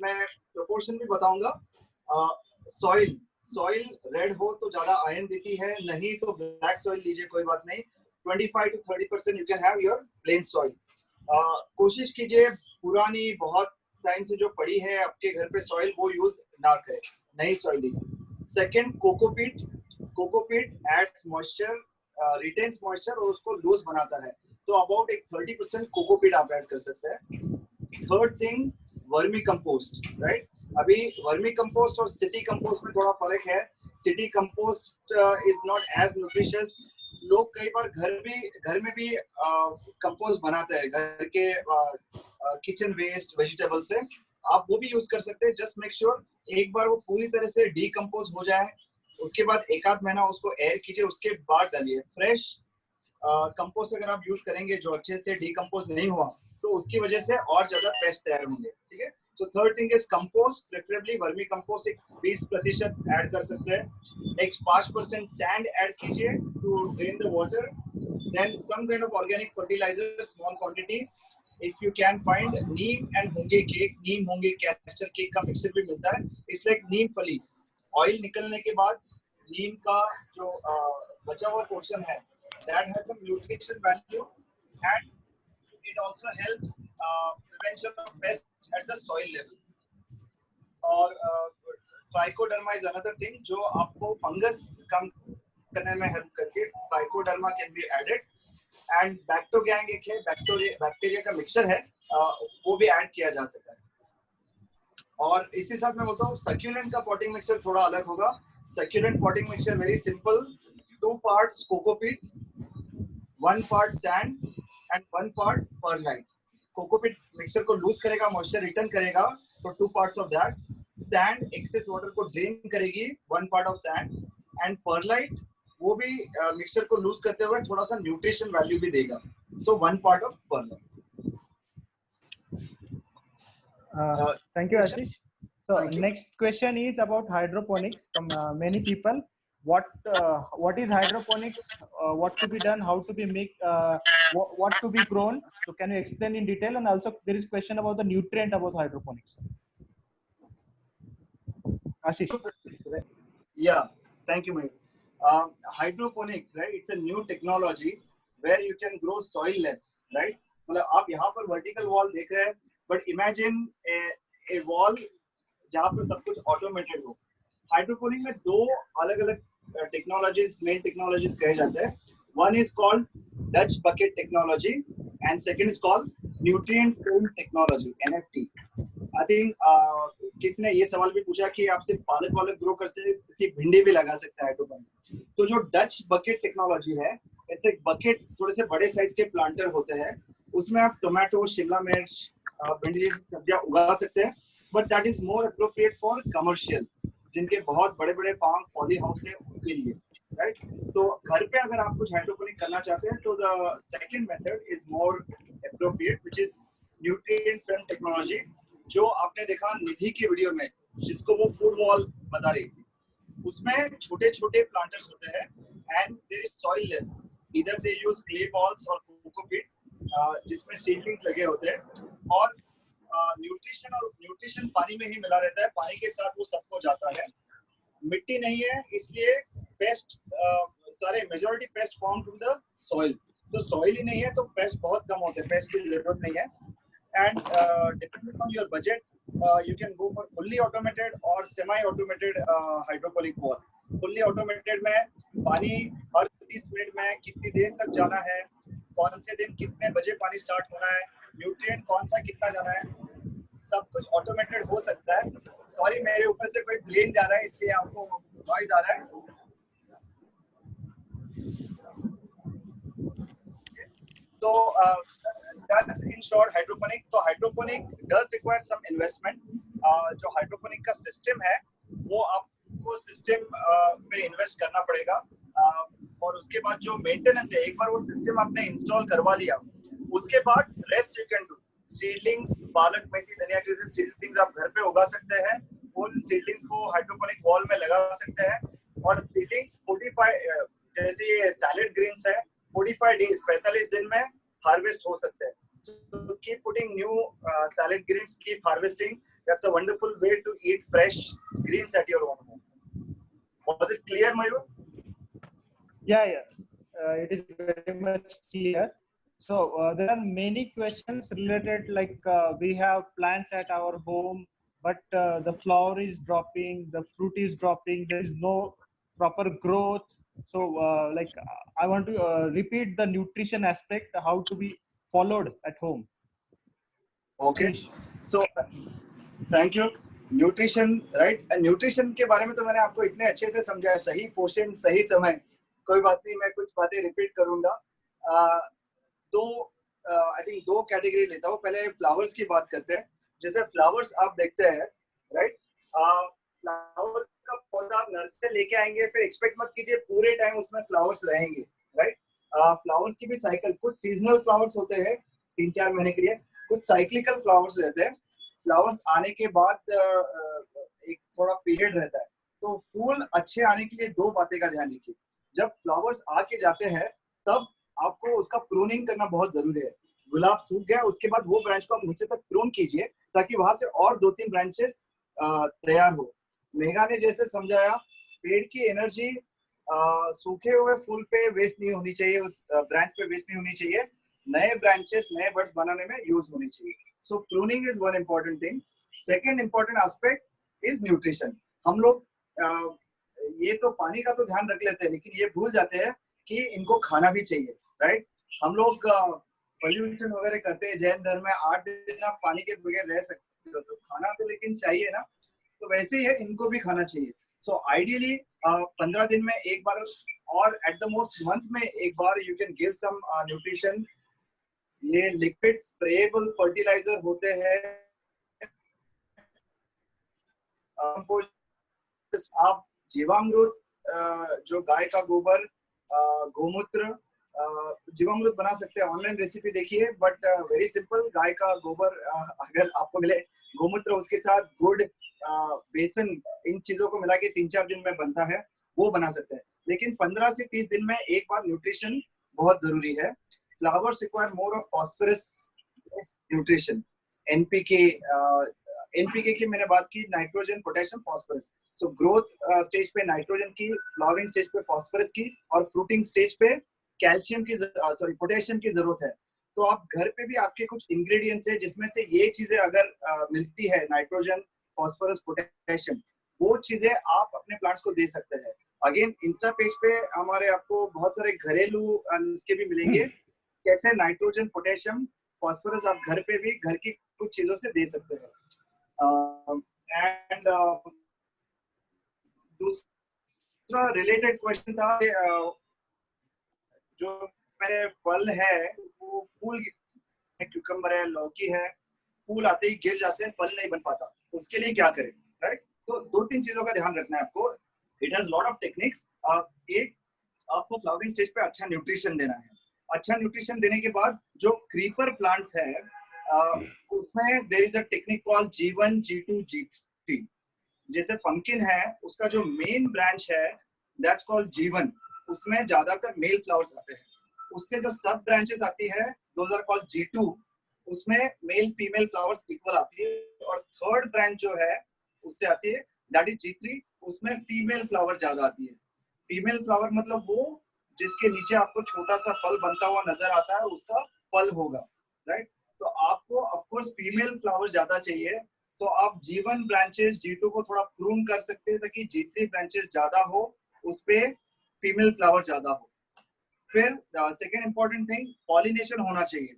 मैं proportion भी बताऊंगा। सॉइल रेड हो तो ज्यादा आयन देती है, नहीं तो ब्लैक सॉइल लीजिए, कोई बात नहीं। 25 to 30% you can have your plain soil। कोशिश कीजिए पुरानी बहुत टाइम से जो पड़ी है आपके घर पे सॉइल, वो यूज ना करें, नई सॉइल लीजिए। Second, cocopeat adds moisture, retains moisture और उसको लूज बनाता है, तो अबाउट एक 30% कोकोपीट आप ऐड कर सकते हैं। Third thing, vermicompost, right. अभी वर्मी कंपोस्ट और सिटी कंपोस्ट में थोड़ा फर्क है। City compost is not as nutritious. लोग कई बार घर में भी कंपोस्ट बनाते हैं, घर के किचन वेस्ट वेजिटेबल से, आप वो भी यूज कर सकते हैं। जस्ट मेक श्योर एक बार वो पूरी तरह से डीकंपोज हो जाए, उसके बाद 1-8 महीना उसको एयर कीजिए, उसके बाद डालिए। फ्रेश कंपोस्ट अगर आप यूज करेंगे जो अच्छे से डीकंपोज नहीं हुआ, तो उसकी वजह से और ज्यादा पेस्ट तैयार होंगे, ठीक है। So third thing is compost, preferably vermicompost 20% add कर सकते हैं। नेक्स्ट 5% सैंड ऐड कीजिए to drain the water. Then some kind of organic fertiliser, small quantity. If you can find neem and honge cake, neem honge castor cake का मिक्सचर भी मिलता है, इसलिए नीम फली ऑयल निकलने के बाद नीम का जो बचा हुआ पोर्शन है, that has some nutrition value and it also helps prevention of pests at the soil level. और trichoderma is another thing जो आपको फंगस कम करने में हेल्प करती है। trichoderma can be added and bactogang एक है, बैक्टीरिया का मिक्सचर है, वो भी ऐड किया जा सकता है। और इसी साथ मैं बोलता हूँ सक्यूलेंट का पॉटिंग मिक्सचर थोड़ा अलग होगा। Succulent potting mixture very simple, 2 parts cocopeat, 1 part sand and 1 part perlite। Cocopeat mixture को लूज करेगा, मॉइस्चर रिटर्न करेगा, तो 2 parts of that। Sand excess water को ड्रेन करेगी, 1 part of sand, and perlite वो भी मिक्सचर को लूज करते हुए थोड़ा सा न्यूट्रिशन वैल्यू भी देगा, so 1 part of perlite। Thank you, Ashish. So next question is about hydroponics from many people. What is hydroponics? What to be done? How to be make? What to be grown? So can you explain in detail? And also there is question about the nutrient about hydroponics. Ashish. Yeah, thank you, Mayur। Hydroponic, right? It's a new technology where you can grow soilless, right? मतलब आप यहाँ पर vertical wall देख रहे हैं, but imagine a wall जहाँ पर सब कुछ automated हो। हाइड्रोपोनिक में 2 अलग-अलग टेक्नोलॉजीज, मेन टेक्नोलॉजीज कहे जाते हैं। One is called Dutch bucket technology and second is called nutrient film technology, NFT। I think किसी ने ये सवाल भी पूछा कि आप सिर्फ पालक ग्रो कर सकते हैं कि भिंडी भी लगा सकते हैं हाइड्रोपोनिक। तो जो डच बकेट टेक्नोलॉजी है, इट्स एक बकेट, थोड़े से बड़े साइज के प्लांटर होते हैं, उसमें आप टोमेटो, शिमला मिर्च, भिंडी जैसी सब्जियां उगा सकते हैं, but that is more appropriate for commercial, जिनके बहुत बड़े बड़े फार्म, पॉली हाउस है, उनके लिए, राइट। तो घर पे अगर आप कुछ हाइड्रोपोनिक करना चाहते हैं तो the second method is more appropriate, which is nutrient film technology, जो आपने देखा निधि की वीडियो में, जिसको वो फूड वॉल बता रही थी। उसमें छोटे छोटे प्लांटर्स होते हैं and there is soilless, either they use clay balls और कोकोपीट, जिसमें सीडलिंग्स लगे होते हैं, और न्यूट्रिशन पानी में ही मिला रहता है, पानी के साथ वो सबको जाता है। मिट्टी नहीं है, इसलिए पेस्ट सारे majority paste form from the soil, तो सॉइल ही नहीं है तो पेस्ट बहुत कम होते हैं, पेस्ट की जरूरत नहीं है। and depending on your budget, you can go for fully automated or semi-automated hydroponic wall. Fully automated में पानी हर 30 मिनट में कितनी देर तक जाना है, कौन से दिन कितने बजे पानी स्टार्ट होना है, न्यूट्रिएंट कौन सा कितना जाना है, सब कुछ ऑटोमेटेड हो सकता है. सॉरी मेरे ऊपर से कोई प्लेन जा रहा है इसलिए आपको नॉइज आ रहा है. So that's in short hydroponic. So hydroponic does require some investment. जो hydroponic का system है वो आपको system पे invest करना पड़ेगा, और उसके बाद जो maintenance है, एक बार वो system आपने install करवा लिया, उसके बाद rest you can do. Seedlings, पालक, मेथी, धनिया जैसे seedlings आप घर पे उगा सकते हैं, उन seedlings को hydroponic wall में लगा सकते हैं. और seedlings 45 जैसे ये salad greens है 45 days 45 दिन में हार्वेस्ट हो सकते हैं. So keep putting new salad greens, keep harvesting. That's a wonderful way to eat fresh greens at your own home. Was it clear, Mayur? Yeah. It is very much clear. So there are many questions related, like we have plants at our home, but the flower is dropping, the fruit is dropping, there is no proper growth. So I want to repeat the nutrition aspect, how to be followed at home. Okay. So thank you. Nutrition, right? Nutrition के बारे में तो मैंने आपको इतने अच्छे से समझाया, सही पोषण सही समय. कोई बात नहीं, मैं कुछ बातें रिपीट करूंगा. I think दो कैटेगरी लेता हूँ. पहले फ्लावर्स की बात करते हैं. जैसे फ्लावर्स आप देखते हैं, राइट? फ्लावर का पौधा आप नर्सरी से लेके आएंगे, फिर एक्सपेक्ट मत कीजिए पूरे टाइम उसमें फ्लावर्स रहेंगे, राइट? फ्लावर्स की भी साइकिल, कुछ सीजनल फ्लावर्स होते हैं 3-4 महीने के लिए, कुछ साइक्लिकल फ्लावर्स रहते हैं. फ्लावर्स आने के बाद एक थोड़ा पीरियड रहता है. तो फूल अच्छे आने के लिए दो बातें का ध्यान रखिए. जब फ्लावर्स आके जाते हैं तब आपको उसका प्रूनिंग करना बहुत जरूरी है. गुलाब सूख गया, उसके बाद वो ब्रांच को आप नीचे तक प्रून कीजिए ताकि वहां से और 2-3 ब्रांचेस तैयार हो. मेघा ने जैसे समझाया, पेड़ की एनर्जी सूखे हुए फूल पे वेस्ट नहीं होनी चाहिए, उस ब्रांच पे वेस्ट नहीं होनी चाहिए, नए ब्रांचेस नए बर्ड्स बनाने में यूज होनी चाहिए. So pruning is one important thing. Second important aspect is nutrition. हम लोग ये तो पानी का तो ध्यान रख लेते हैं, लेकिन ये भूल जाते हैं कि इनको खाना भी चाहिए, राइट? हम लोग पॉल्यूशन वगैरह करते हैं, जैन धर्म में 8 दिन आप पानी के बगैर रह सकते हो, तो खाना तो लेकिन चाहिए ना. तो वैसे ही है, इनको भी खाना चाहिए. सो आइडियली 15 दिन में एक बार और एट द मोस्ट मंथ में एक बार you can give some nutrition. ये लिक्विड स्प्रेएबल फर्टिलाइजर होते हैं. आप जीवामृत, जो गाय का गोबर, गोमूत्र, जीवामृत बना सकते हैं. ऑनलाइन रेसिपी देखिए, बट वेरी सिंपल. गाय का गोबर अगर आपको मिले, गोमूत्र, उसके साथ गुड़, बेसन, इन चीजों को मिला के 3-4 दिन में बनता है, वो बना सकते हैं. लेकिन 15 से 30 दिन में एक बार न्यूट्रिशन बहुत जरूरी है. Flowers require more of phosphorus nutrition. NPK की मैंने बात की, nitrogen, potassium, phosphorus. So growth stage पे नाइट्रोजन की, फ्लावरिंग स्टेज पे फॉस्फोरस की, और फ्रूटिंग स्टेज पे कैल्शियम की, पोटेशियम की जरूरत है. तो आप घर पे भी आपके कुछ इंग्रेडिएंट्स है जिसमें से ये चीजें अगर मिलती है, नाइट्रोजन, फॉस्फोरस, पोटेशियम, वो चीजें आप अपने प्लांट्स को दे सकते हैं. अगेन इंस्टा पेज पे हमारे आपको बहुत सारे घरेलू नुस्खे भी मिलेंगे, कैसे नाइट्रोजन, पोटेशियम, फॉस्फोरस आप घर पे भी घर की कुछ चीजों से दे सकते हैं. एंड दूसरा रिलेटेड क्वेश्चन था, जो मेरे फल है वो फूल, क्यूकम्बर है, लौकी है, फूल आते ही गिर जाते हैं, फल नहीं बन पाता, उसके लिए क्या करें, राइट? तो 2-3 चीजों का ध्यान रखना है आपको. It has lot of techniques. एक, आपको फ्लावरिंग स्टेज पे अच्छा न्यूट्रिशन देना है. अच्छा न्यूट्रिशन देने के बाद जो क्रीपर प्लांट्स है उसमें there is a technique called G1, G2, G3. जैसे पंकिन है, उसका जो मेन ब्रांच है दैट्स कॉल्ड G1, उसमें ज्यादातर मेल फ्लावर्स आते हैं. उससे जो सब ब्रांचेस आती है दोज आर कॉल्ड G2, उसमें मेल फीमेल फ्लावर्स इक्वल आती है. और थर्ड ब्रांच जो है उससे आती है दैट इज G3, उसमें फीमेल फ्लावर ज्यादा आती है. फीमेल फ्लावर मतलब वो जिसके नीचे आपको छोटा सा फल बनता हुआ नजर आता है, उसका फल होगा, राइट? तो आपको ऑफ कोर्स फीमेल फ्लावर ज्यादा चाहिए, तो आप G1 ब्रांचेस G2 को थोड़ा प्रून कर सकते हैं ताकि G3 ब्रांचेस ज्यादा हो, उस पे फीमेल फ्लावर ज्यादा हो। फिर सेकेंड इंपॉर्टेंट थिंग, पॉलिनेशन होना चाहिए।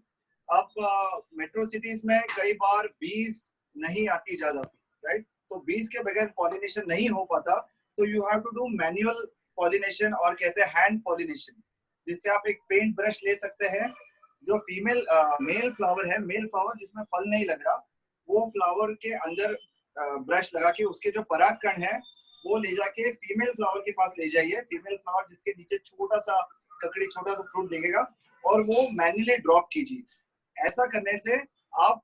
अब मेट्रो सिटीज में कई बार बीज नहीं आती ज्यादा, राइट? तो बीज के बगैर पॉलिनेशन नहीं हो पाता, तो you have to do manual pollination, और कहते हैं हैंड पॉलिनेशन, जिससे आप एक पेंट ब्रश ले सकते हैं। जो फीमेल मेल फ्लावर है, मेल फ्लावर जिसमें फल नहीं लग रहा, वो फ्लावर के अंदर ब्रश लगा के उसके जो परागकण है वो ले जाके फीमेल फ्लावर के पास ले जाइए। फीमेल फ्लावर जिसके नीचे छोटा सा ककड़ी, छोटा सा फ्रूट दिखेगा, और वो मैन्युअली ड्रॉप कीजिए। ऐसा करने से आप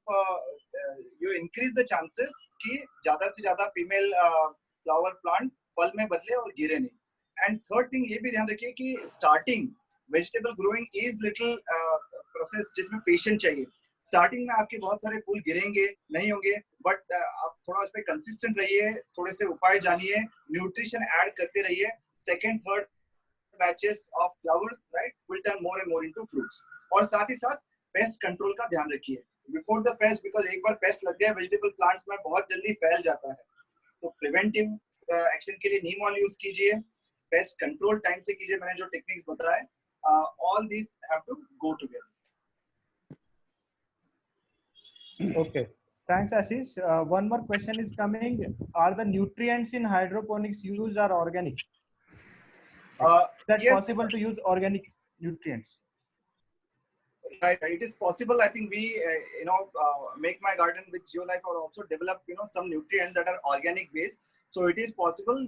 यू इंक्रीज द चांसेस कि ज्यादा से ज्यादा फीमेल फ्लावर प्लांट फल में बदले और गिरे नहीं। एंड थर्ड थिंग ये भी ध्यान रखिए कि starting vegetable growing is little process जिसमें पेशेंस चाहिए। स्टार्टिंग में आपके बहुत सारे फूल गिरेंगे नहीं होंगे, बट आप थोड़ा उस पर कंसिस्टेंट रहिए, थोड़े से उपाय जानिए, न्यूट्रिशन ऐड करते रहिए। Second third batches of flowers, right, will turn more and more into fruits. और साथ ही साथ पेस्ट कंट्रोल का ध्यान रखिए बिफोर द पेस्ट, बिकॉज एक बार पेस्ट लग गया वेजिटेबल प्लांट्स में बहुत जल्दी फैल जाता है। तो प्रिवेंटिव एक्शन के लिए नीम ऑयल यूज कीजिए, पेस्ट कंट्रोल टाइम से कीजिए, मैंने जो टेक्निक्स बताए, all this have to go together. Okay, thanks Ashish. One more question is coming. Are the nutrients in hydroponics used are organic? Is that yes, possible to use organic nutrients? Right, it is possible. I think we, Make My Garden with GeoLife or also develop, some nutrients that are organic based. So it is possible.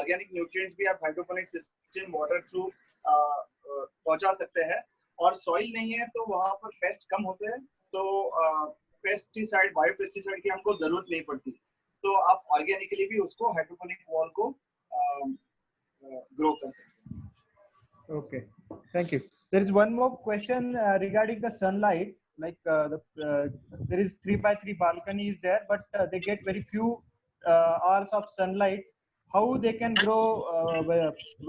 Organic nutrients भी आप hydroponic system water through पहुंचा सकते हैं। और soil नहीं है तो वहाँ पर pest कम होते हैं, तो पेस्टिसाइड, बायोपेस्टिसाइड की हमको जरूरत नहीं पड़ती। तो आप ऑर्गेनिकली भी उसको हाइड्रोपोनिक वॉल को ग्रो कर सकते हैं। Okay, thank you. There is one more question regarding the sunlight. Like there is 3x3 balcony is there, but they get very few hours of sunlight. How they can grow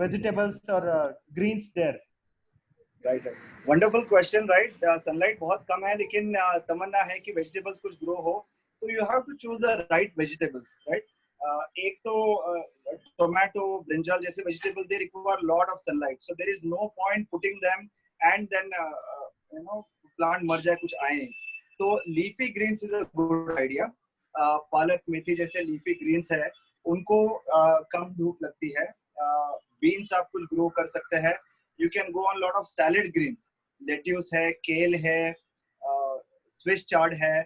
vegetables or greens there? Right. Wonderful question, right? Sunlight बहुत कम है, लेकिन तमन्ना है कि vegetables कुछ grow हो, तो you have to choose the right vegetables, right? एक तो tomato, brinjal जैसे vegetables, they require lot of sunlight, so there is no point putting them and then plant मर जाए, कुछ आए नहीं। तो leafy greens is a good idea. पालक, मेथी जैसे leafy greens है, उनको कम धूप लगती है। beans आप कुछ grow कर सकते हैं। You can go on lot of salad greens, lettuce है, kale है, Swiss chard है,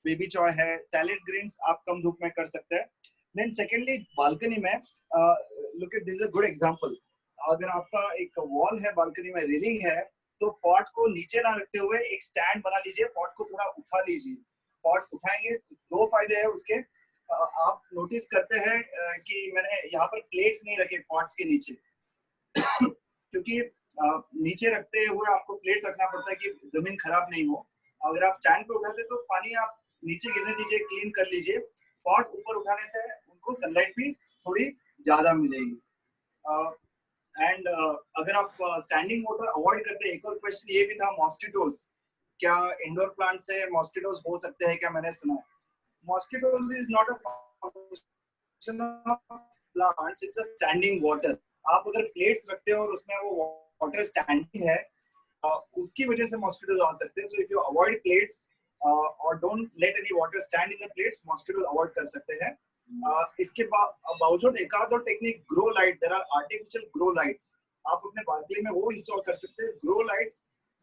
baby choy है, salad greens आप कम धूप में कर सकते हैं। Then secondly, balcony में look at this is a good example. अगर आपका एक wall है, balcony में railing है, तो pot को नीचे ना रखते हुए एक stand बना लीजिए, pot को थोड़ा उठा लीजिए। pot उठाएंगे, दो फायदे हैं उसके। आप notice करते हैं कि मैंने यहाँ पर plates नहीं रखे pots के नीचे, क्योंकि नीचे रखते हुए आपको प्लेट रखना पड़ता है कि जमीन खराब नहीं हो। अगर आप स्टैंड पे उठाते तो पानी आप नीचे गिरने दीजिए, क्लीन कर लीजिए। पॉट ऊपर उठाने से उनको सनलाइट भी थोड़ी ज्यादा मिलेगी। एंड अगर आप स्टैंडिंग वाटर अवॉइड करते हैं, एक और क्वेश्चन ये भी था, मॉस्किटोज, क्या इंडोर प्लांट से मॉस्किटोज हो सकते हैं क्या? मैंने सुना mosquitoes is not a function of plants, it's a standing water. आप अगर प्लेट्स रखते हो और उसमें वो वाटर स्टैंडिंग है, उसकी वजह से मॉस्किटोज आ सकते हैं। So if you avoid plates और don't let any water stand in the plates, mosquitoes avoid कर सकते हैं। इसके बावजूद एक आध और technique, grow light, there are artificial grow lights, आप अपने बालकनी में वो इंस्टॉल कर सकते हैं। ग्रो लाइट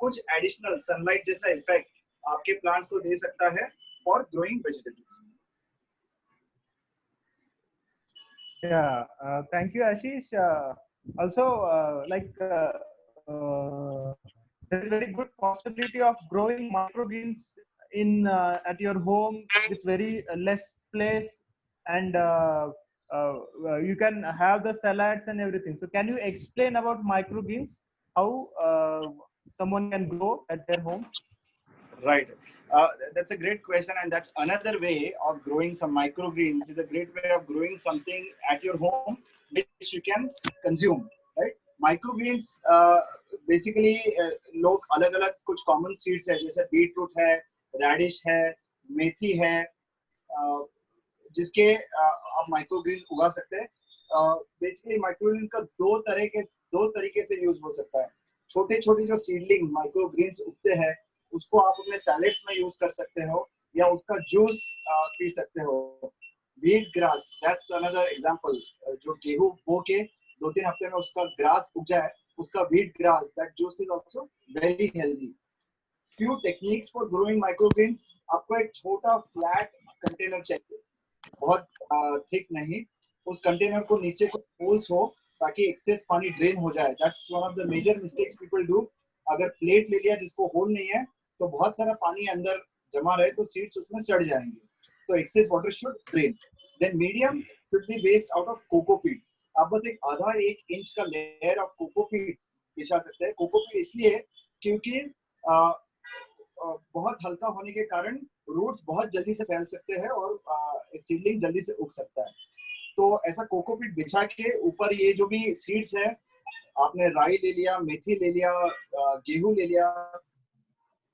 कुछ एडिशनल सनलाइट जैसा इफेक्ट आपके प्लांट्स को दे सकता है for growing vegetables. Yeah, thank you, Ashish. Also, there is very good possibility of growing microgreens in at your home with very less place, and you can have the salads and everything. So, can you explain about microgreens? How someone can grow at their home? Right. That's a great question, and that's another way of growing some microgreens. It is a great way of growing something at your home which you can consume, right? Microgreens, basically लोग अलग अलग कुछ कॉमन सीड्स है, जैसे बीट रूट है, रेडिश है, मेथी है, जिसके आप माइक्रोग्रीन उगा सकते हैं। बेसिकली माइक्रोग्रीन का दो तरीके से यूज हो सकता है। छोटे छोटे जो सीडलिंग माइक्रोग्रीन्स उगते हैं उसको आप अपने सैलेड्स में यूज कर सकते हो या उसका जूस पी सकते हो। Wheat grass, that's another example. जो गेहूं बो के 2-3 हफ्ते में उसका ग्रास उग जाए, उसका wheat grass, that juice is also very healthy. Few techniques for growing microgreens. आपको एक छोटा फ्लैट कंटेनर चाहिए, बहुत थिक नहीं। उस कंटेनर को नीचे कुछ होल्स हो ताकि एक्सेस पानी ड्रेन हो जाए। That's one of the major mistakes people do. अगर प्लेट ले लिया जिसको होल नहीं है तो बहुत सारा पानी अंदर जमा रहे तो सीड्स उसमें सड़ जाएंगे, तो excess water should drain. Then medium should be based out of cocopeat. आप बस एक आधा 1 इंच का लेयर ऑफ कोकोपीट बिछा सकते हैं। कोकोपीट इसलिए क्योंकि बहुत हल्का होने के कारण रूट्स बहुत जल्दी से फैल सकते हैं और सीडलिंग जल्दी से उग सकता है। तो ऐसा कोकोपीट बिछा के ऊपर ये जो भी सीड्स है, आपने राई ले लिया, मेथी ले लिया, गेहूं ले लिया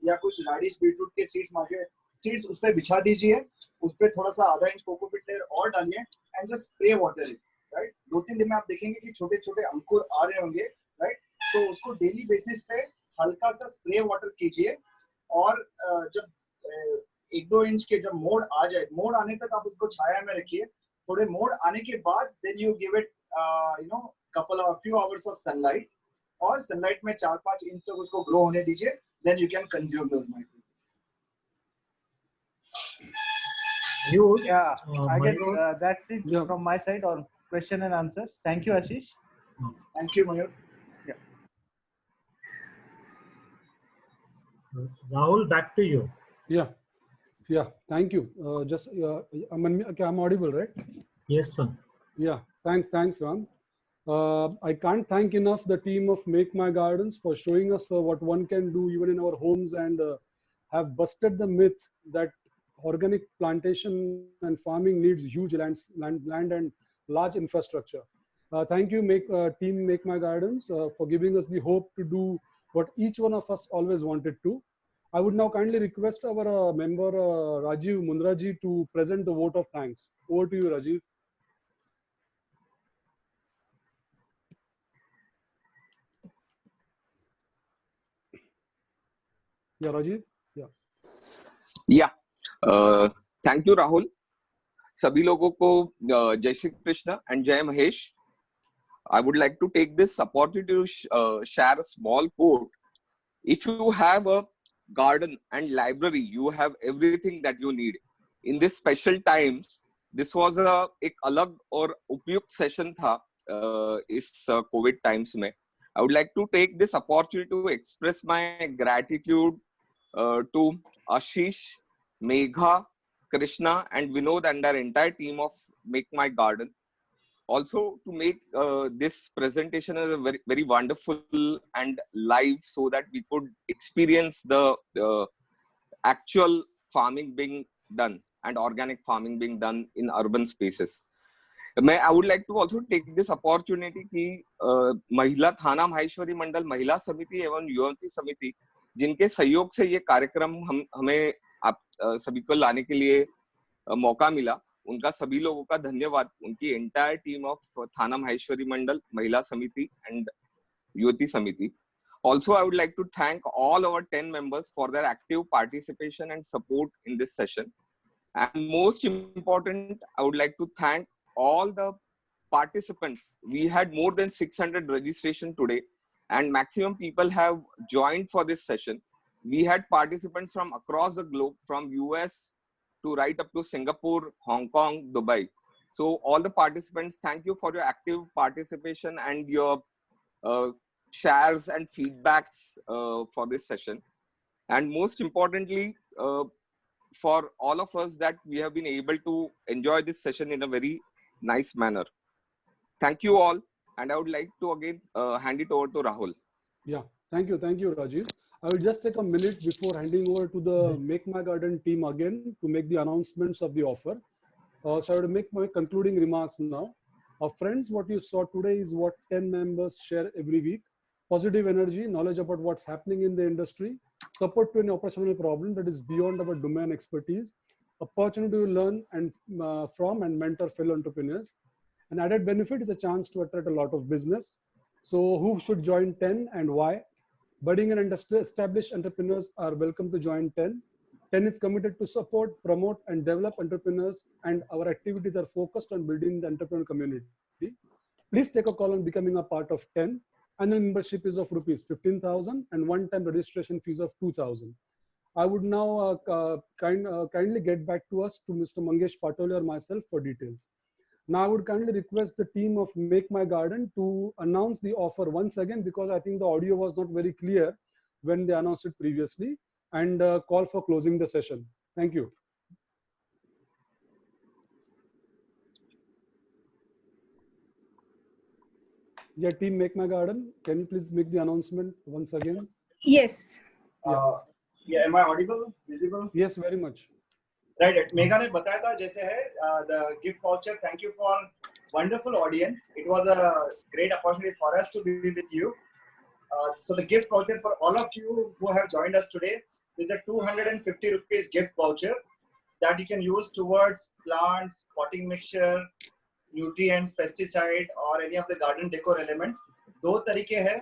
या कुछ रेडिश बीटरूट के सीड्स उस पर बिछा दीजिए। उस पर थोड़ा सा आधा इंच कोकोपीट लेयर और डालिए and just spray water it, right. 2-3 दिन में आप देखेंगे कि छोटे छोटे अंकुर आ रहे होंगे, राइट। तो उसको डेली बेसिस पे हल्का सा स्प्रे वाटर कीजिए और जब 1-2 इंच के जब मोड़ आ जाए, मोड़ आने तक आप उसको छाया में रखिए। थोड़े मोड़ आने के बाद then you give it few hours of sunlight, और सनलाइट में 4-5 इंच तक उसको ग्रो होने दीजिए। Then you can consume those microgreens. I guess that's it from my side on question and answer. Thank you, Ashish. Thank you, Mayur. Rahul, back to you. Yeah. Thank you. I'm audible, right? Yes, sir. Yeah. Thanks, Ram. I can't thank enough the team of Make My Gardens for showing us what one can do even in our homes and have busted the myth that organic plantation and farming needs huge land and large infrastructure. Thank you, team Make My Gardens, for giving us the hope to do what each one of us always wanted to. I would now kindly request our member Rajiv Mundraji to present the vote of thanks. Over to you, Rajiv. Yeah, Rajiv. Yeah. Thank you, Rahul. सभी लोगों को जय श्री कृष्ण and जय Mahesh. I would like to take this opportunity to share a small quote. If you have a garden and library, you have everything that you need. In this special times, this was एक अलग और उपयुक्त सेशन था इस कोविड टाइम्स में. I would like to take this opportunity to express my gratitude to Ashish, Megha, Krishna and Vinod and our entire team of Make My Garden. Also to make this presentation as a very, very wonderful and live so that we could experience the actual farming being done and organic farming being done in urban spaces. I would like to also take this opportunity कि महिला थाना माहेश्वरी मंडल महिला समिति एवं युवती समिति जिनके सहयोग से ये कार्यक्रम हमें आप सभी को लाने के लिए मौका मिला, उनका सभी लोगों का धन्यवाद. उनकी एंटायर टीम ऑफ थाना माहेश्वरी मंडल महिला समिति एंड युवती समिति. Also, I would like to thank all our 10 members for their active participation and support in this session. And most important, I would like to thank all the participants. We had more than 600 registration today and maximum people have joined for this session. We had participants from across the globe, from US to right up to Singapore, Hong Kong, Dubai. So all the participants, thank you for your active participation and your shares and feedbacks for this session. And most importantly, for all of us that we have been able to enjoy this session in a very nice manner. Thank you all. And I would like to again hand it over to Rahul. Yeah, thank you, Rajiv. I will just take a minute before handing over to the Make My Garden team again to make the announcements of the offer. So I will make my concluding remarks now. Friends, what you saw today is what 10 members share every week. positive energy, knowledge about what's happening in the industry, support to any operational problem that is beyond our domain expertise, opportunity to learn and from and mentor fellow entrepreneurs. An added benefit is a chance to attract a lot of business. So who should join 10 and why? Budding and established entrepreneurs are welcome to join 10. 10 is committed to support, promote, and develop entrepreneurs, and our activities are focused on building the entrepreneur community. Please take a call on becoming a part of 10. Annual membership is of rupees 15,000 and one-time registration fees of 2,000. I would now kindly get back to us to Mr. Mangesh Patole or myself for details. Now I would kindly request the team of Make My Garden to announce the offer once again, because I think the audio was not very clear when they announced it previously, and call for closing the session. Thank you. Yeah, team Make My Garden, can you please make the announcement once again? Yes. Yeah, am I audible, visible? Yes, very much. Right, Megha ने बताया था जैसे है the gift voucher. Thank you for wonderful audience. It was a great opportunity for us to be with you. So the gift voucher for all of you who have joined us today is a 250 rupees gift voucher that you can use towards plants, potting mixture, nutrients, pesticide, or any of the garden decor elements. दो तरीके हैं.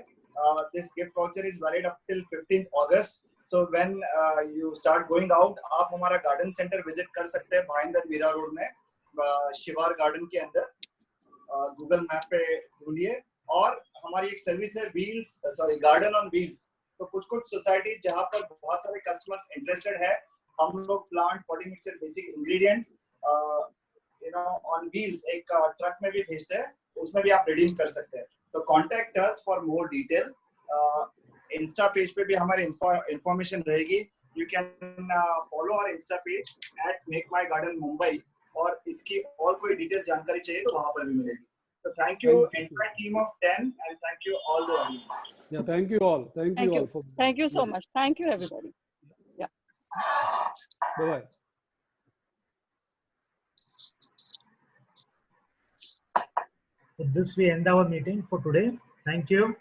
This gift voucher is valid up till 15th August. So when you start going out, आप हमारा garden center visit कर सकते हैं भाईंदर मीरा रोड में शिवार गार्डन के अंदर. Google मैप पे ढूंढिए. और हमारी एक सर्विस है गार्डन ऑन व्हील्स. तो कुछ सोसाइटी जहाँ पर बहुत सारे कस्टमर्स इंटरेस्टेड है, हम लोग plants, potting mixture, basic ingredients on wheels एक ट्रक में भी भेजते हैं. उसमें भी आप रिडीम कर सकते हैं. तो contact us for more detail. Insta page पे भी हमारी इंफॉर्मेशन रहेगी. You can follow our insta page @MakeMyGardenMumbai, और इसकी और कोई डिटेल जानकारी चाहिए तो वहां पर भी मिलेगी. So thank you entire team of 10, and thank you all the audience. Yeah, thank you all. Thank you all. Thank you so much. Thank you everybody. Yeah. Bye-bye. With this, we end our meeting for today. Thank you.